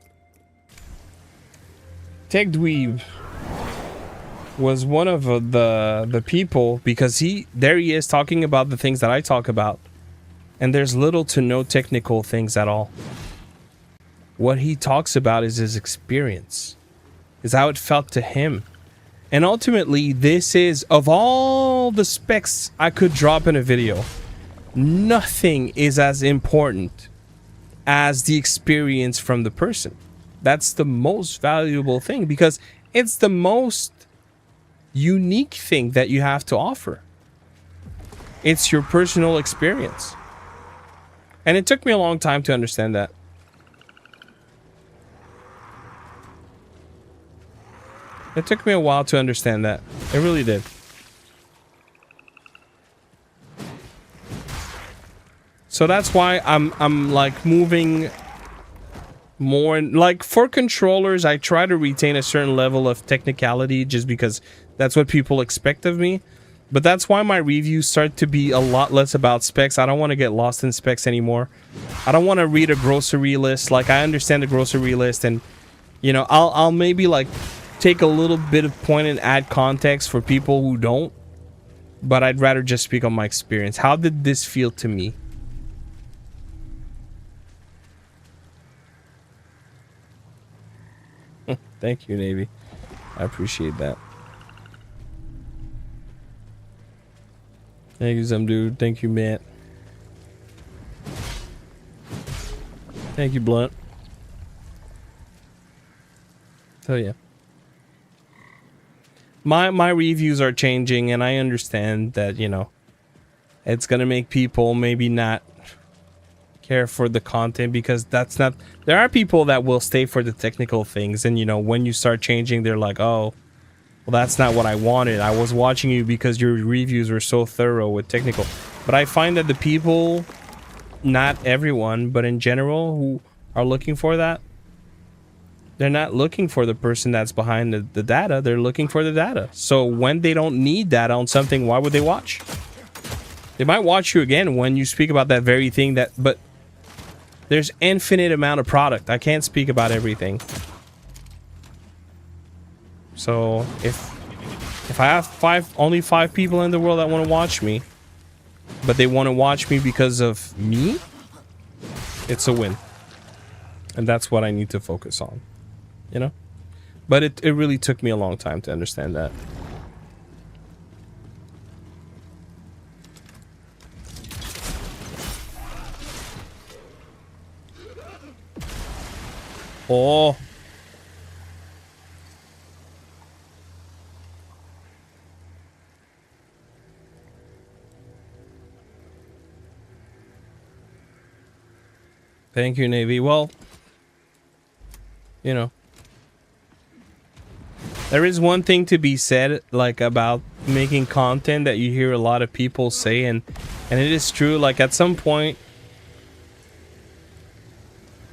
TechDweeb was one of the people, because there he is talking about the things that I talk about, and there's little to no technical things at all. What he talks about is his experience, is how it felt to him. And ultimately, this is, of all the specs I could drop in a video, nothing is as important as the experience from the person. That's the most valuable thing, because it's the most unique thing that you have to offer. It's your personal experience. And it took me a long time to understand that. It took me a while to understand that. It really did. So that's why I'm like moving more, like for controllers I try to retain a certain level of technicality just because that's what people expect of me. But that's why my reviews start to be a lot less about specs. I don't want to get lost in specs anymore. I don't want to read a grocery list. Like, I understand the grocery list, and you know, I'll maybe like take a little bit of point and add context for people who don't, but I'd rather just speak on my experience. How did this feel to me? Thank you, Navy. I appreciate that. Thank you, some dude. Thank you, Matt. Thank you, Blunt. So yeah, my reviews are changing, and I understand that, you know, it's gonna make people maybe not care for the content, because that's not, there are people that will stay for the technical things, and you know, when you start changing, they're like, oh, well, that's not what I wanted. I was watching you because your reviews were so thorough with technical. But I find that the people, not everyone, but in general, who are looking for that, they're not looking for the person that's behind the data. They're looking for the data. So when they don't need data on something, why would they watch? They might watch you again when you speak about that very thing, that, but there's infinite amount of product. I can't speak about everything. So if I have only five people in the world that want to watch me, but they want to watch me because of me, it's a win. And that's what I need to focus on, you know? But it really took me a long time to understand that. Oh. Thank you, Navy. Well, you know, there is one thing to be said, like, about making content that you hear a lot of people say, and it is true. Like, at some point,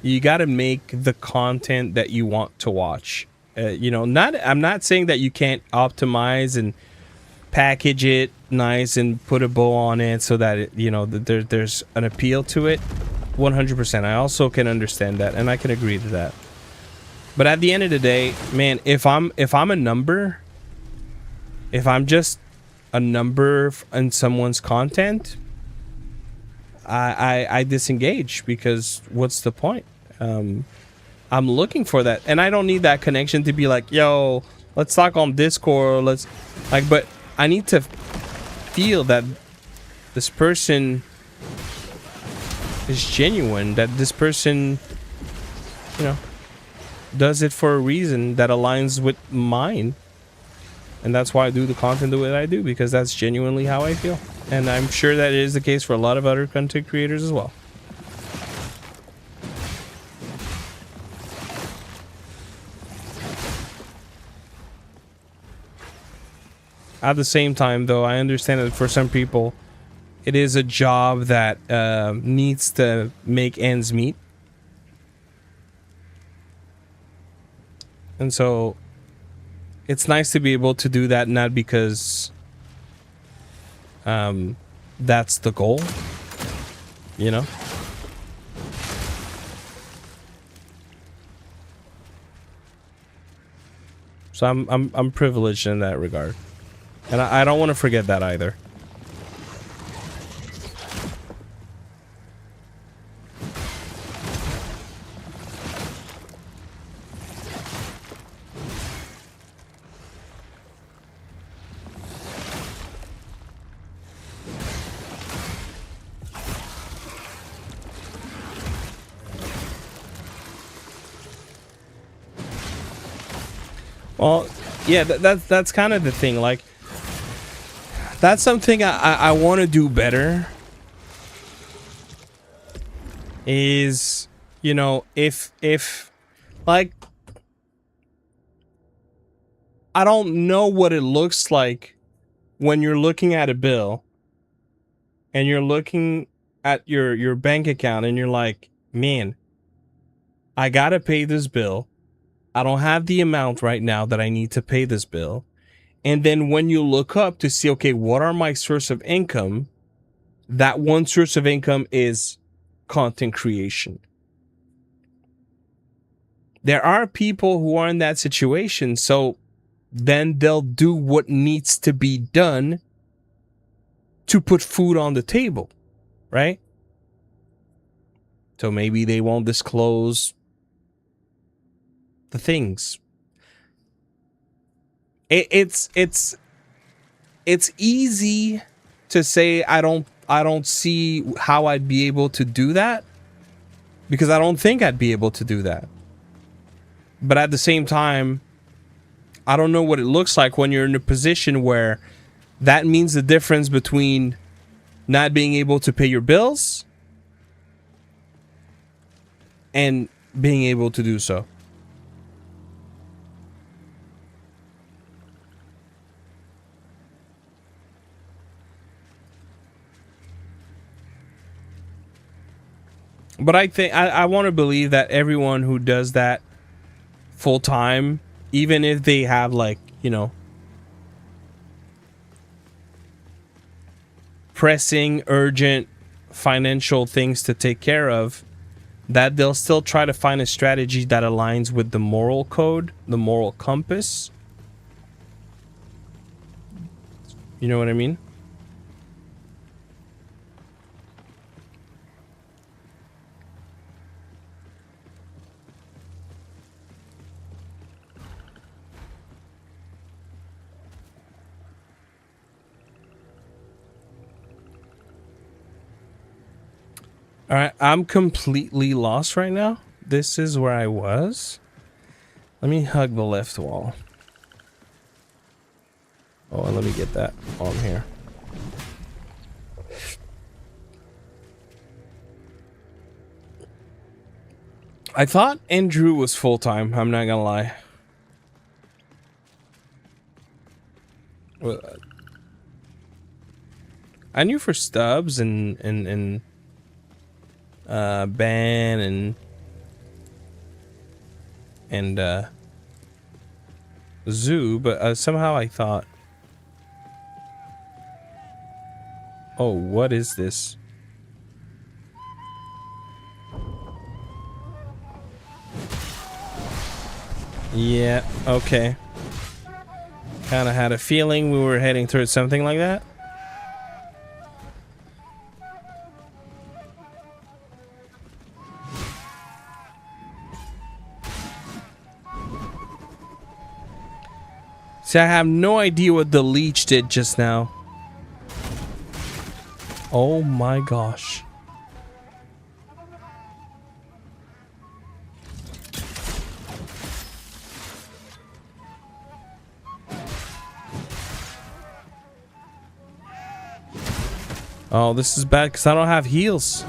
you got to make the content that you want to watch. You know, I'm not saying that you can't optimize and package it nice and put a bow on it so that it, you know, there's an appeal to it. 100%. I also can understand that, and I can agree to that. But at the end of the day, man, if I'm a number, if I'm just a number in someone's content, I disengage, because what's the point? I'm looking for that, and I don't need that connection to be like, yo, let's talk on Discord, let's like, but I need to feel that this person is genuine, that this person, you know, does it for a reason that aligns with mine. And that's why I do the content the way that I do, because that's genuinely how I feel. And I'm sure that it is the case for a lot of other content creators as well. At the same time, though, I understand that for some people, it is a job that needs to make ends meet. And so it's nice to be able to do that, not because that's the goal, you know? So I'm privileged in that regard. And I don't want to forget that either. Well, yeah, that's kind of the thing. Like, that's something I want to do better. Is, you know, if like, I don't know what it looks like when you're looking at a bill and you're looking at your bank account and you're like, man, I gotta pay this bill. I don't have the amount right now that I need to pay this bill. And then when you look up to see, okay, what are my source of income? That one source of income is content creation. There are people who are in that situation, so then they'll do what needs to be done to put food on the table, right? So maybe they won't disclose the things. It's easy to say I don't see how I'd be able to do that, because I don't think I'd be able to do that. But at the same time, I don't know what it looks like when you're in a position where that means the difference between not being able to pay your bills and being able to do so. But I think I want to believe that everyone who does that full time, even if they have, like, you know, pressing, urgent financial things to take care of, that they'll still try to find a strategy that aligns with the moral code, the moral compass. You know what I mean? All right, I'm completely lost right now. This is where I was. Let me hug the left wall. Oh, and let me get that while I'm here. I thought Andrew was full-time, I'm not gonna lie. Well, I knew for Stubbs and Ben and Zoo, but somehow I thought, oh, what is this? Yeah, okay. Kind of had a feeling we were heading towards something like that. See, I have no idea what the leech did just now. Oh my gosh. Oh, this is bad because I don't have heals.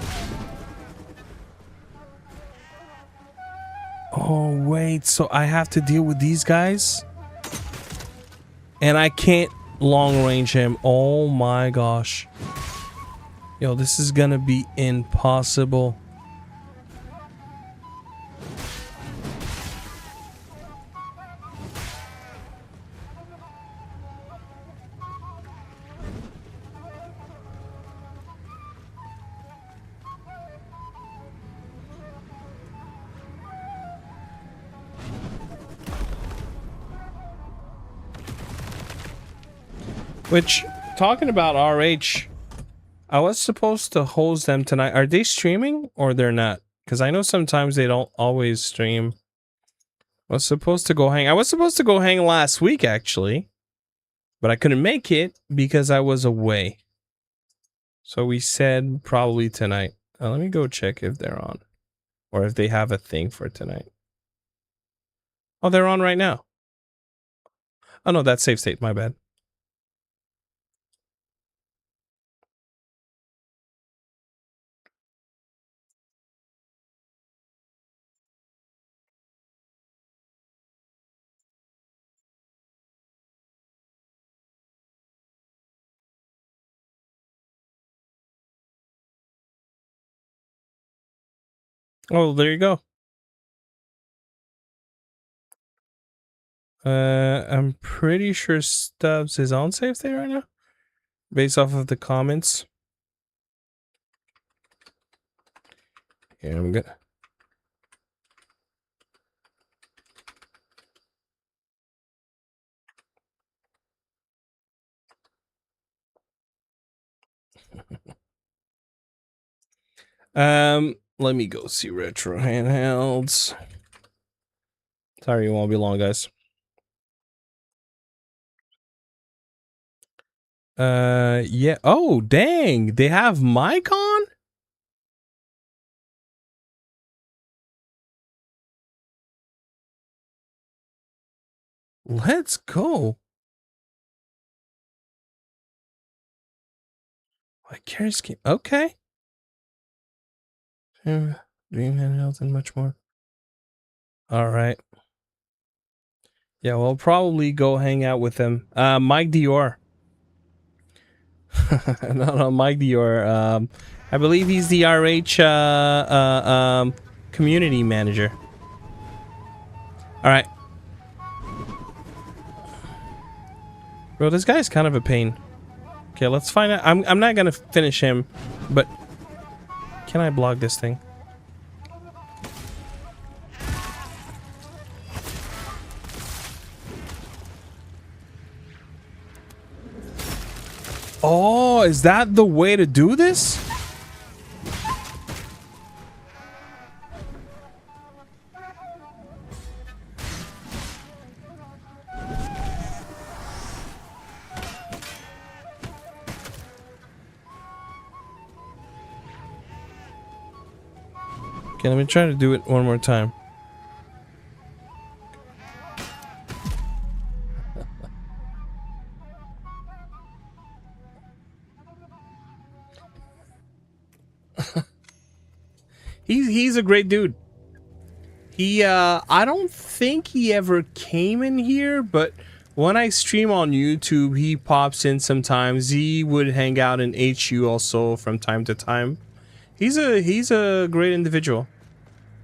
Oh, wait. So I have to deal with these guys? And I can't long range him. Oh my gosh. Yo, this is gonna be impossible. Which, talking about RH, I was supposed to host them tonight. Are they streaming or they're not? Because I know sometimes they don't always stream. I was supposed to go hang last week, actually. But I couldn't make it because I was away. So we said probably tonight. Let me go check if they're on. Or if they have a thing for tonight. Oh, they're on right now. Oh no, that's save state, my bad. Oh, there you go. I'm pretty sure Stubbs is on save state right now, based off of the comments. Yeah, I'm good. Let me go see retro handhelds. Sorry, it won't be long, guys. Yeah. Oh, dang, they have mic on? Let's go. Like Carrie's game. Okay. Dream handhelds and much more. All right. Yeah, we'll probably go hang out with them. Mike Dior. No, Mike Dior. I believe he's the RH community manager. All right. Bro, this guy's kind of a pain. Okay, let's find out. I'm not gonna finish him, but can I block this thing? Oh, is that the way to do this? Okay, let me try to do it one more time. He's a great dude. He I don't think he ever came in here, but when I stream on YouTube, he pops in sometimes. He would hang out in HU also from time to time. He's a great individual.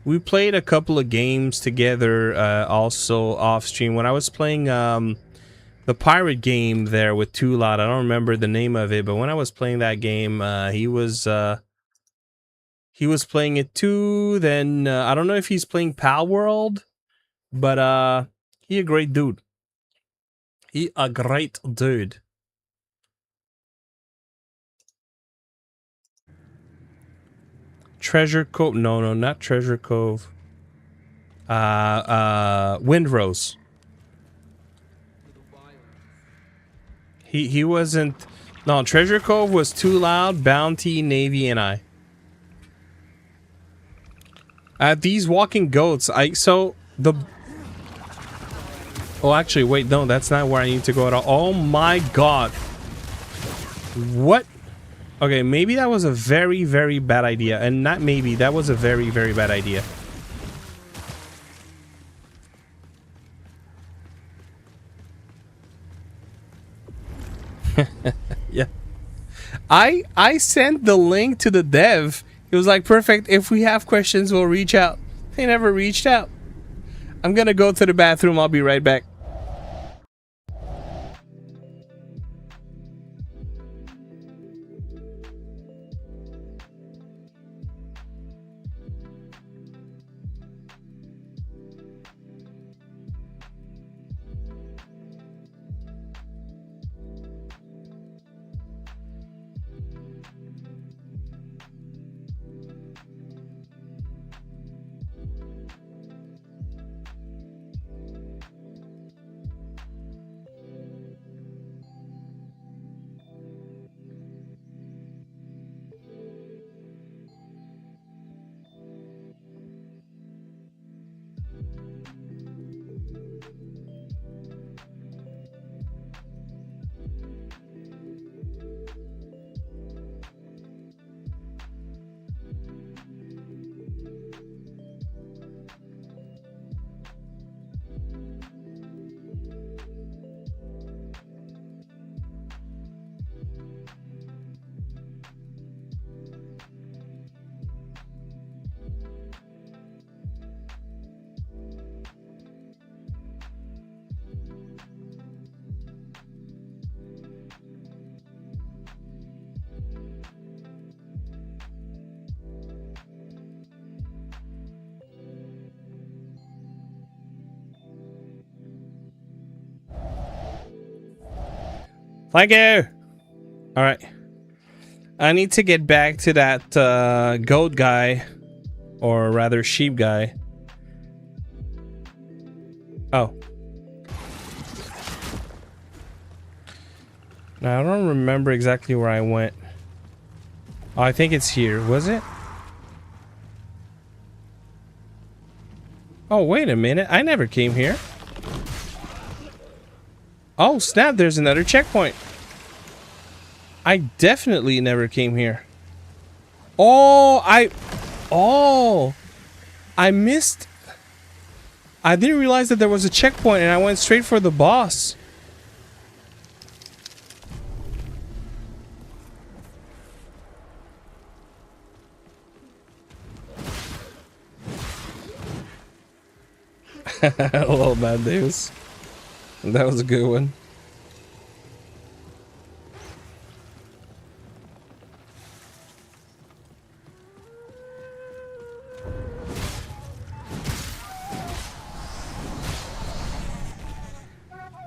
We played a couple of games together also off stream when I was playing the pirate game there with Too Loud. I don't remember the name of it, but when I was playing that game, he was playing it too. Then I don't know if he's playing Pal World, but he a great dude. He a great dude. Treasure Cove? No, not Treasure Cove. Windrose. He wasn't. No, Treasure Cove was Too Loud, Bounty, Navy, and I. These walking goats. Oh, actually, wait, no, that's not where I need to go at all. Oh my god. What? Okay, maybe that was a very, very bad idea. And not maybe, that was a very, very bad idea. Yeah. I sent the link to the dev. It was like, perfect, if we have questions, we'll reach out. They never reached out. I'm gonna go to the bathroom. I'll be right back. Thank you. All right. I need to get back to that goat guy, or rather sheep guy. Oh. Now, I don't remember exactly where I went. Oh, I think it's here. Was it? Oh, wait a minute. I never came here. Oh, snap. There's another checkpoint. I definitely never came here. Oh, I missed. I didn't realize that there was a checkpoint and I went straight for the boss. Hello, Bad Davis. That was a good one.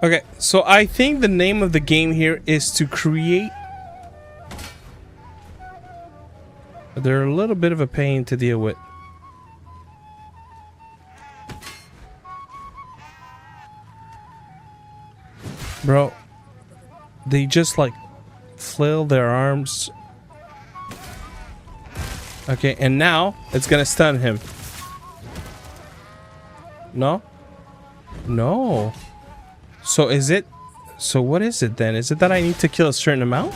Okay, so I think the name of the game here is to create. They're a little bit of a pain to deal with. Bro, they just like flail their arms. Okay, and now it's gonna stun him. No? No. So is it... So what is it then? Is it that I need to kill a certain amount?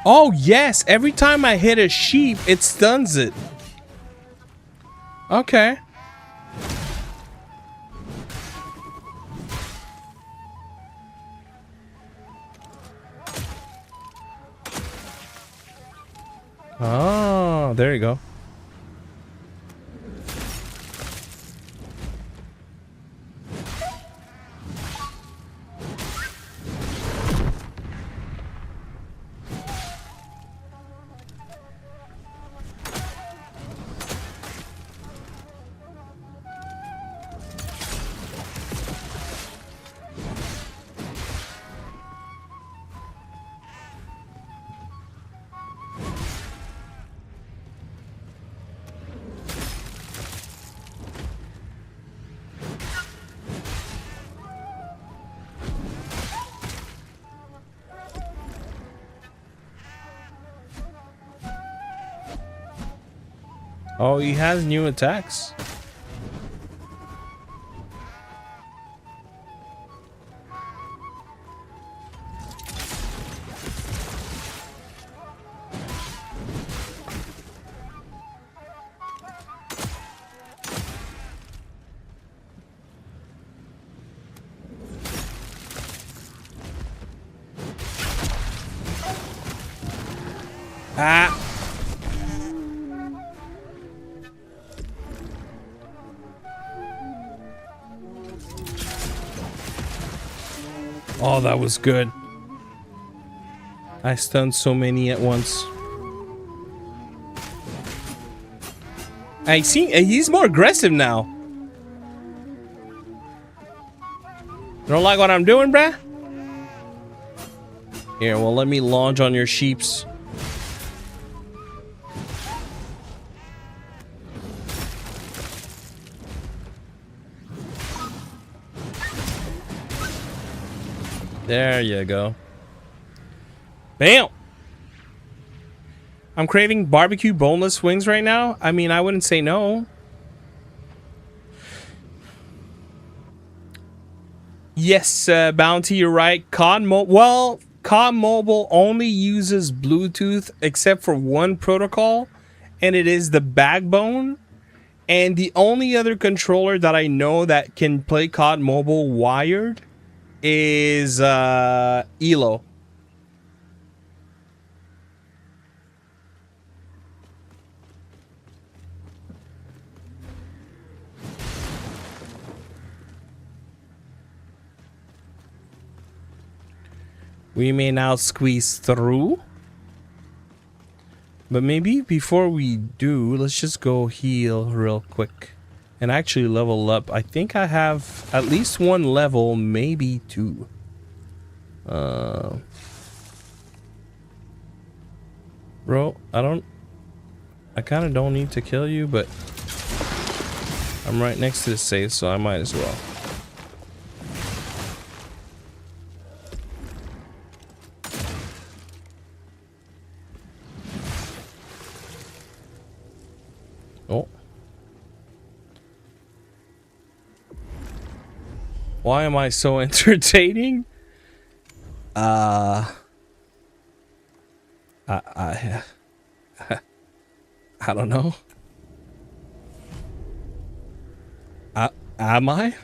Oh, yes. Every time I hit a sheep, it stuns it. Okay. Oh, there you go. Oh, he has new attacks. Ah. Oh, that was good. I stunned so many at once. I see he's more aggressive now. You don't like what I'm doing, bruh? Here, well, let me launch on your sheeps. There you go. Bam! I'm craving barbecue boneless wings right now. I mean, I wouldn't say no. Yes, Bounty, you're right. COD Mobile only uses Bluetooth except for one protocol, and it is the backbone. And the only other controller that I know that can play COD Mobile wired is ELO. We may now squeeze through. But maybe before we do, let's just go heal real quick. and actually level up. I think I have at least one level, maybe two. Bro, I kind of don't need to kill you, but I'm right next to the safe, so I might as well. Oh. Why am I so entertaining? I don't know. Am I?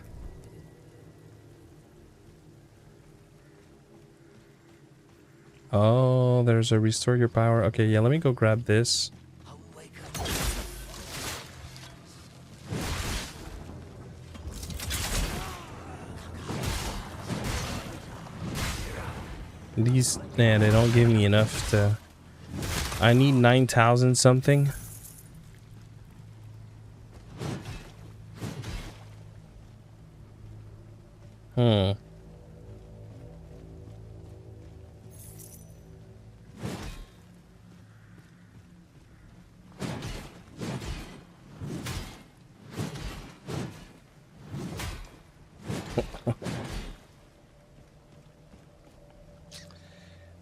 Oh, there's a restore your power. Okay, yeah, let me go grab this. These, nah, they don't give me enough to... I need 9,000 something. Hmm.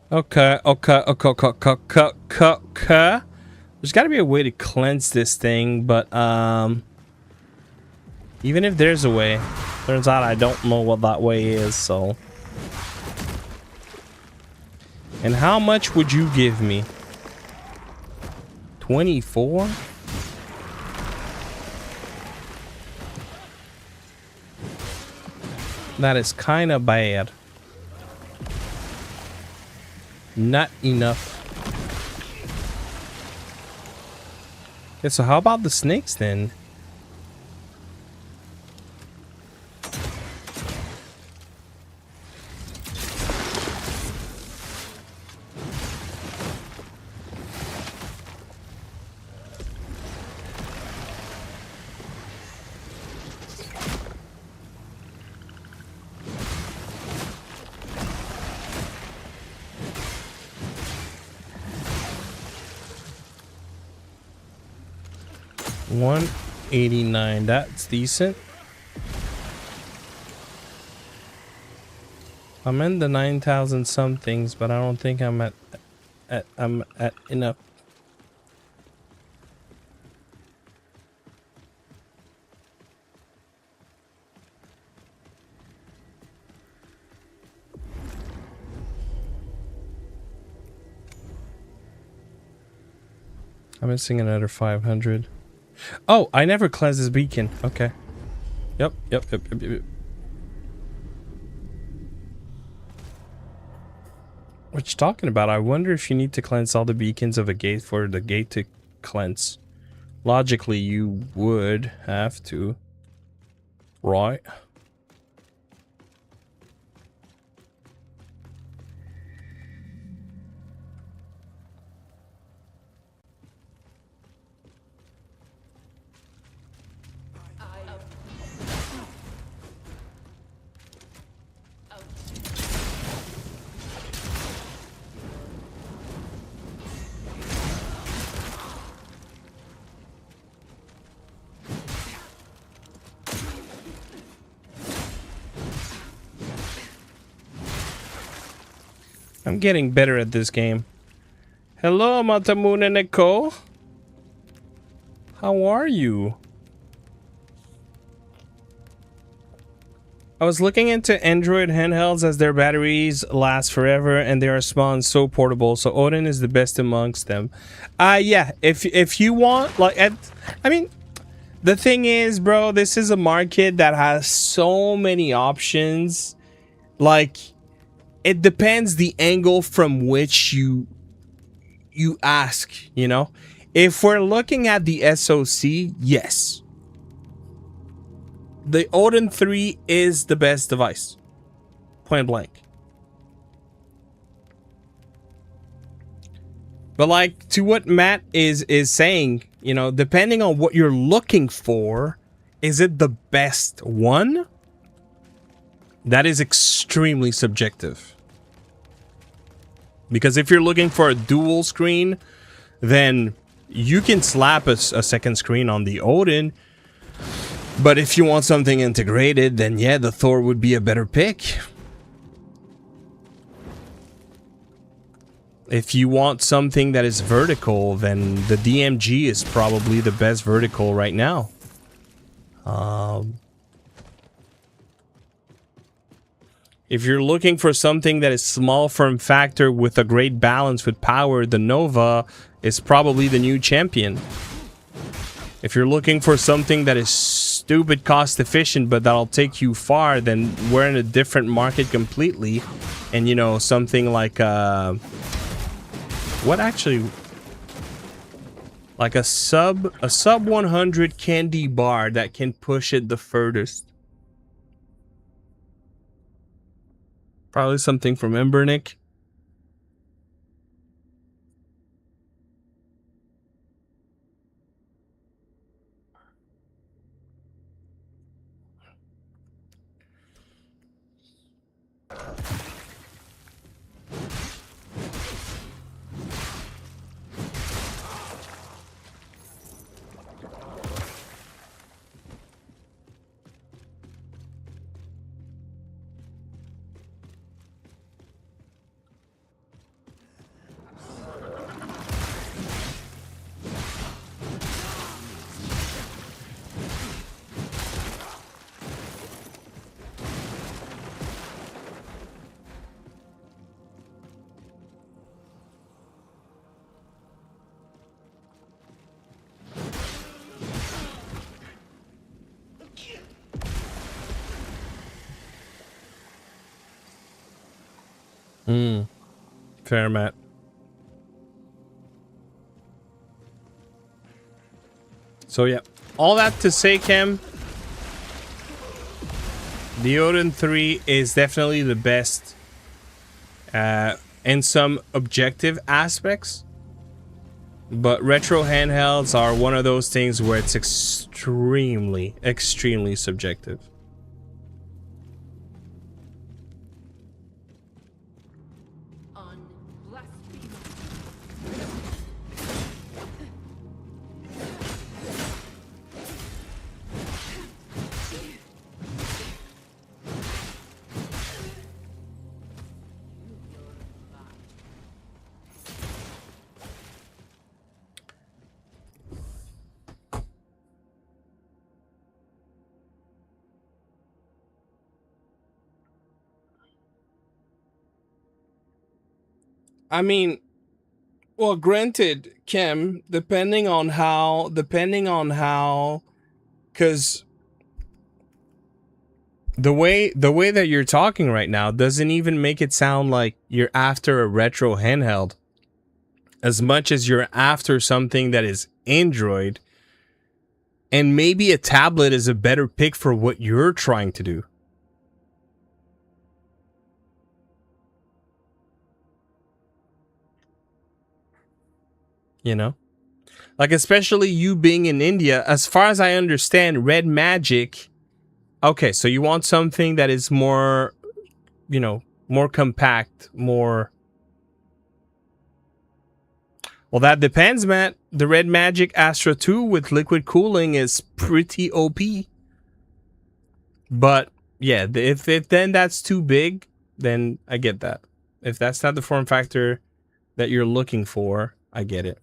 Okay. There's got to be a way to cleanse this thing, but even if there's a way, turns out I don't know what that way is, so. And how much would you give me? 24? That is kind of bad. Not enough. Okay, so how about the snakes then? $189. That's decent. I'm in the 9,000 somethings, but I don't think I'm at enough. I'm missing another 500. Oh, I never cleansed this beacon. Okay. Yep. What you talking about? I wonder if you need to cleanse all the beacons of a gate for the gate to cleanse. Logically, you would have to. Right? I'm getting better at this game. Hello, Matamune Neko. How are you? I was looking into Android handhelds as their batteries last forever and they are small and so portable. So Odin is the best amongst them. Yeah, if you want, like, I mean, the thing is, bro, this is a market that has so many options. Like, it depends the angle from which you ask, you know? If we're looking at the SoC, yes. The Odin 3 is the best device. Point blank. But like, to what Matt is saying, you know, depending on what you're looking for, Is it the best one? That is extremely subjective. Because if you're looking for a dual screen, then you can slap a second screen on the Odin. But if you want something integrated, then yeah, the Thor would be a better pick. If you want something that is vertical, then the DMG is probably the best vertical right now. If you're looking for something that is small form factor with a great balance with power, the Nova is probably the new champion. If you're looking for something that is stupid cost efficient but that'll take you far, then we're in a different market completely. And you know, something like what actually, like a sub 100 candy bar that can push it the furthest. Probably something from Embernick. Fair, Matt. So yeah, all that to say, Cam, the Odin 3 is definitely the best in some objective aspects, but retro handhelds are one of those things where it's extremely subjective. I mean, well, granted, Kim, depending on how, because the way that you're talking right now doesn't even make it sound like you're after a retro handheld, as much as you're after something that is Android, and maybe a tablet is a better pick for what you're trying to do. You know, like, especially you being in India, as far as I understand, Red Magic. Okay, so you want something that is more, you know, more compact, more. Well, that depends, man. The Red Magic Astra 2 with liquid cooling is pretty OP. But yeah, if then that's too big, then I get that. If that's not the form factor that you're looking for, I get it.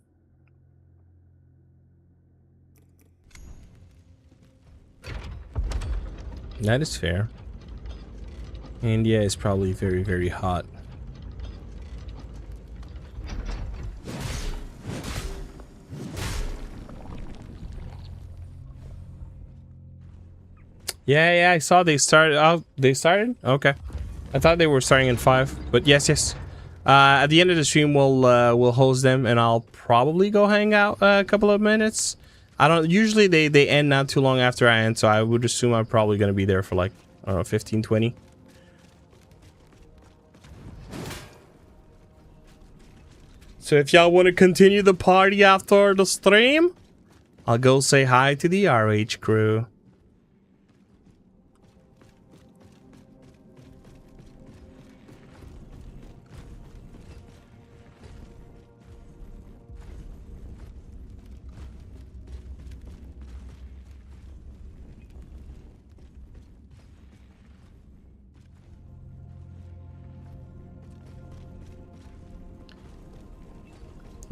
That is fair. India is probably very, very hot. Yeah, I saw they started. Oh, they started? Okay. I thought they were starting in 5, but yes. At the end of the stream, we'll host them, and I'll probably go hang out a couple of minutes. I don't. Usually they end not too long after I end, so I would assume I'm probably gonna be there for like, I don't know, 15, 20. So if y'all want to continue the party after the stream, I'll go say hi to the RH crew.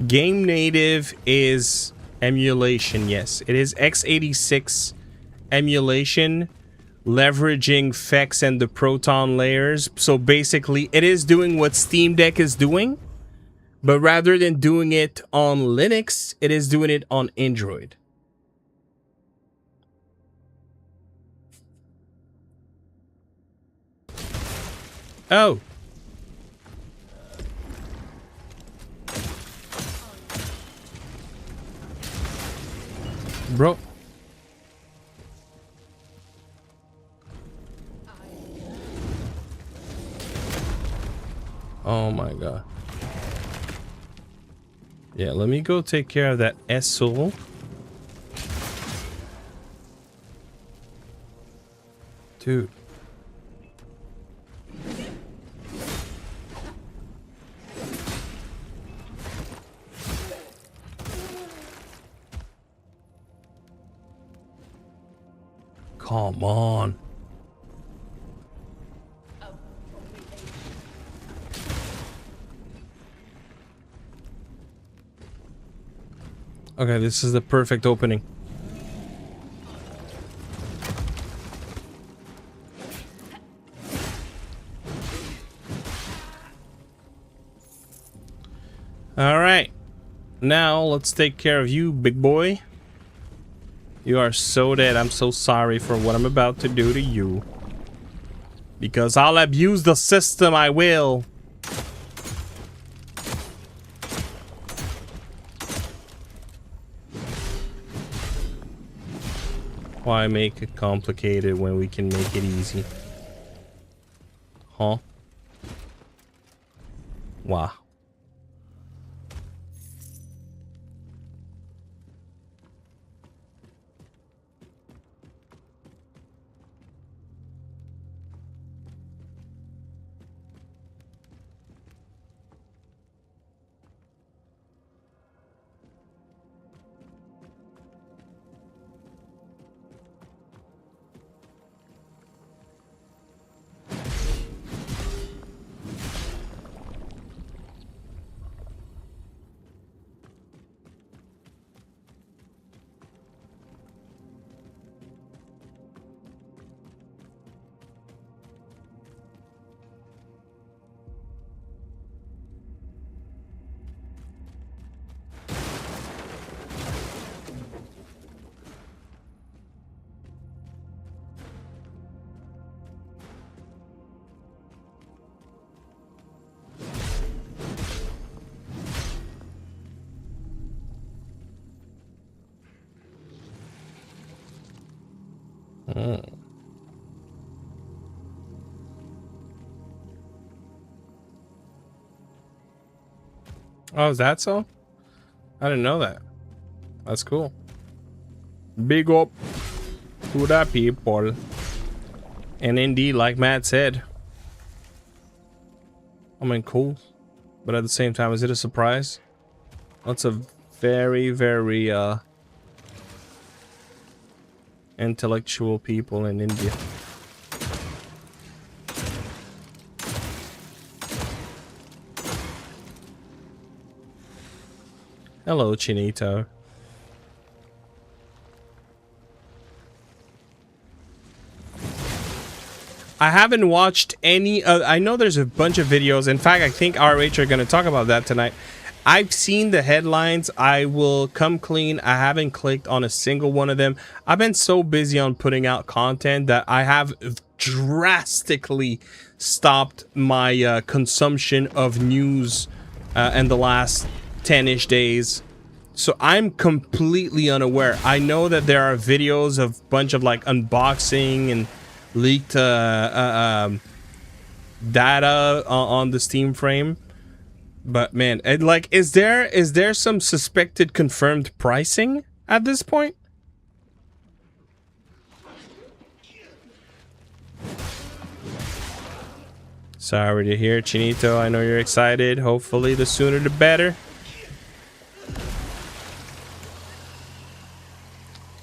Game native is emulation. Yes, it is x86 emulation, leveraging FEX and the Proton layers. So basically, it is doing what Steam Deck is doing, but rather than doing it on Linux, it is doing it on Android. Oh. Bro. Oh my god. Yeah, let me go take care of that SO. Dude. Come on. Okay, this is the perfect opening. All right. Now, let's take care of you, big boy. You are so dead. I'm so sorry for what I'm about to do to you. Because I'll abuse the system, I will. Why make it complicated when we can make it easy? Huh? Wow. Oh, is that so? I didn't know that. That's cool. Big up to the people. And indeed, like Matt said, I mean, cool. But at the same time, is it a surprise? Lots of very, very intellectual people in India. Hello, Chinito. I haven't watched any I know there's a bunch of videos. In fact, I think RH are going to talk about that tonight. I've seen the headlines. I will come clean. I haven't clicked on a single one of them. I've been so busy on putting out content that I have drastically stopped my consumption of news in the last 10-ish days. So I'm completely unaware. I know that there are videos of a bunch of like unboxing and leaked data on the Steam frame. But man, like, is there some suspected confirmed pricing at this point? Sorry to hear, Chinito. I know you're excited. Hopefully the sooner the better.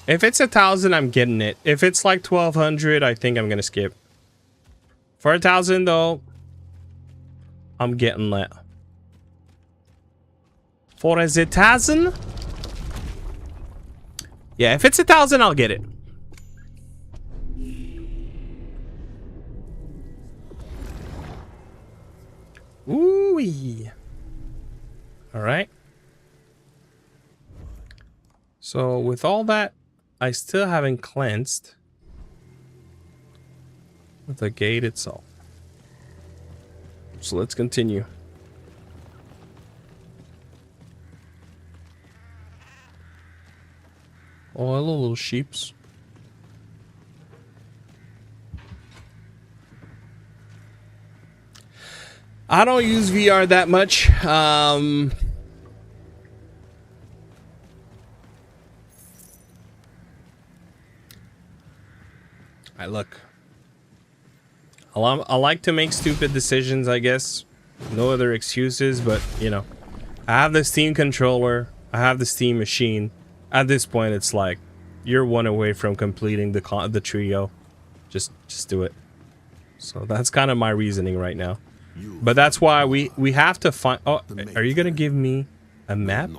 If it's 1,000, I'm getting it. If it's like 1,200, I think I'm gonna skip. For 1,000 though, I'm getting that. For a 1,000? Yeah, if it's 1,000, I'll get it. Ooh-wee. All right. So with all that, I still haven't cleansed the gate itself. So let's continue. Oh, hello, little sheeps. I don't use VR that much. Look. I like to make stupid decisions, I guess. No other excuses, but, you know. I have the Steam controller. I have the Steam machine. At this point, it's like, you're one away from completing the trio. Just do it. So that's kind of my reasoning right now. But that's why we have to find... Oh, are you gonna give me a map?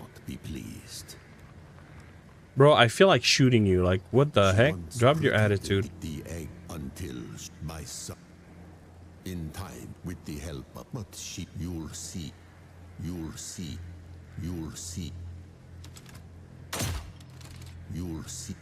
Bro, I feel like shooting you. Like, what the heck? Drop your attitude. The egg until my son. In time, with the help of but she, you'll see. You'll see. You'll see. You'll see.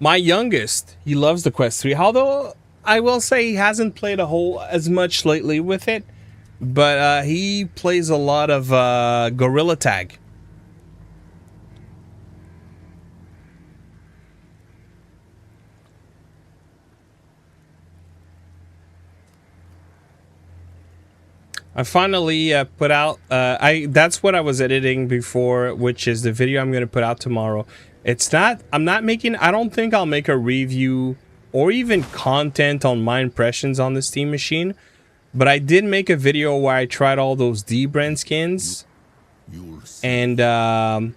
My youngest, he loves the Quest 3, although I will say he hasn't played a whole as much lately with it, but he plays a lot of Gorilla Tag. I finally put out, that's what I was editing before, which is the video I'm going to put out tomorrow. It's not, I don't think I'll make a review or even content on my impressions on the Steam machine, but I did make a video where I tried all those D-Brand skins and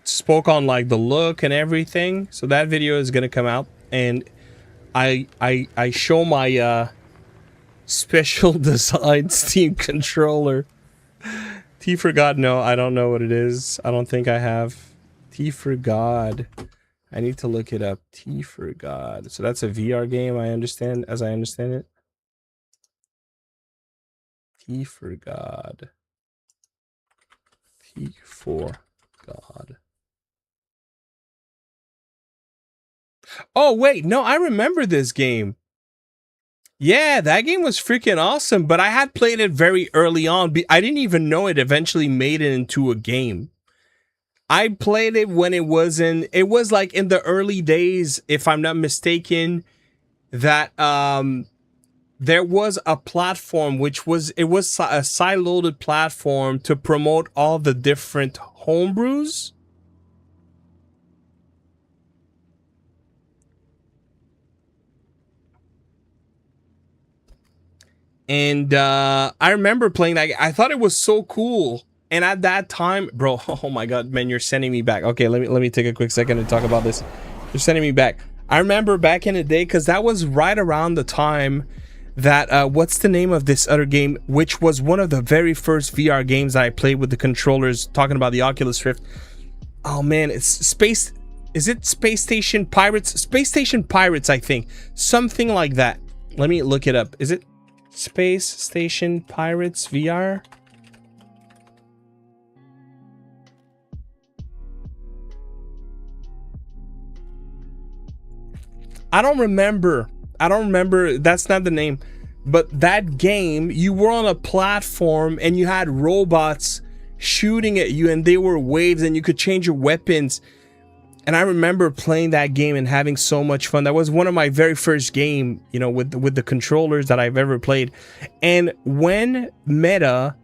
spoke on like the look and everything. So that video is going to come out, and I show my special design Steam controller. T for God, no, I don't know what it is. I don't think I have. T for God. I need to look it up. T for God. So that's a VR game, I understand, as I understand it. T for God. T for God. Oh, wait, no, I remember this game. Yeah, that game was freaking awesome, but I had played it very early on. I didn't even know it eventually made it into a game. I played it when it was like in the early days, if I'm not mistaken, that there was a platform which was a sideloaded platform to promote all the different homebrews. And I remember playing that. I thought it was so cool. And at that time, bro, oh my God, man, you're sending me back. Okay, let me take a quick second to talk about this. You're sending me back. I remember back in the day, because that was right around the time that, what's the name of this other game, which was one of the very first VR games that I played with the controllers, talking about the Oculus Rift. Oh man, it's Space, is it Space Station Pirates? Space Station Pirates, I think. Something like that. Let me look it up. Is it Space Station Pirates VR? I don't remember. That's not the name. But that game, you were on a platform and you had robots shooting at you, and they were waves, and you could change your weapons. And I remember playing that game and having so much fun. That was one of my very first game, you know, with the controllers that I've ever played. And when Meta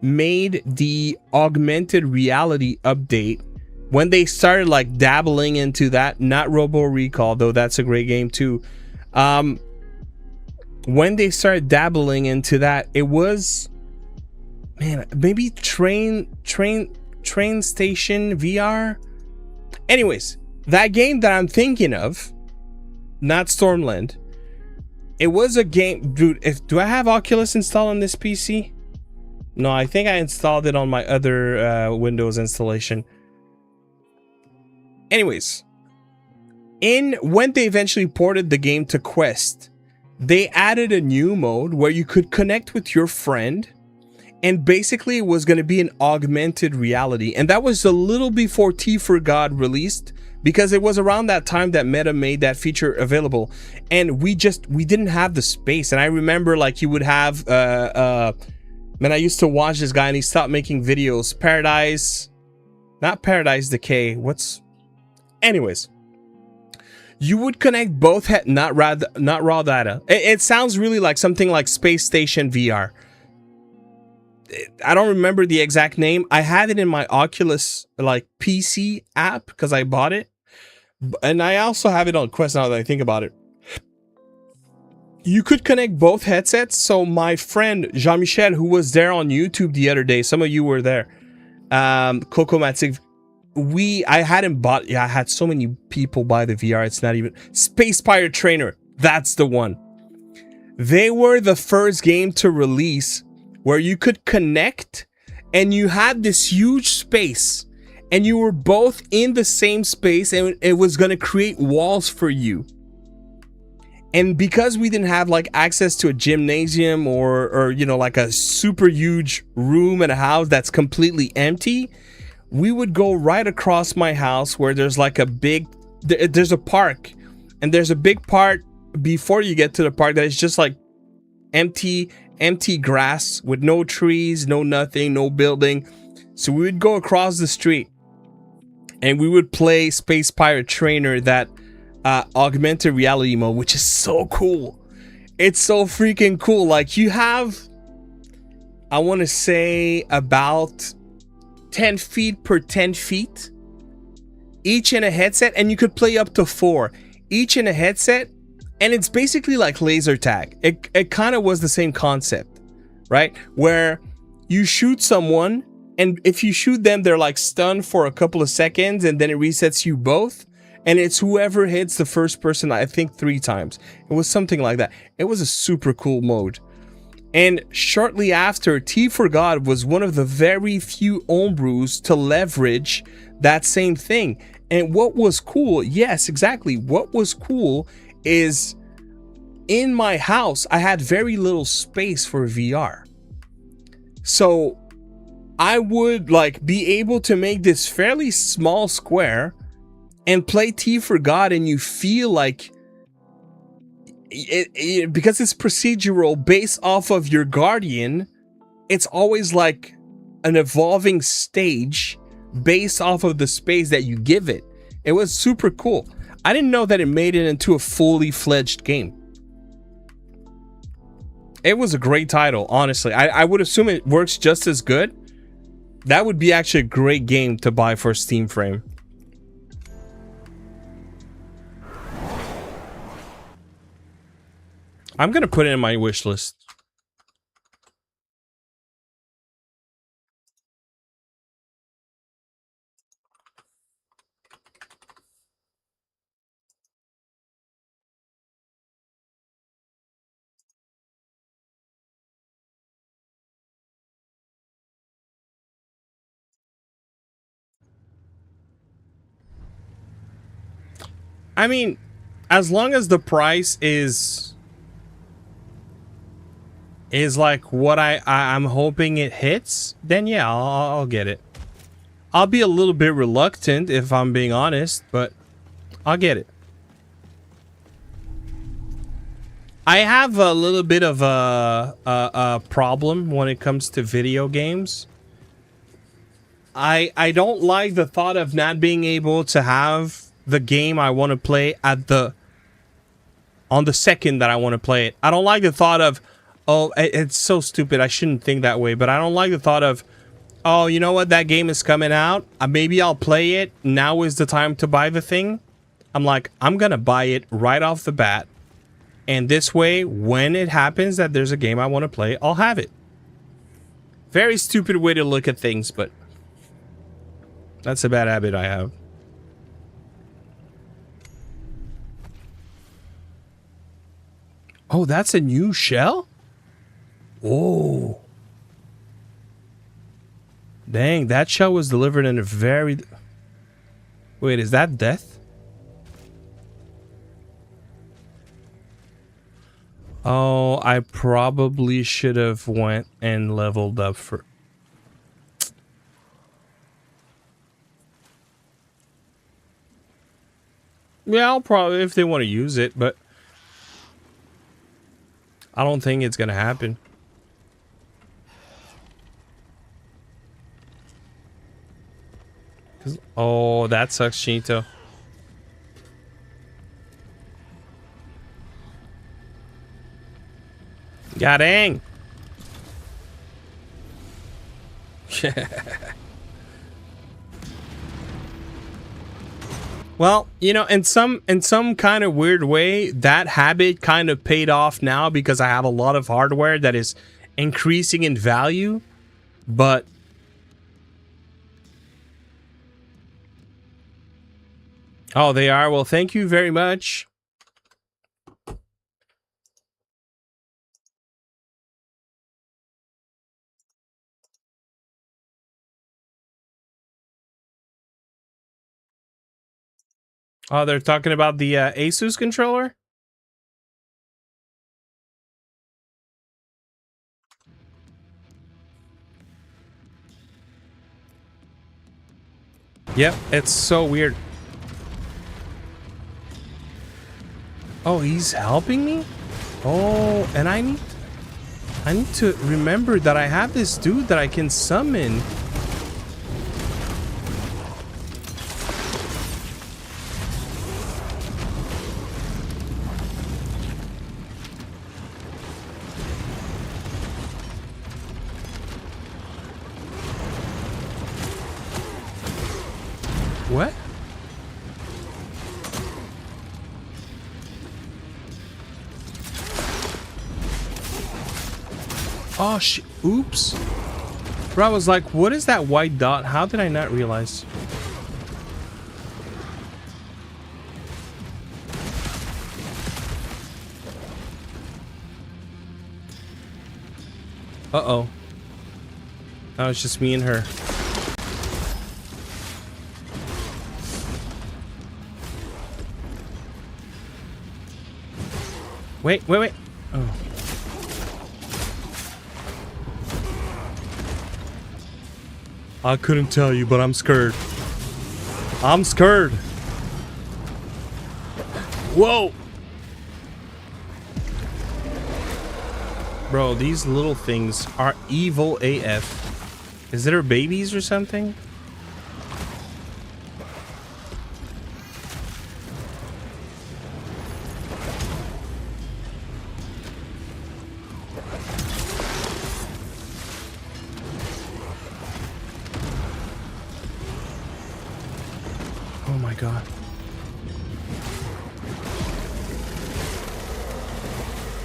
made the augmented reality update, when they started like dabbling into that, not Robo Recall, though that's a great game too. When they started dabbling into that, it was, man, maybe train station VR. Anyways, that game that I'm thinking of not Stormland. It was a game, dude. Do I have Oculus installed on this PC? No, I think I installed it on my other Windows installation. Anyways, when they eventually ported the game to Quest, they added a new mode where you could connect with your friend, and basically it was going to be an augmented reality. And that was a little before T for God released, because it was around that time that Meta made that feature available, and we didn't have the space. And I remember, like, you would have man, I used to watch this guy and he stopped making videos. Not Paradise Decay. Anyways, you would connect both not raw data. It sounds really like something like Space Station VR. I don't remember the exact name. I had it in my Oculus like PC app because I bought it, and I also have it on Quest now that I think about it. You could connect both headsets. So my friend Jean-Michel, who was there on YouTube the other day, some of you were there, Coco Matic, I had him bought. Yeah, I had so many people buy the VR. It's not even Space Pirate Trainer. That's the one. They were the first game to release where you could connect and you had this huge space and you were both in the same space, and it was going to create walls for you. And because we didn't have like access to a gymnasium or you know, like a super huge room in a house that's completely empty, we would go right across my house where there's like there's a park, and there's a big part before you get to the park that is just like empty grass with no trees, no nothing, no building. So we would go across the street and we would play Space Pirate Trainer, that augmented reality mode, which is so cool. It's so freaking cool. Like, you have, I want to say, about 10 feet per 10 feet each in a headset, and you could play up to 4 each in a headset, and it's basically like laser tag. It kind of was the same concept, right? Where you shoot someone, and if you shoot them, they're like stunned for a couple of seconds, and then it resets you both. And it's whoever hits the first person, I think 3 times. It was something like that. It was a super cool mode. And shortly after, T for God was one of the very few homebrews to leverage that same thing. And what was cool, yes, exactly. What was cool is in my house, I had very little space for VR. So I would like be able to make this fairly small square and play T for God, and you feel like it because it's procedural based off of your guardian. It's always like an evolving stage based off of the space that you give it. It was super cool. I didn't know that it made it into a fully fledged game. It was a great title, honestly. I would assume it works just as good. That would be actually a great game to buy for Steam Frame. I'm gonna put it in my wish list. I mean, as long as the price is like what I'm hoping it hits, then yeah, I'll get it. I'll be a little bit reluctant if I'm being honest, but I'll get it. I have a little bit of a problem when it comes to video games. I don't like the thought of not being able to have the game I want to play on the second that I want to play it. I don't like the thought of, oh, it's so stupid, I shouldn't think that way, but I don't like the thought of, oh, you know what, that game is coming out, maybe I'll play it, now is the time to buy the thing. I'm like, I'm gonna buy it right off the bat, and this way, when it happens that there's a game I want to play, I'll have it. Very stupid way to look at things, but that's a bad habit I have. Oh, that's a new shell? Oh. Dang, that shell was delivered in a very... Wait, is that death? Oh, I probably should have went and leveled up for... Yeah, I'll probably, if they want to use it, but... I don't think it's gonna happen. Oh, that sucks, Shinto. God dang. Well, you know, in some kind of weird way, that habit kind of paid off now because I have a lot of hardware that is increasing in value, but oh, they are. Well, thank you very much. Oh, they're talking about the Asus controller? Yep, it's so weird. Oh, he's helping me? Oh, and I need to remember that I have this dude that I can summon. What? Oh, oops. Bro, I was like, what is that white dot? How did I not realize? Uh-oh. That was just me and her. Wait. Oh. I couldn't tell you, but I'm scared. I'm scared. Whoa. Bro, these little things are evil AF. Is it her babies or something? Oh my god.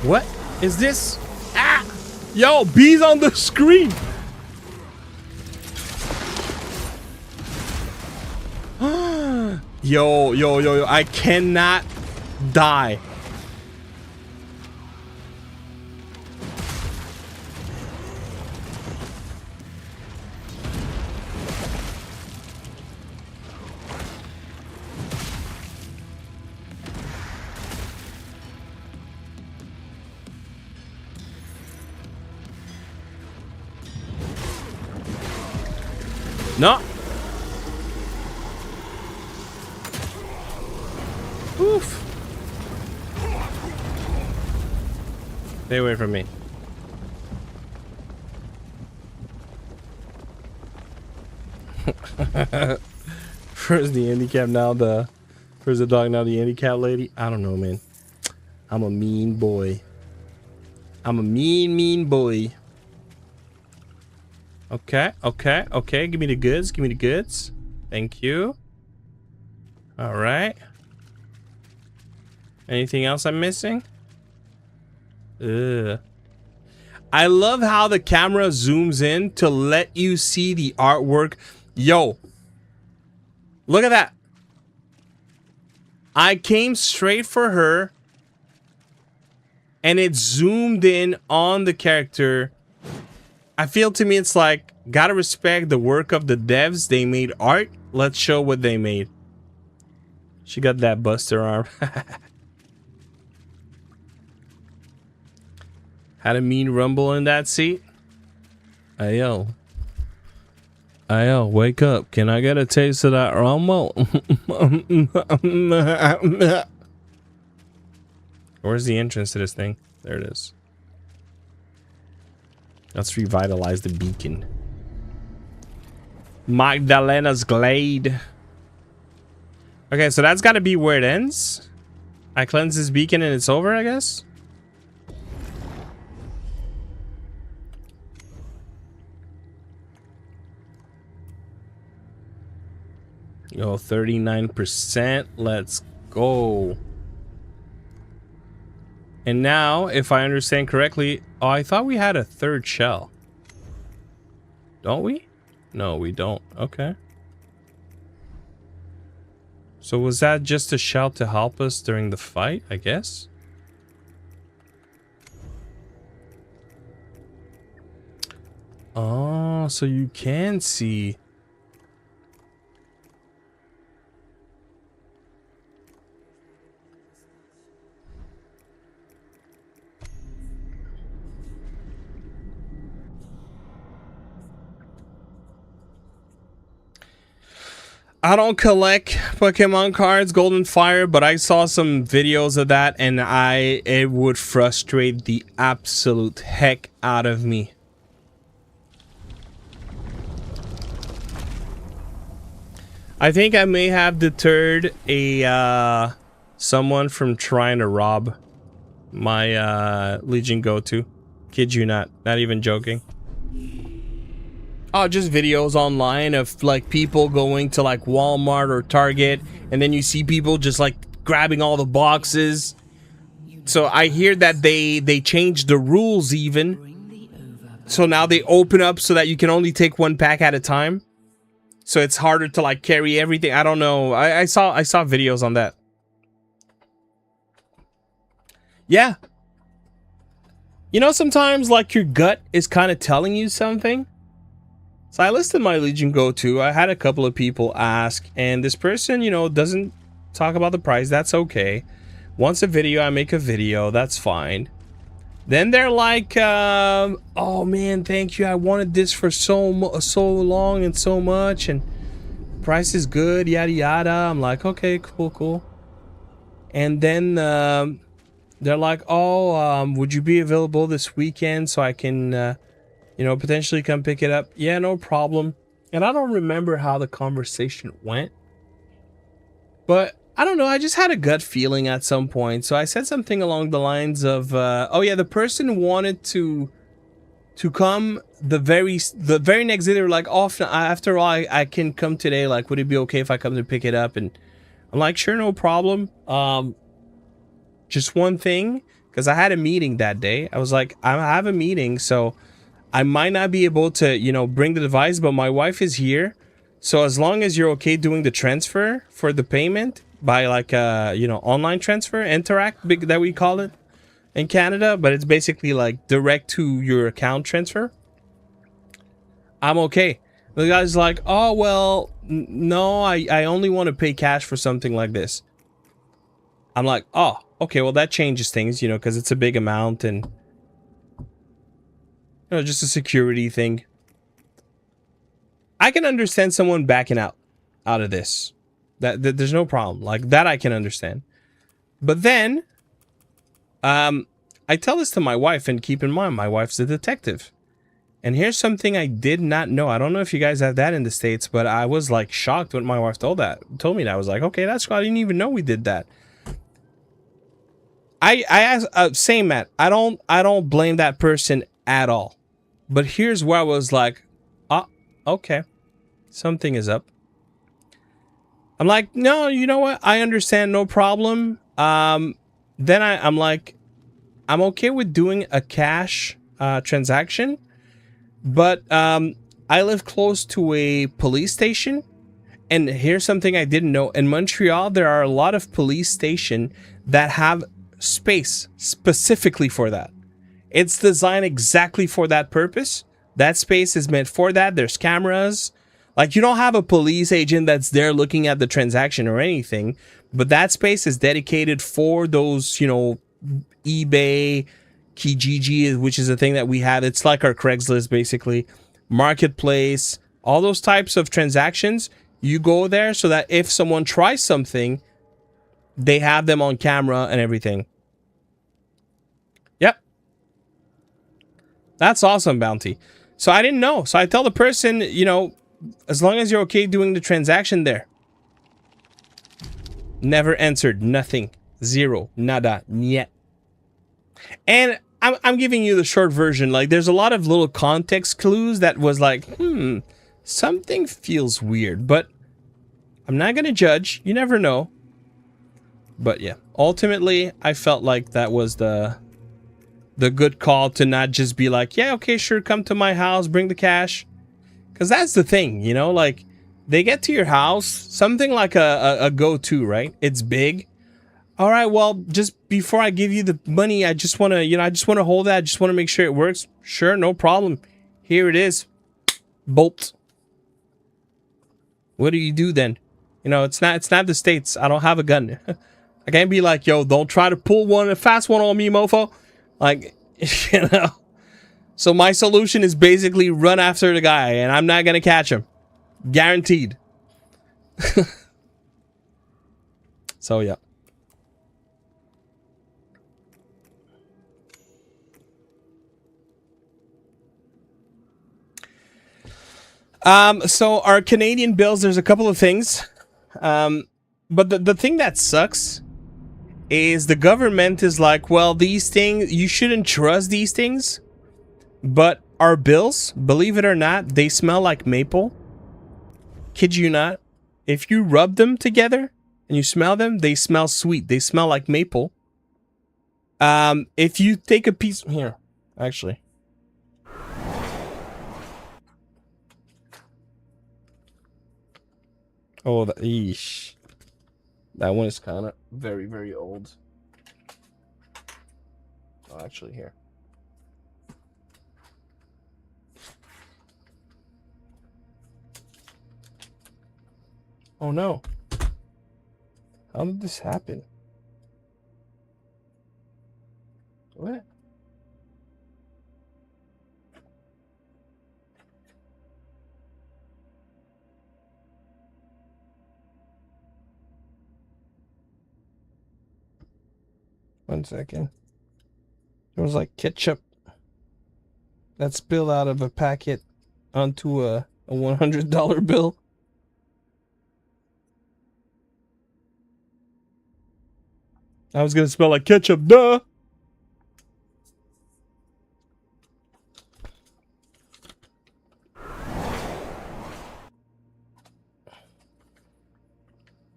What is this? Ah! Yo, bees on the screen! Yo, I cannot die. No. Oof. Stay away from me. First the handicap, now the... First the dog, now the handicap lady. I don't know, man. I'm a mean boy. I'm a mean boy. Okay. Give me the goods. Thank you. All right. Anything else I'm missing? Ugh. I love how the camera zooms in to let you see the artwork. Yo. Look at that. I came straight for her. and it's zoomed in on the character. I feel to me it's like, gotta respect the work of the devs. They made art. Let's show what they made. She got that buster arm. Had a mean rumble in that seat. Ayo. Ayo, wake up. Can I get a taste of that rumble? Where's the entrance to this thing? There it is. Let's revitalize the beacon. Magdalena's Glade. Okay, so that's got to be where it ends. I cleanse this beacon and it's over, I guess. Yo, 39%. Let's go. And now, if I understand correctly, oh, I thought we had a third shell. Don't we? No, we don't. Okay. So was that just a shell to help us during the fight, I guess? Oh, so you can see. I don't collect Pokemon cards, Golden Fire, but I saw some videos of that and it would frustrate the absolute heck out of me. I think I may have deterred a someone from trying to rob my Legion go-to. Kid you not even joking. Oh, just videos online of like people going to like Walmart or Target, and then you see people just like grabbing all the boxes. So I hear that they changed the rules even. So now they open up so that you can only take one pack at a time. So it's harder to like carry everything. I don't know. I saw videos on that. Yeah. You know, sometimes like your gut is kind of telling you something. So I listed my Legion go-to. I had a couple of people ask, and this person, you know, doesn't talk about the price. That's okay. Wants a video, I make a video. That's fine. Then they're like, oh man, thank you. I wanted this for so long and so much, and price is good, yada yada. I'm like, okay, cool. And then they're like, oh, would you be available this weekend so I can you know, potentially come pick it up? Yeah, no problem. And I don't remember how the conversation went, but I don't know. I just had a gut feeling at some point. So I said something along the lines of, oh yeah, the person wanted to come the very next day. They were like, oh, after all, I can come today. Like, would it be okay if I come to pick it up? And I'm like, sure, no problem. Just one thing, because I had a meeting that day. I was like, I have a meeting, so I might not be able to, you know, bring the device, but my wife is here. So as long as you're okay doing the transfer for the payment by like, you know, online transfer, Interact, that we call it in Canada, but it's basically like direct to your account transfer, I'm okay. The guy's like, oh, well, no, I only want to pay cash for something like this. I'm like, oh, okay, well, that changes things, you know, because it's a big amount and, you know, just a security thing. I can understand someone backing out of this. That there's no problem. Like, that I can understand. But then, I tell this to my wife, and keep in mind, my wife's a detective. And here's something I did not know. I don't know if you guys have that in the States, but I was like shocked when my wife told me that. I was like, okay, that's cool. I didn't even know we did that. I asked, same Matt. I don't blame that person at all. But here's where I was like, oh, okay, something is up. I'm like, no, you know what? I understand, no problem. Then I'm like, I'm okay with doing a cash transaction, but I live close to a police station, and here's something I didn't know. In Montreal, there are a lot of police stations that have space specifically for that. It's designed exactly for that purpose. That space is meant for that. There's cameras. Like, you don't have a police agent that's there looking at the transaction or anything, but that space is dedicated for those, you know, eBay, Kijiji, which is a thing that we have. It's like our Craigslist, basically. Marketplace, all those types of transactions. You go there so that if someone tries something, they have them on camera and everything. Yep. That's awesome, Bounty. So I didn't know. So I tell the person, you know, as long as you're okay doing the transaction there. Never answered. Nothing. Zero. Nada. Niet. And I'm giving you the short version. Like, there's a lot of little context clues that was like, something feels weird. But I'm not going to judge. You never know. But yeah, ultimately, I felt like that was the good call to not just be like, yeah, okay, sure, come to my house, bring the cash. Because that's the thing, you know, like, they get to your house, something like a go-to, right? It's big. All right, well, just before I give you the money, I just want to, you know, I just want to hold that. I just want to make sure it works. Sure, no problem. Here it is. Bolt. What do you do then? You know, it's not the States. I don't have a gun. I can't be like, yo, don't try to pull a fast one on me, mofo. Like, you know. So my solution is basically run after the guy, and I'm not going to catch him. Guaranteed. So, yeah. So our Canadian bills, there's a couple of things. But the thing that sucks is the government is like, well, these things, you shouldn't trust these things. But our bills, believe it or not, they smell like maple. Kid you not. If you rub them together and you smell them, they smell sweet. They smell like maple. If you take a piece here, actually. Oh, eesh. That one is kind of very, very old. Oh, actually, here. Oh, no. How did this happen? What? One second. There was like ketchup that spilled out of a packet onto a $100 bill. I was gonna smell like ketchup, duh!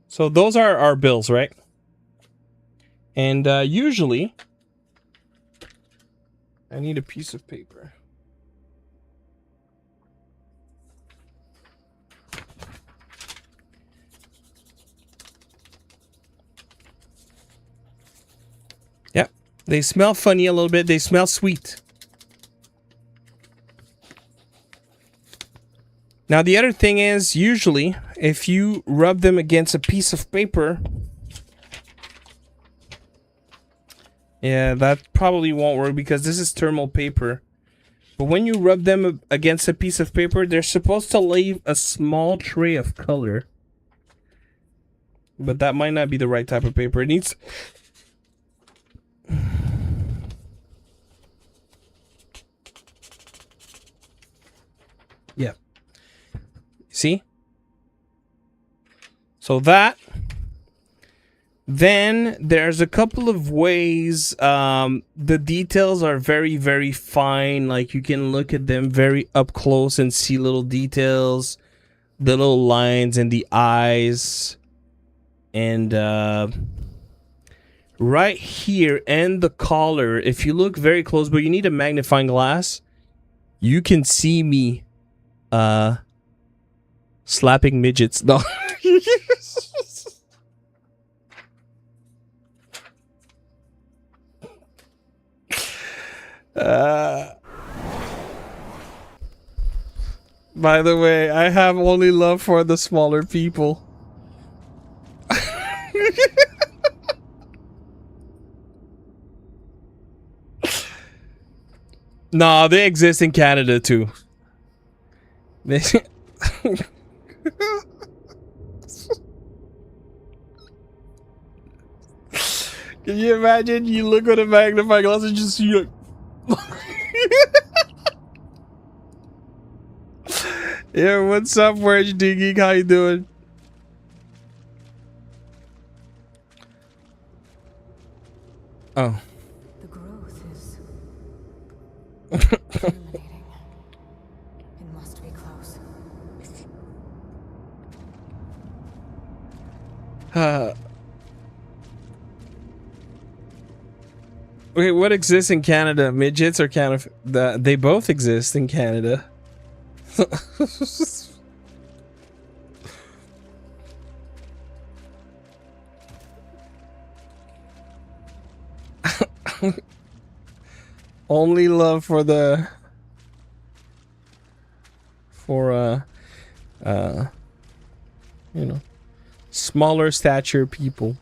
So those are our bills, right? And usually, I need a piece of paper. Yep, they smell funny a little bit. They smell sweet. Now the other thing is, usually, if you rub them against a piece of paper, yeah, that probably won't work because this is thermal paper. But when you rub them against a piece of paper, they're supposed to leave a small tray of color. But that might not be the right type of paper. It needs... Yeah. See? So that... Then there's a couple of ways. The details are very, very fine. Like, you can look at them very up close and see little details, the little lines and the eyes, and right here and the collar. If you look very close, but you need a magnifying glass, you can see me slapping midgets. No. By the way, I have only love for the smaller people. Nah, they exist in Canada too. They Can you imagine? You look with a magnifying glass and just see like yeah, what's up, Wedge Digging? How you doing? Oh. The growth is terminating. It must be close. Wait, what exists in Canada? Midgets or Canada? They both exist in Canada. Only love for the you know, smaller stature people.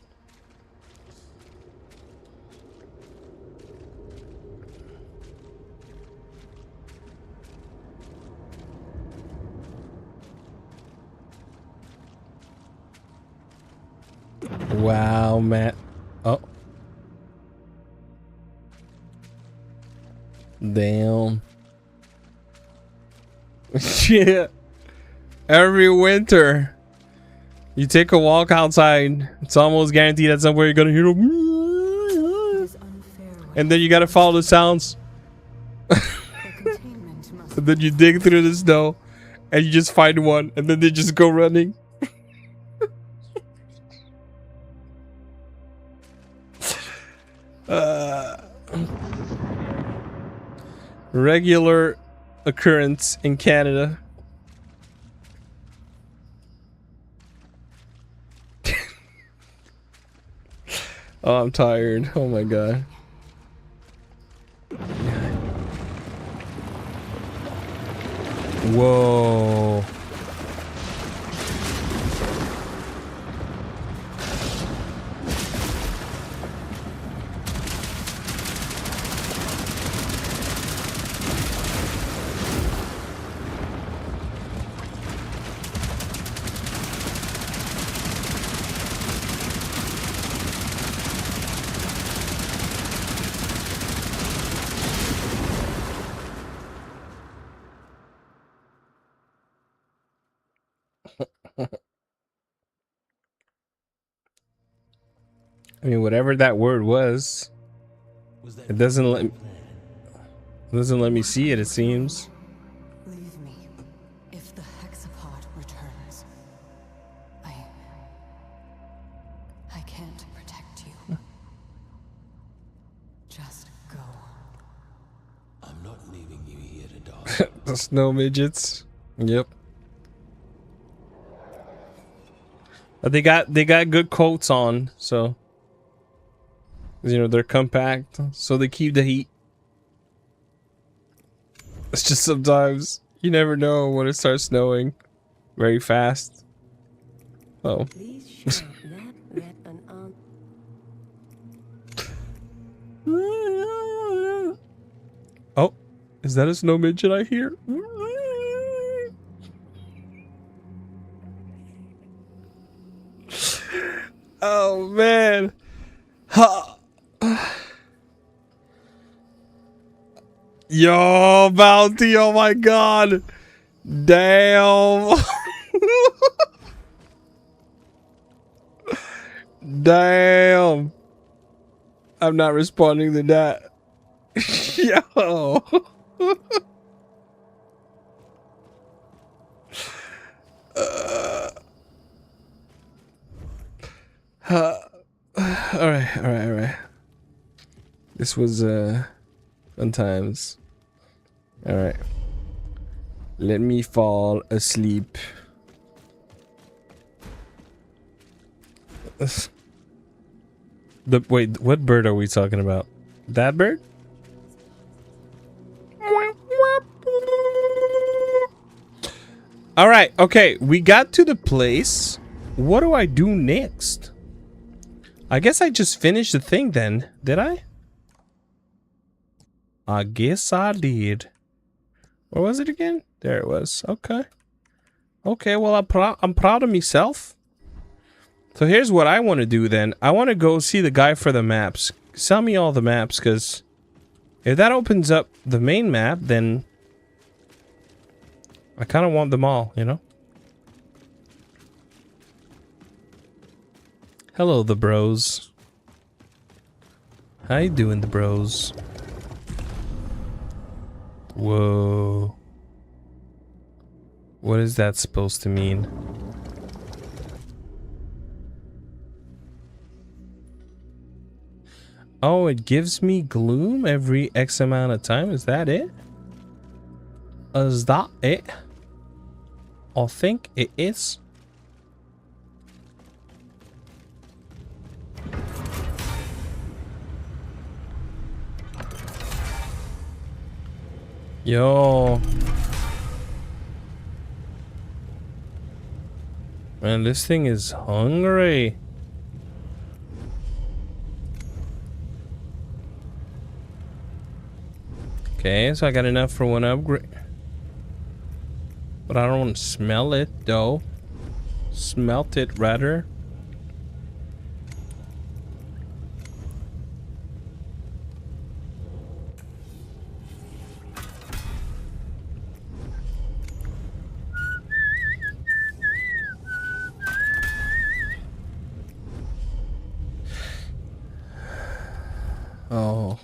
Wow, Matt. Oh. Damn. Shit. Every winter, you take a walk outside, it's almost guaranteed that somewhere you're gonna hear them. And then you gotta follow the sounds. And then you dig through the snow and you just find one and then they just go running. Regular occurrence in Canada. Oh, I'm tired. Oh my god. Whoa. I mean, whatever that word was, it doesn't let me see it. It seems. Leave me. If the hexapod returns, I can't protect you. Just go. I'm not leaving you here to die. The snow midgets. Yep. But they got good coats on, so you know they're compact, so they keep the heat. It's just sometimes you never know when it starts snowing very fast. Oh. Oh, is that a snow midget I hear? Oh man. Ha. Yo, Bounty, oh my god. Damn. Damn. I'm not responding to that. Yo. All right. This was fun times. All right. Let me fall asleep. Wait, what bird are we talking about? That bird? All right. Okay, we got to the place. What do I do next? I guess I just finished the thing then. Did I? I guess I did. Where was it again? There it was. Okay. Okay, well, I'm proud of myself. So here's what I want to do then. I want to go see the guy for the maps. Sell me all the maps, because if that opens up the main map, then I kind of want them all, you know? Hello, the bros. How you doing, the bros? Whoa. What is that supposed to mean? Oh, it gives me gloom every X amount of time? Is that it? Is that it? I think it is. Yo. Man, this thing is hungry. Okay, so I got enough for one upgrade. But I don't smell it, though. Smelt it, rather. Oh.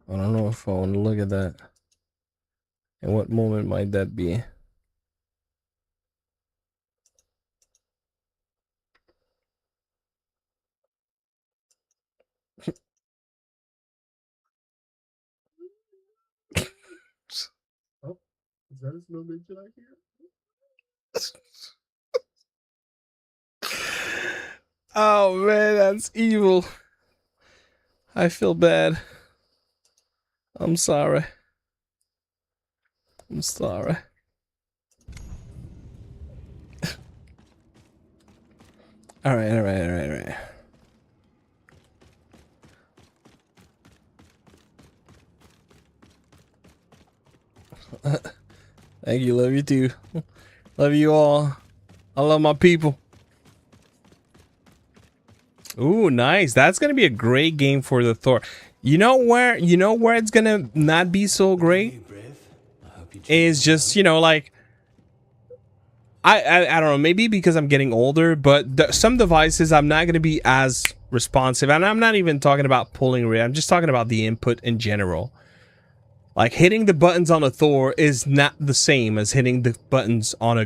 I don't know if I want to look at that. And what moment might that be? Oh, is that a snow bitch that I hear? Oh man, that's evil. I feel bad. I'm sorry. I'm sorry. Alright. Thank you, love you too. Love you all. I love my people. Ooh, nice. That's gonna be a great game for the Thor. You know where it's gonna not be so great? Is just, you know, like I don't know, maybe because I'm getting older, but some devices I'm not gonna be as responsive, and I'm not even talking about pulling rate, I'm just talking about the input in general. Like hitting the buttons on a Thor is not the same as hitting the buttons on a,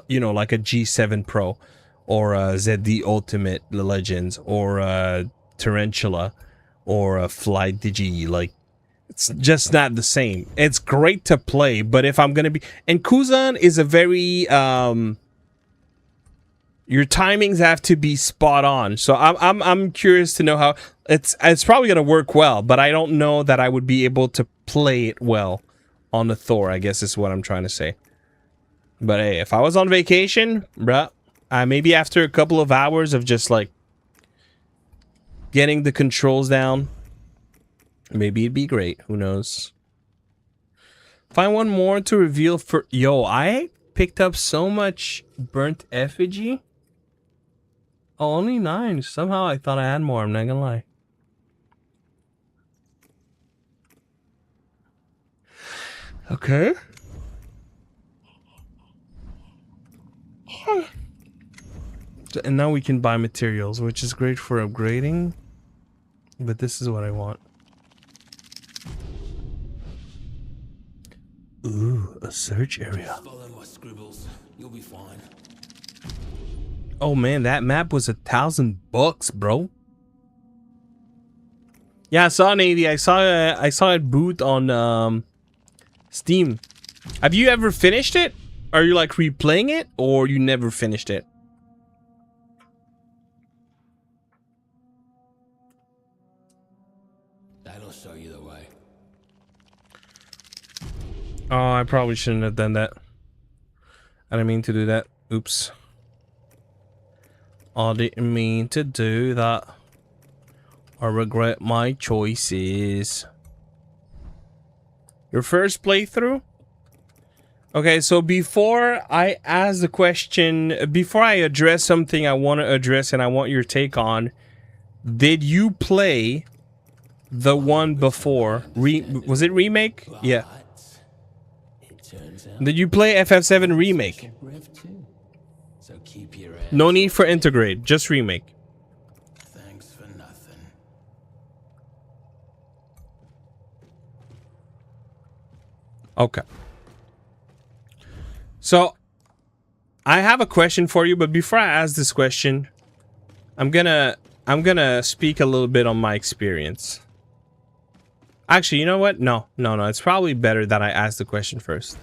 you know, like a G7 Pro or a ZD Ultimate Legends or a Tarantula or a Flight Digi. Like, it's just not the same. It's great to play, but if I'm gonna be, and Kuzan is a very your timings have to be spot on. So I'm curious to know how it's probably gonna work well, but I don't know that I would be able to play it well on the Thor, I guess is what I'm trying to say. But hey, if I was on vacation, bruh, maybe after a couple of hours of just like getting the controls down, maybe it'd be great. Who knows? Find one more to reveal for... Yo, I picked up so much burnt effigy. Oh, only 9. Somehow I thought I had more, I'm not gonna lie. Okay. And now we can buy materials, which is great for upgrading. But this is what I want. Ooh, a search area. Follow my scribbles. You'll be fine. Oh man, that map was $1,000, bro. Yeah, I saw Navy. I saw it boot on Steam. Have you ever finished it? Are you like replaying it, or you never finished it? That'll show you the way. Oh, I probably shouldn't have done that. I didn't mean to do that. Oops. I didn't mean to do that. I regret my choices. Your first playthrough? Okay, so before I ask the question, before I address something I want to address and I want your take on, did you play the one before? Was it remake? Yeah. Did you play FF7 remake? So keep your No need for integrate, just remake. thanks for nothing. Okay. So, I have a question for you, but before I ask this question, I'm gonna speak a little bit on my experience. Actually, you know what? No. It's probably better that I ask the question first.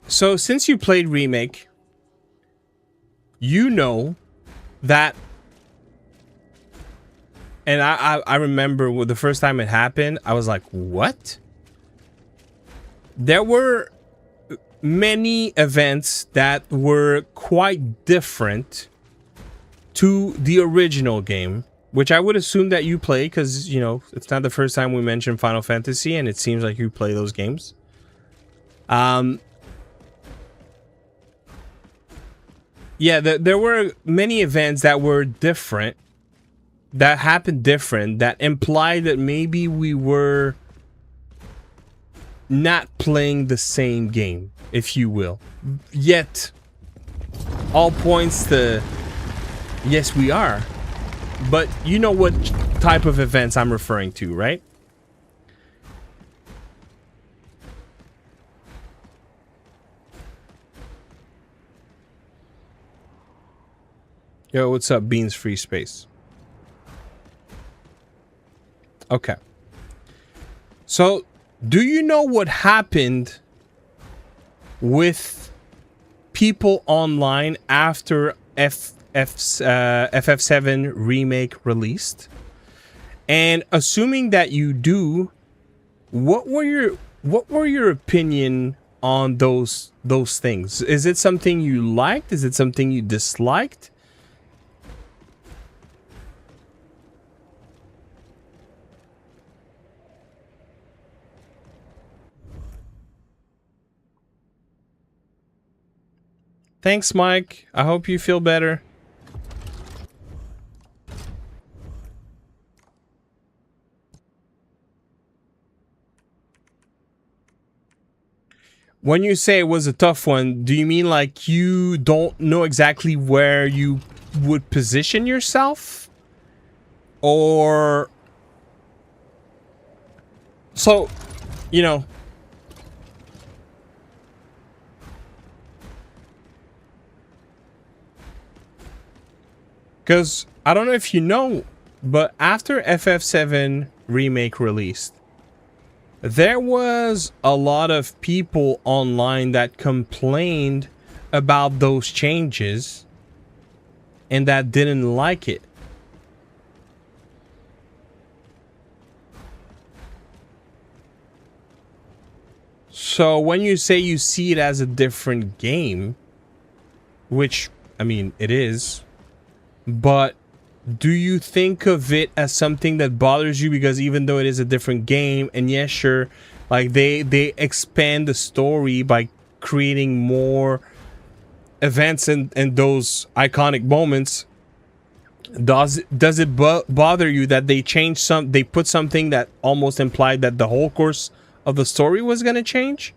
So, since you played remake, you know that, and I remember the first time it happened, I was like, what? There were many events that were quite different to the original game, which I would assume that you play because, you know, it's not the first time we mentioned Final Fantasy and it seems like you play those games. Yeah, there were many events that were different, that happened different, that implied that maybe we were not playing the same game, if you will. Yet, all points to yes, we are. But you know what type of events I'm referring to, right? Yo, what's up, Beans Free Space? Okay. So, do you know what happened with people online after FF7 remake released? And assuming that you do, what were your opinion on those things? Is it something you liked? Is it something you disliked? Thanks, Mike. I hope you feel better. When you say it was a tough one, do you mean like you don't know exactly where you would position yourself? Or... So, you know... Because, I don't know if you know, but after FF7 Remake released, there was a lot of people online that complained about those changes and that didn't like it. So when you say you see it as a different game, which, I mean, it is, but do you think of it as something that bothers you because even though it is a different game, and yes, sure, like they expand the story by creating more events and those iconic moments, does it bother you that they put something that almost implied that the whole course of the story was going to change?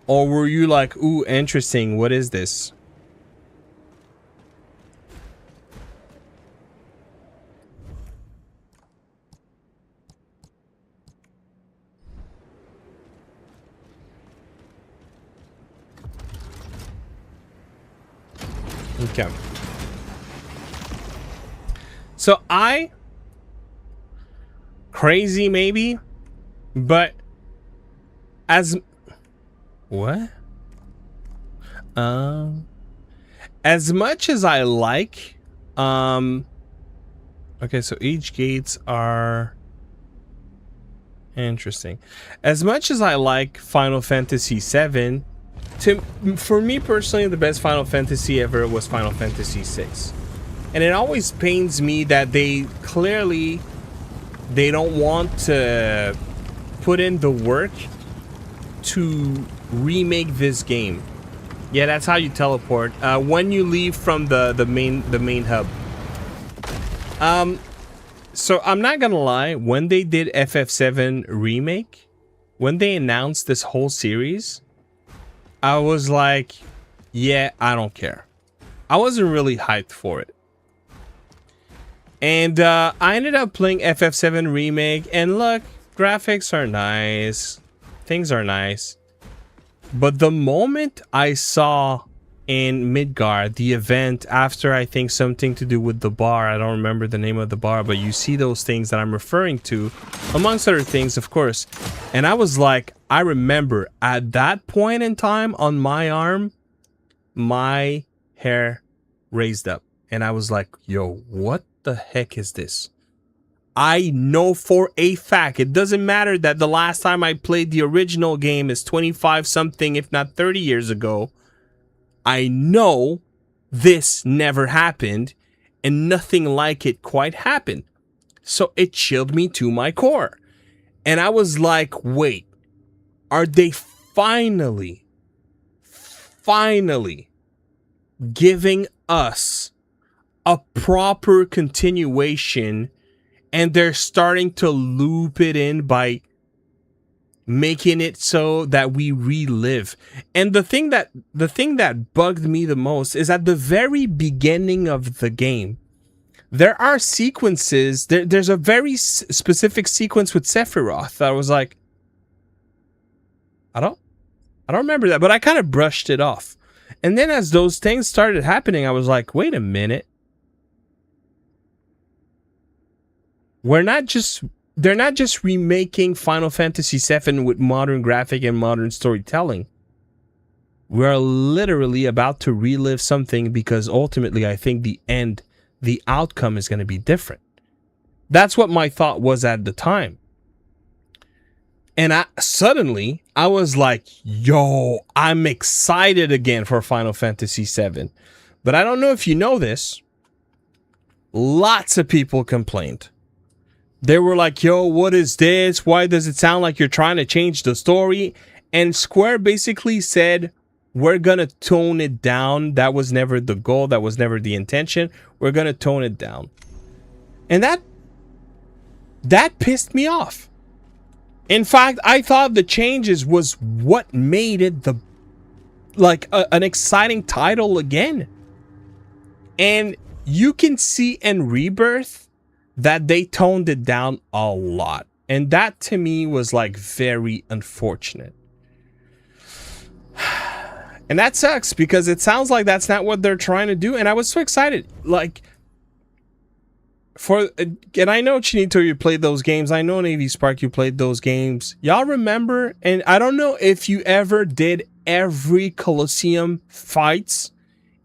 Or were you like, ooh, interesting, what is this? Okay. So crazy maybe, but as what? As much as I like, okay, so each gates are Interesting. As much as I like Final Fantasy VII, for me personally, the best Final Fantasy ever was Final Fantasy VI. And it always pains me that they don't want to put in the work to remake this game. Yeah, that's how you teleport when you leave from the main hub. So I'm not gonna lie, when they did FF7 remake, when they announced this whole series, I was like, yeah, I don't care. I wasn't really hyped for it. And I ended up playing FF7 remake, and look, graphics are nice, things are nice. But the moment I saw in Midgard, the event after, I think something to do with the bar, I don't remember the name of the bar, but you see those things that I'm referring to, amongst other things, of course. And I was like, I remember at that point in time on my arm, my hair raised up. And I was like, yo, what the heck is this? I know for a fact, it doesn't matter that the last time I played the original game is 25 something, if not 30 years ago. I know this never happened and nothing like it quite happened. So it chilled me to my core. And I was like, wait, are they finally giving us a proper continuation, and they're starting to loop it in by making it so that we relive? And the thing that bugged me the most is at the very beginning of the game, there are sequences, there's a very specific sequence with Sephiroth that I was like, I don't remember that, but I kind of brushed it off. And then as those things started happening, I was like, wait a minute. They're not just remaking Final Fantasy VII with modern graphic and modern storytelling. We're literally about to relive something, because ultimately I think the outcome is going to be different. That's what my thought was at the time. And suddenly I was like, yo, I'm excited again for Final Fantasy VII. But I don't know if you know this. Lots of people complained. They were like, yo, what is this? Why does it sound like you're trying to change the story? And Square basically said, we're going to tone it down. That was never the goal. That was never the intention. We're going to tone it down. And that pissed me off. In fact, I thought the changes was what made it an exciting title again. And you can see in Rebirth that they toned it down a lot. And that to me was like very unfortunate. And that sucks, because it sounds like that's not what they're trying to do. And I was so excited. Like, and I know, Chinito, you played those games. I know, Navy Spark, you played those games. Y'all remember? And I don't know if you ever did every Colosseum fights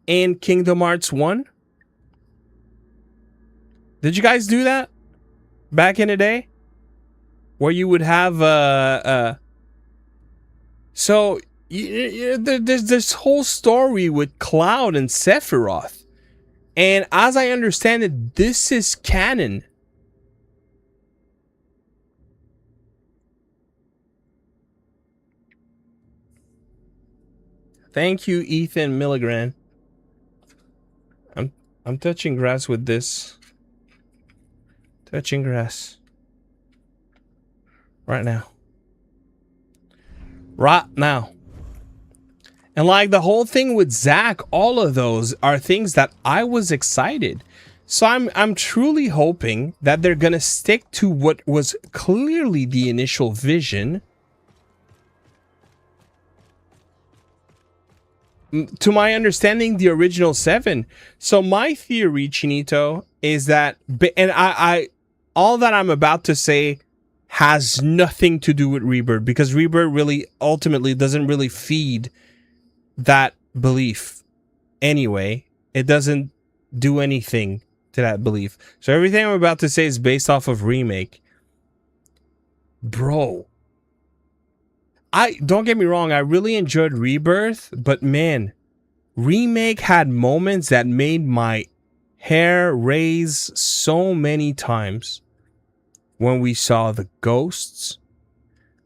in Kingdom Hearts 1. Did you guys do that back in the day? Where you would have so there's this whole story with Cloud and Sephiroth. And as I understand it, this is canon. Thank you, Ethan Milligran. I'm touching grass with this. Touching grass. Right now. Right now. And like the whole thing with Zack, all of those are things that I was excited. So I'm truly hoping that they're gonna stick to what was clearly the initial vision. To my understanding, the original 7. So my theory, Chinito, is that, and I all that I'm about to say has nothing to do with Rebirth, because Rebirth really ultimately doesn't really feed that belief anyway. It doesn't do anything to that belief. So everything I'm about to say is based off of Remake. Bro. I don't get me wrong, I really enjoyed Rebirth, but man, Remake had moments that made my hair raise so many times. When we saw the ghosts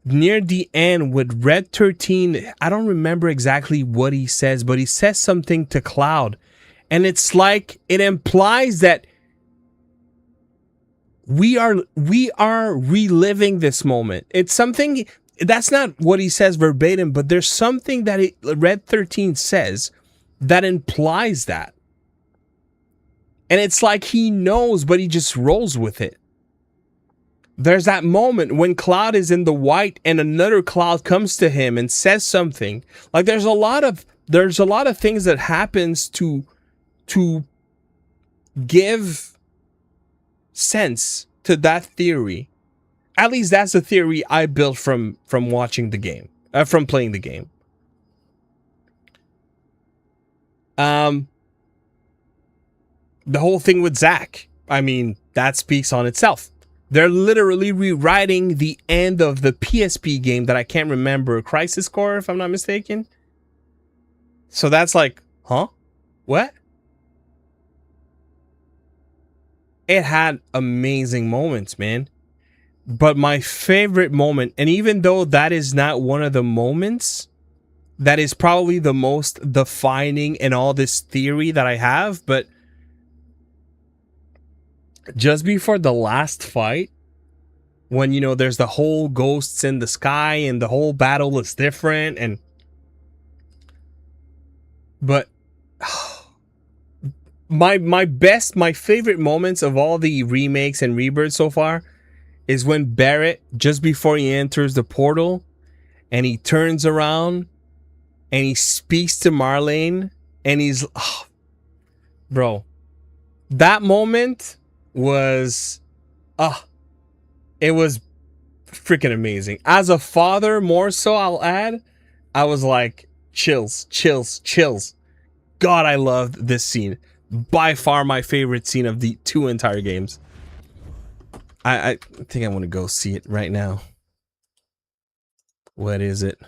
near the end with Red 13, I don't remember exactly what he says, but he says something to Cloud, and it's like it implies that we are reliving this moment. It's something that's not what he says verbatim, but there's something that Red 13 says that implies that, and it's like he knows, but he just rolls with it. There's that moment when Cloud is in the white and another Cloud comes to him and says something. Like there's a lot of things that happens to give sense to that theory. At least that's the theory I built from watching the game, from playing the game. The whole thing with Zack, I mean, that speaks on itself. They're literally rewriting the end of the PSP game that I can't remember, Crisis Core, if I'm not mistaken. So that's like, huh? What? It had amazing moments, man. But my favorite moment, and even though that is not one of the moments that is probably the most defining in all this theory that I have, but just before the last fight, when, you know, there's the whole ghosts in the sky and the whole battle is different, and but my favorite moments of all the remakes and rebirths so far is when Barrett, just before he enters the portal, and he turns around and he speaks to Marlene, and he's bro, that moment was it was freaking amazing. As a father, more so, I'll add, I was like, chills. God, I loved this scene. By far my favorite scene of the two entire games. I think I want to go see it right now. What is it?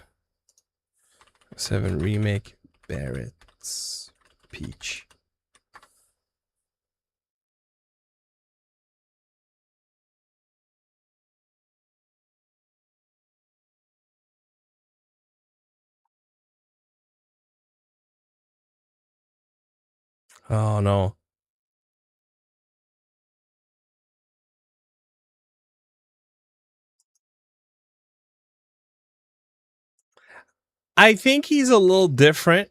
7 Remake, Barrett's Peach. Oh no. I think he's a little different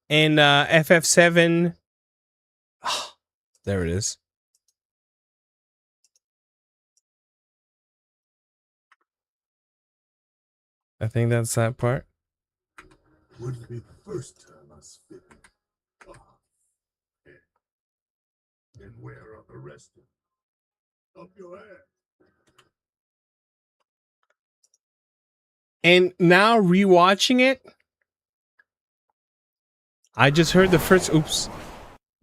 in FF7. Oh, there it is. I think that's that part. Wouldn't be the first time I spit. And where are the rest of them? Up your ass. And now rewatching it, I just heard the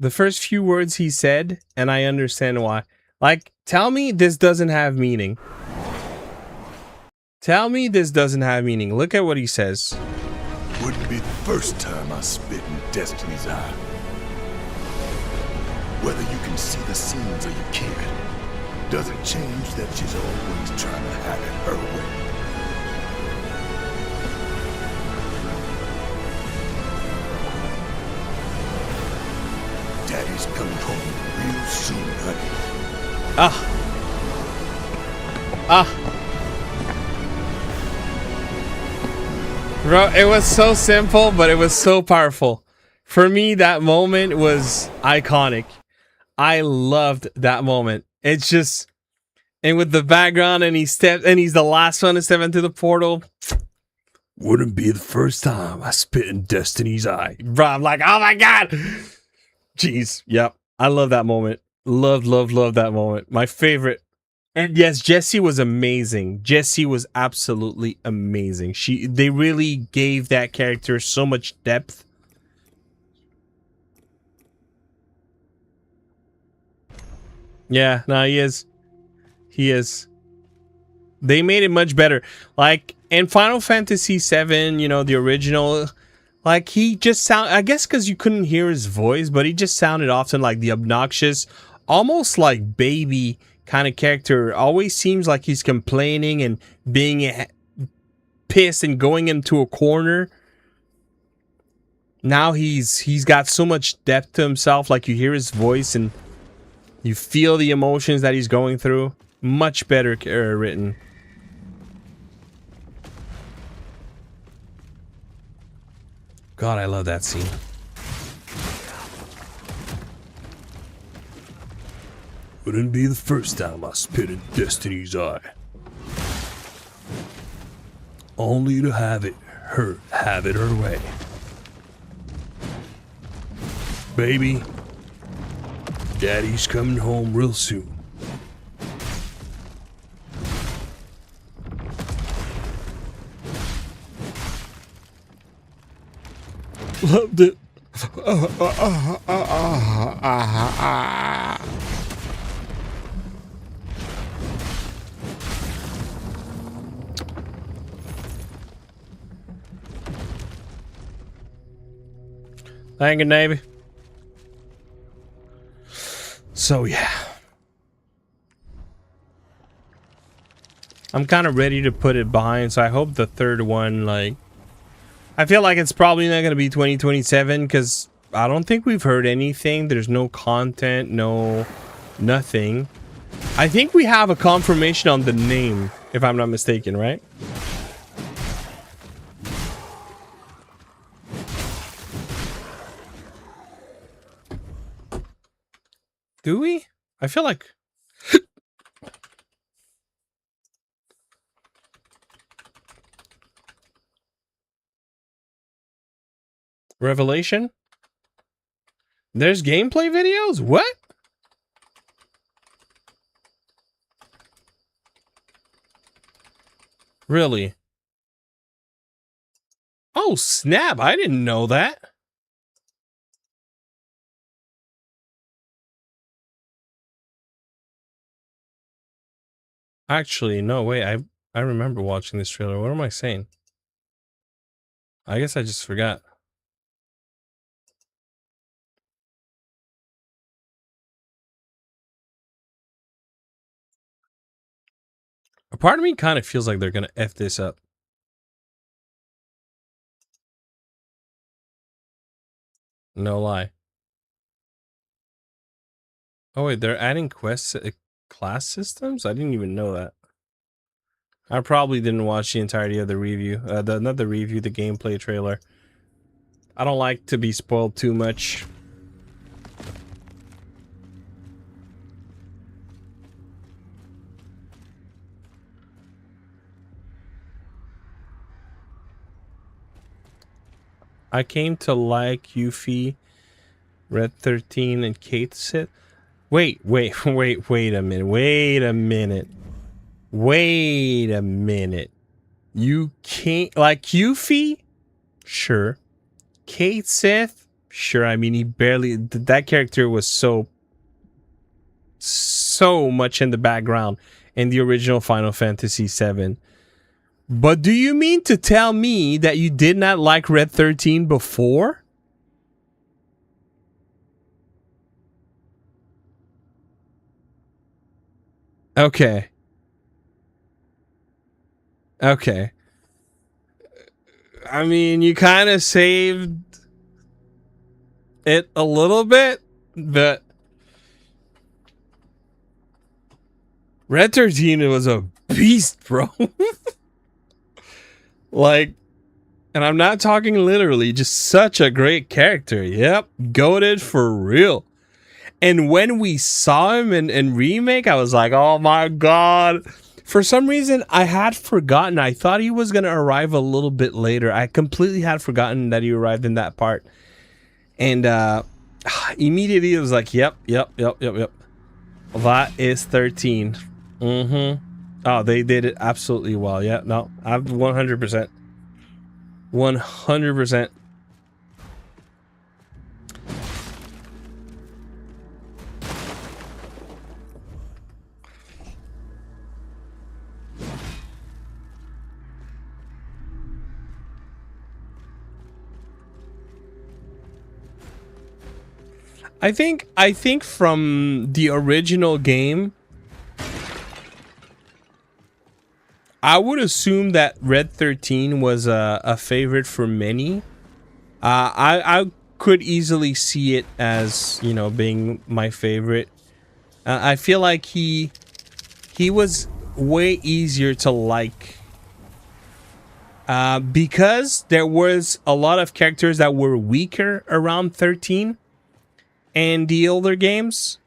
first few words he said, and I understand why. Like, tell me this doesn't have meaning. Tell me this doesn't have meaning. Look at what he says. Wouldn't be the first time I spit in Destiny's eye. Whether you can see the scenes or you can't, doesn't change that she's always trying to have it her way. Daddy's coming home real soon, honey. Bro, it was so simple, but it was so powerful. For me, that moment was iconic. I loved that moment. It's just, and with the background, and he's the last one to step into the portal. Wouldn't be the first time I spit in Destiny's eye. Bro, I'm like, oh my god. Jeez, yep. I love that moment. Love that moment. My favorite. And yes, Jessie was amazing. Jessie was absolutely amazing. They really gave that character so much depth. Yeah, no, he is. He is. They made it much better. Like in Final Fantasy VII, you know, the original, like he just I guess because you couldn't hear his voice, but he just sounded often like the obnoxious, almost like baby kind of character. Always seems like he's complaining and being pissed and going into a corner. Now he's got so much depth to himself, like you hear his voice and you feel the emotions that he's going through. Much better written. God, I love that scene. Wouldn't be the first time I spit in Destiny's eye. Only to have it her way. Baby, Daddy's coming home real soon. Loved it. Thank you, Navy. So yeah, I'm kind of ready to put it behind, so I hope the third one, like, I feel like it's probably not going to be 2027 because I don't think we've heard anything. There's no content, nothing. I think we have a confirmation on the name, if I'm not mistaken, right? Do we? I feel like... Revelation? There's gameplay videos? What? Really? Oh, snap. I didn't know that. Actually, no, wait. I remember watching this trailer. What am I saying? I guess I just forgot. A part of me kind of feels like they're gonna F this up. No lie. Oh wait, they're adding class systems? I didn't even know that. I probably didn't watch the entirety of the review. Not the review, the gameplay trailer. I don't like to be spoiled too much. I came to like Yuffie, Red 13, and Kate Sith. Wait a minute. You can't like Yuffie? Sure. Kate Sith? Sure. I mean, he barely... That character was so much in the background in the original Final Fantasy VII. But do you mean to tell me that you did not like Red 13 before? Okay. Okay. I mean, you kind of saved it a little bit, but Red 13 was a beast, bro. Like, and I'm not talking literally, just such a great character. Yep, goated for real. And when we saw him in remake, I was like, oh my god. For some reason, I had forgotten. I thought he was going to arrive a little bit later. I completely had forgotten that he arrived in that part. And immediately it was like, yep. That is 13. Oh, they did it absolutely well. Yeah, no, I've 100%. 100%. I think from the original game, I would assume that Red 13 was a favorite for many. I could easily see it as, you know, being my favorite. I feel like he was way easier to like. Because there was a lot of characters that were weaker around 13 and the older games.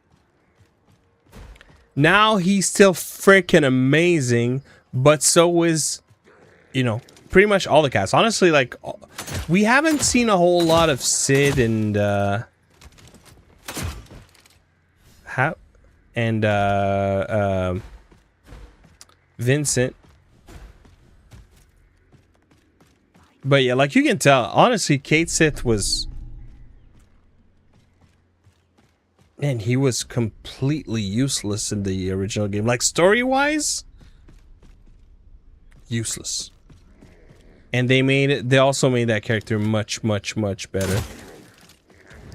Now he's still freaking amazing, but so is, you know, pretty much all the cast. Honestly, like, we haven't seen a whole lot of Sid and Vincent. But yeah, like you can tell, honestly, Kate Sith was... Man, he was completely useless in the original game. Like, story-wise, useless. And they also made that character much, much, much better.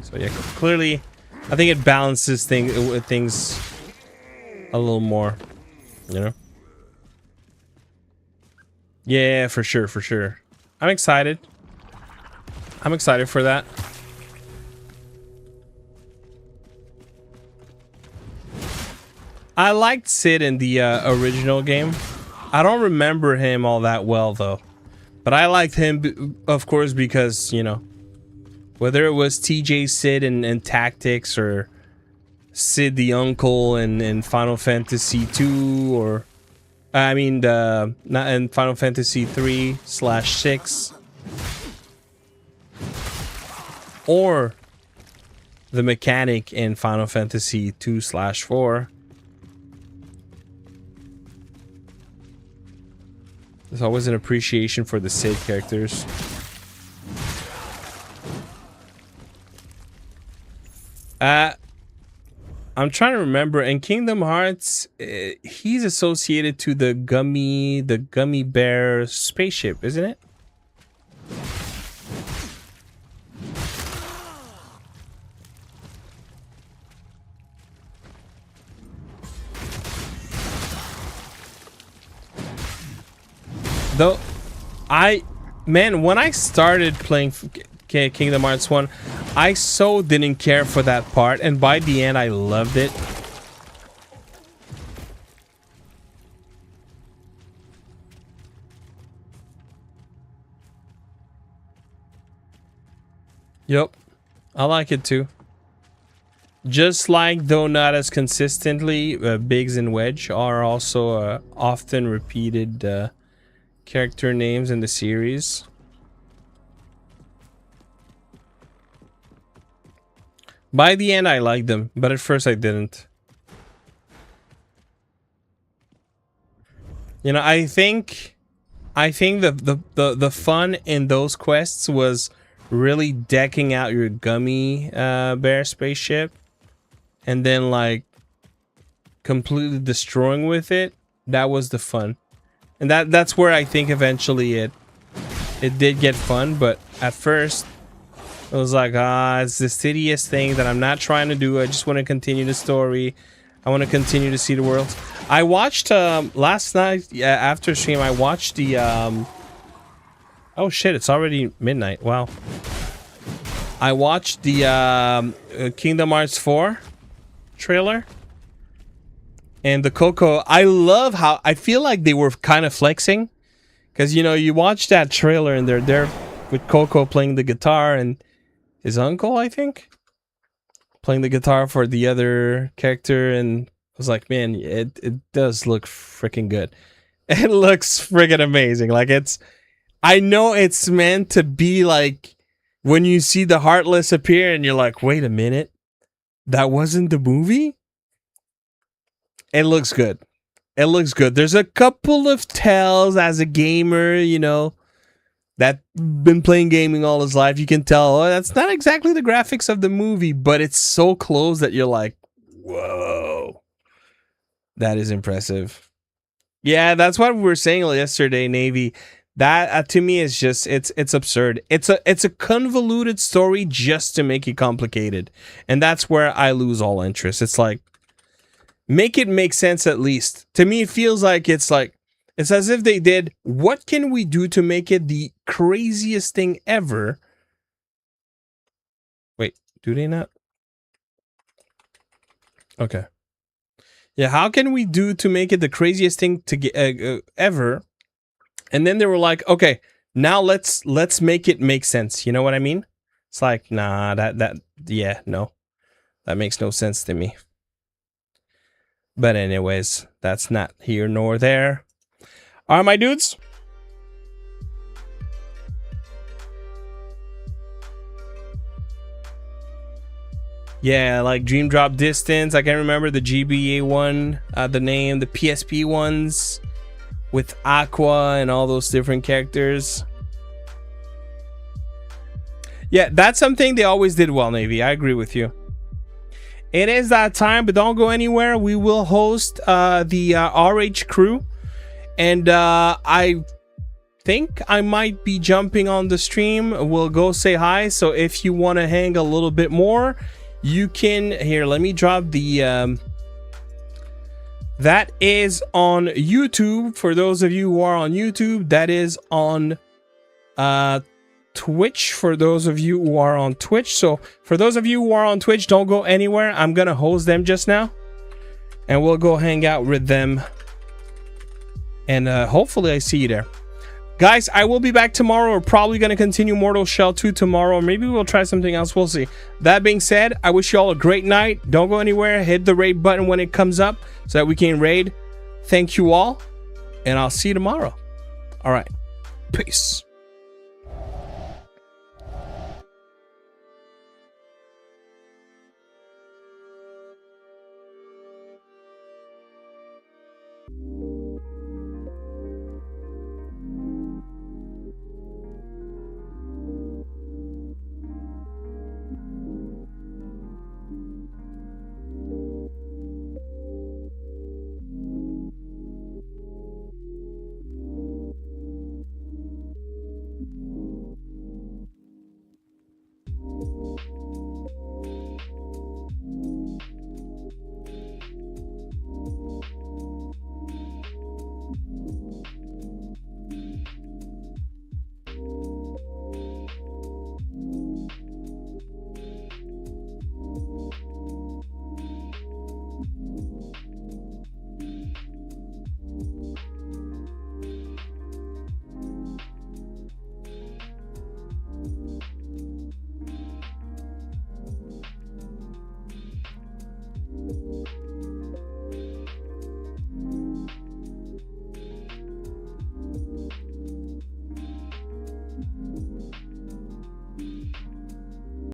So yeah, clearly, I think it balances things a little more, you know? Yeah, for sure, for sure. I'm excited. I'm excited for that. I liked Sid in the original game. I don't remember him all that well, though. But I liked him, of course, because, you know, whether it was TJ Sid in Tactics or Sid the Uncle in Final Fantasy 2 or... I mean, not in Final Fantasy 3/6. Or the mechanic in Final Fantasy 2/4. There's always an appreciation for the Sid characters. I'm trying to remember. In Kingdom Hearts, he's associated to the gummy bear spaceship, isn't it? Though, man, when I started playing Kingdom Hearts 1, I so didn't care for that part, and by the end I loved it. Yep, I like it too. Just like, though not as consistently, Biggs and Wedge are also often repeated character names in the series. By the end, I liked them, but at first I didn't. You know, I think the fun in those quests was really decking out your gummy bear spaceship, and then like completely destroying with it. That was the fun, and that's where I think eventually it did get fun. But at first, it was like, it's this tedious thing that I'm not trying to do. I just want to continue the story. I want to continue to see the world. I watched last night after stream. I watched the oh shit! It's already midnight. Wow. I watched the Kingdom Hearts 4 trailer and the Coco. I love how I feel like they were kind of flexing, because you know you watch that trailer and they're there with Coco playing the guitar and his uncle, I think, playing the guitar for the other character, and I was like, man, it does look freaking good. It looks freaking amazing. Like, I know it's meant to be like when you see the Heartless appear and you're like, wait a minute, that wasn't the movie? It looks good. It looks good. There's a couple of tells as a gamer, you know, that been playing gaming all his life. You can tell, oh, that's not exactly the graphics of the movie, but it's so close that you're like, whoa, that is impressive. Yeah, that's what we were saying yesterday, Navy. That to me is just it's absurd. It's a convoluted story just to make it complicated, and that's where I lose all interest. It's like, make it make sense at least. To me, it feels like it's as if they did, what can we do to make it the craziest thing ever? Wait, do they not? Okay. Yeah, how can we do to make it the craziest thing to get ever? And then they were like, okay, now let's make it make sense. You know what I mean? It's like, nah, yeah, no. That makes no sense to me. But anyways, that's not here nor there. All right, my dudes. Yeah, like Dream Drop Distance. I can't remember the GBA one, the name, the PSP ones with Aqua and all those different characters. Yeah, that's something they always did well, Navy. I agree with you. It is that time, but don't go anywhere. We will host the RH crew. And I think I might be jumping on the stream. We'll go say hi. So if you want to hang a little bit more, you can. Here, let me drop the... that is on YouTube. For those of you who are on YouTube, that is on Twitch. For those of you who are on Twitch. So for those of you who are on Twitch, don't go anywhere. I'm going to host them just now. And we'll go hang out with them. And hopefully I see you there. Guys, I will be back tomorrow. We're probably going to continue Mortal Shell 2 tomorrow. Or maybe we'll try something else. We'll see. That being said, I wish you all a great night. Don't go anywhere. Hit the raid button when it comes up so that we can raid. Thank you all. And I'll see you tomorrow. All right. Peace.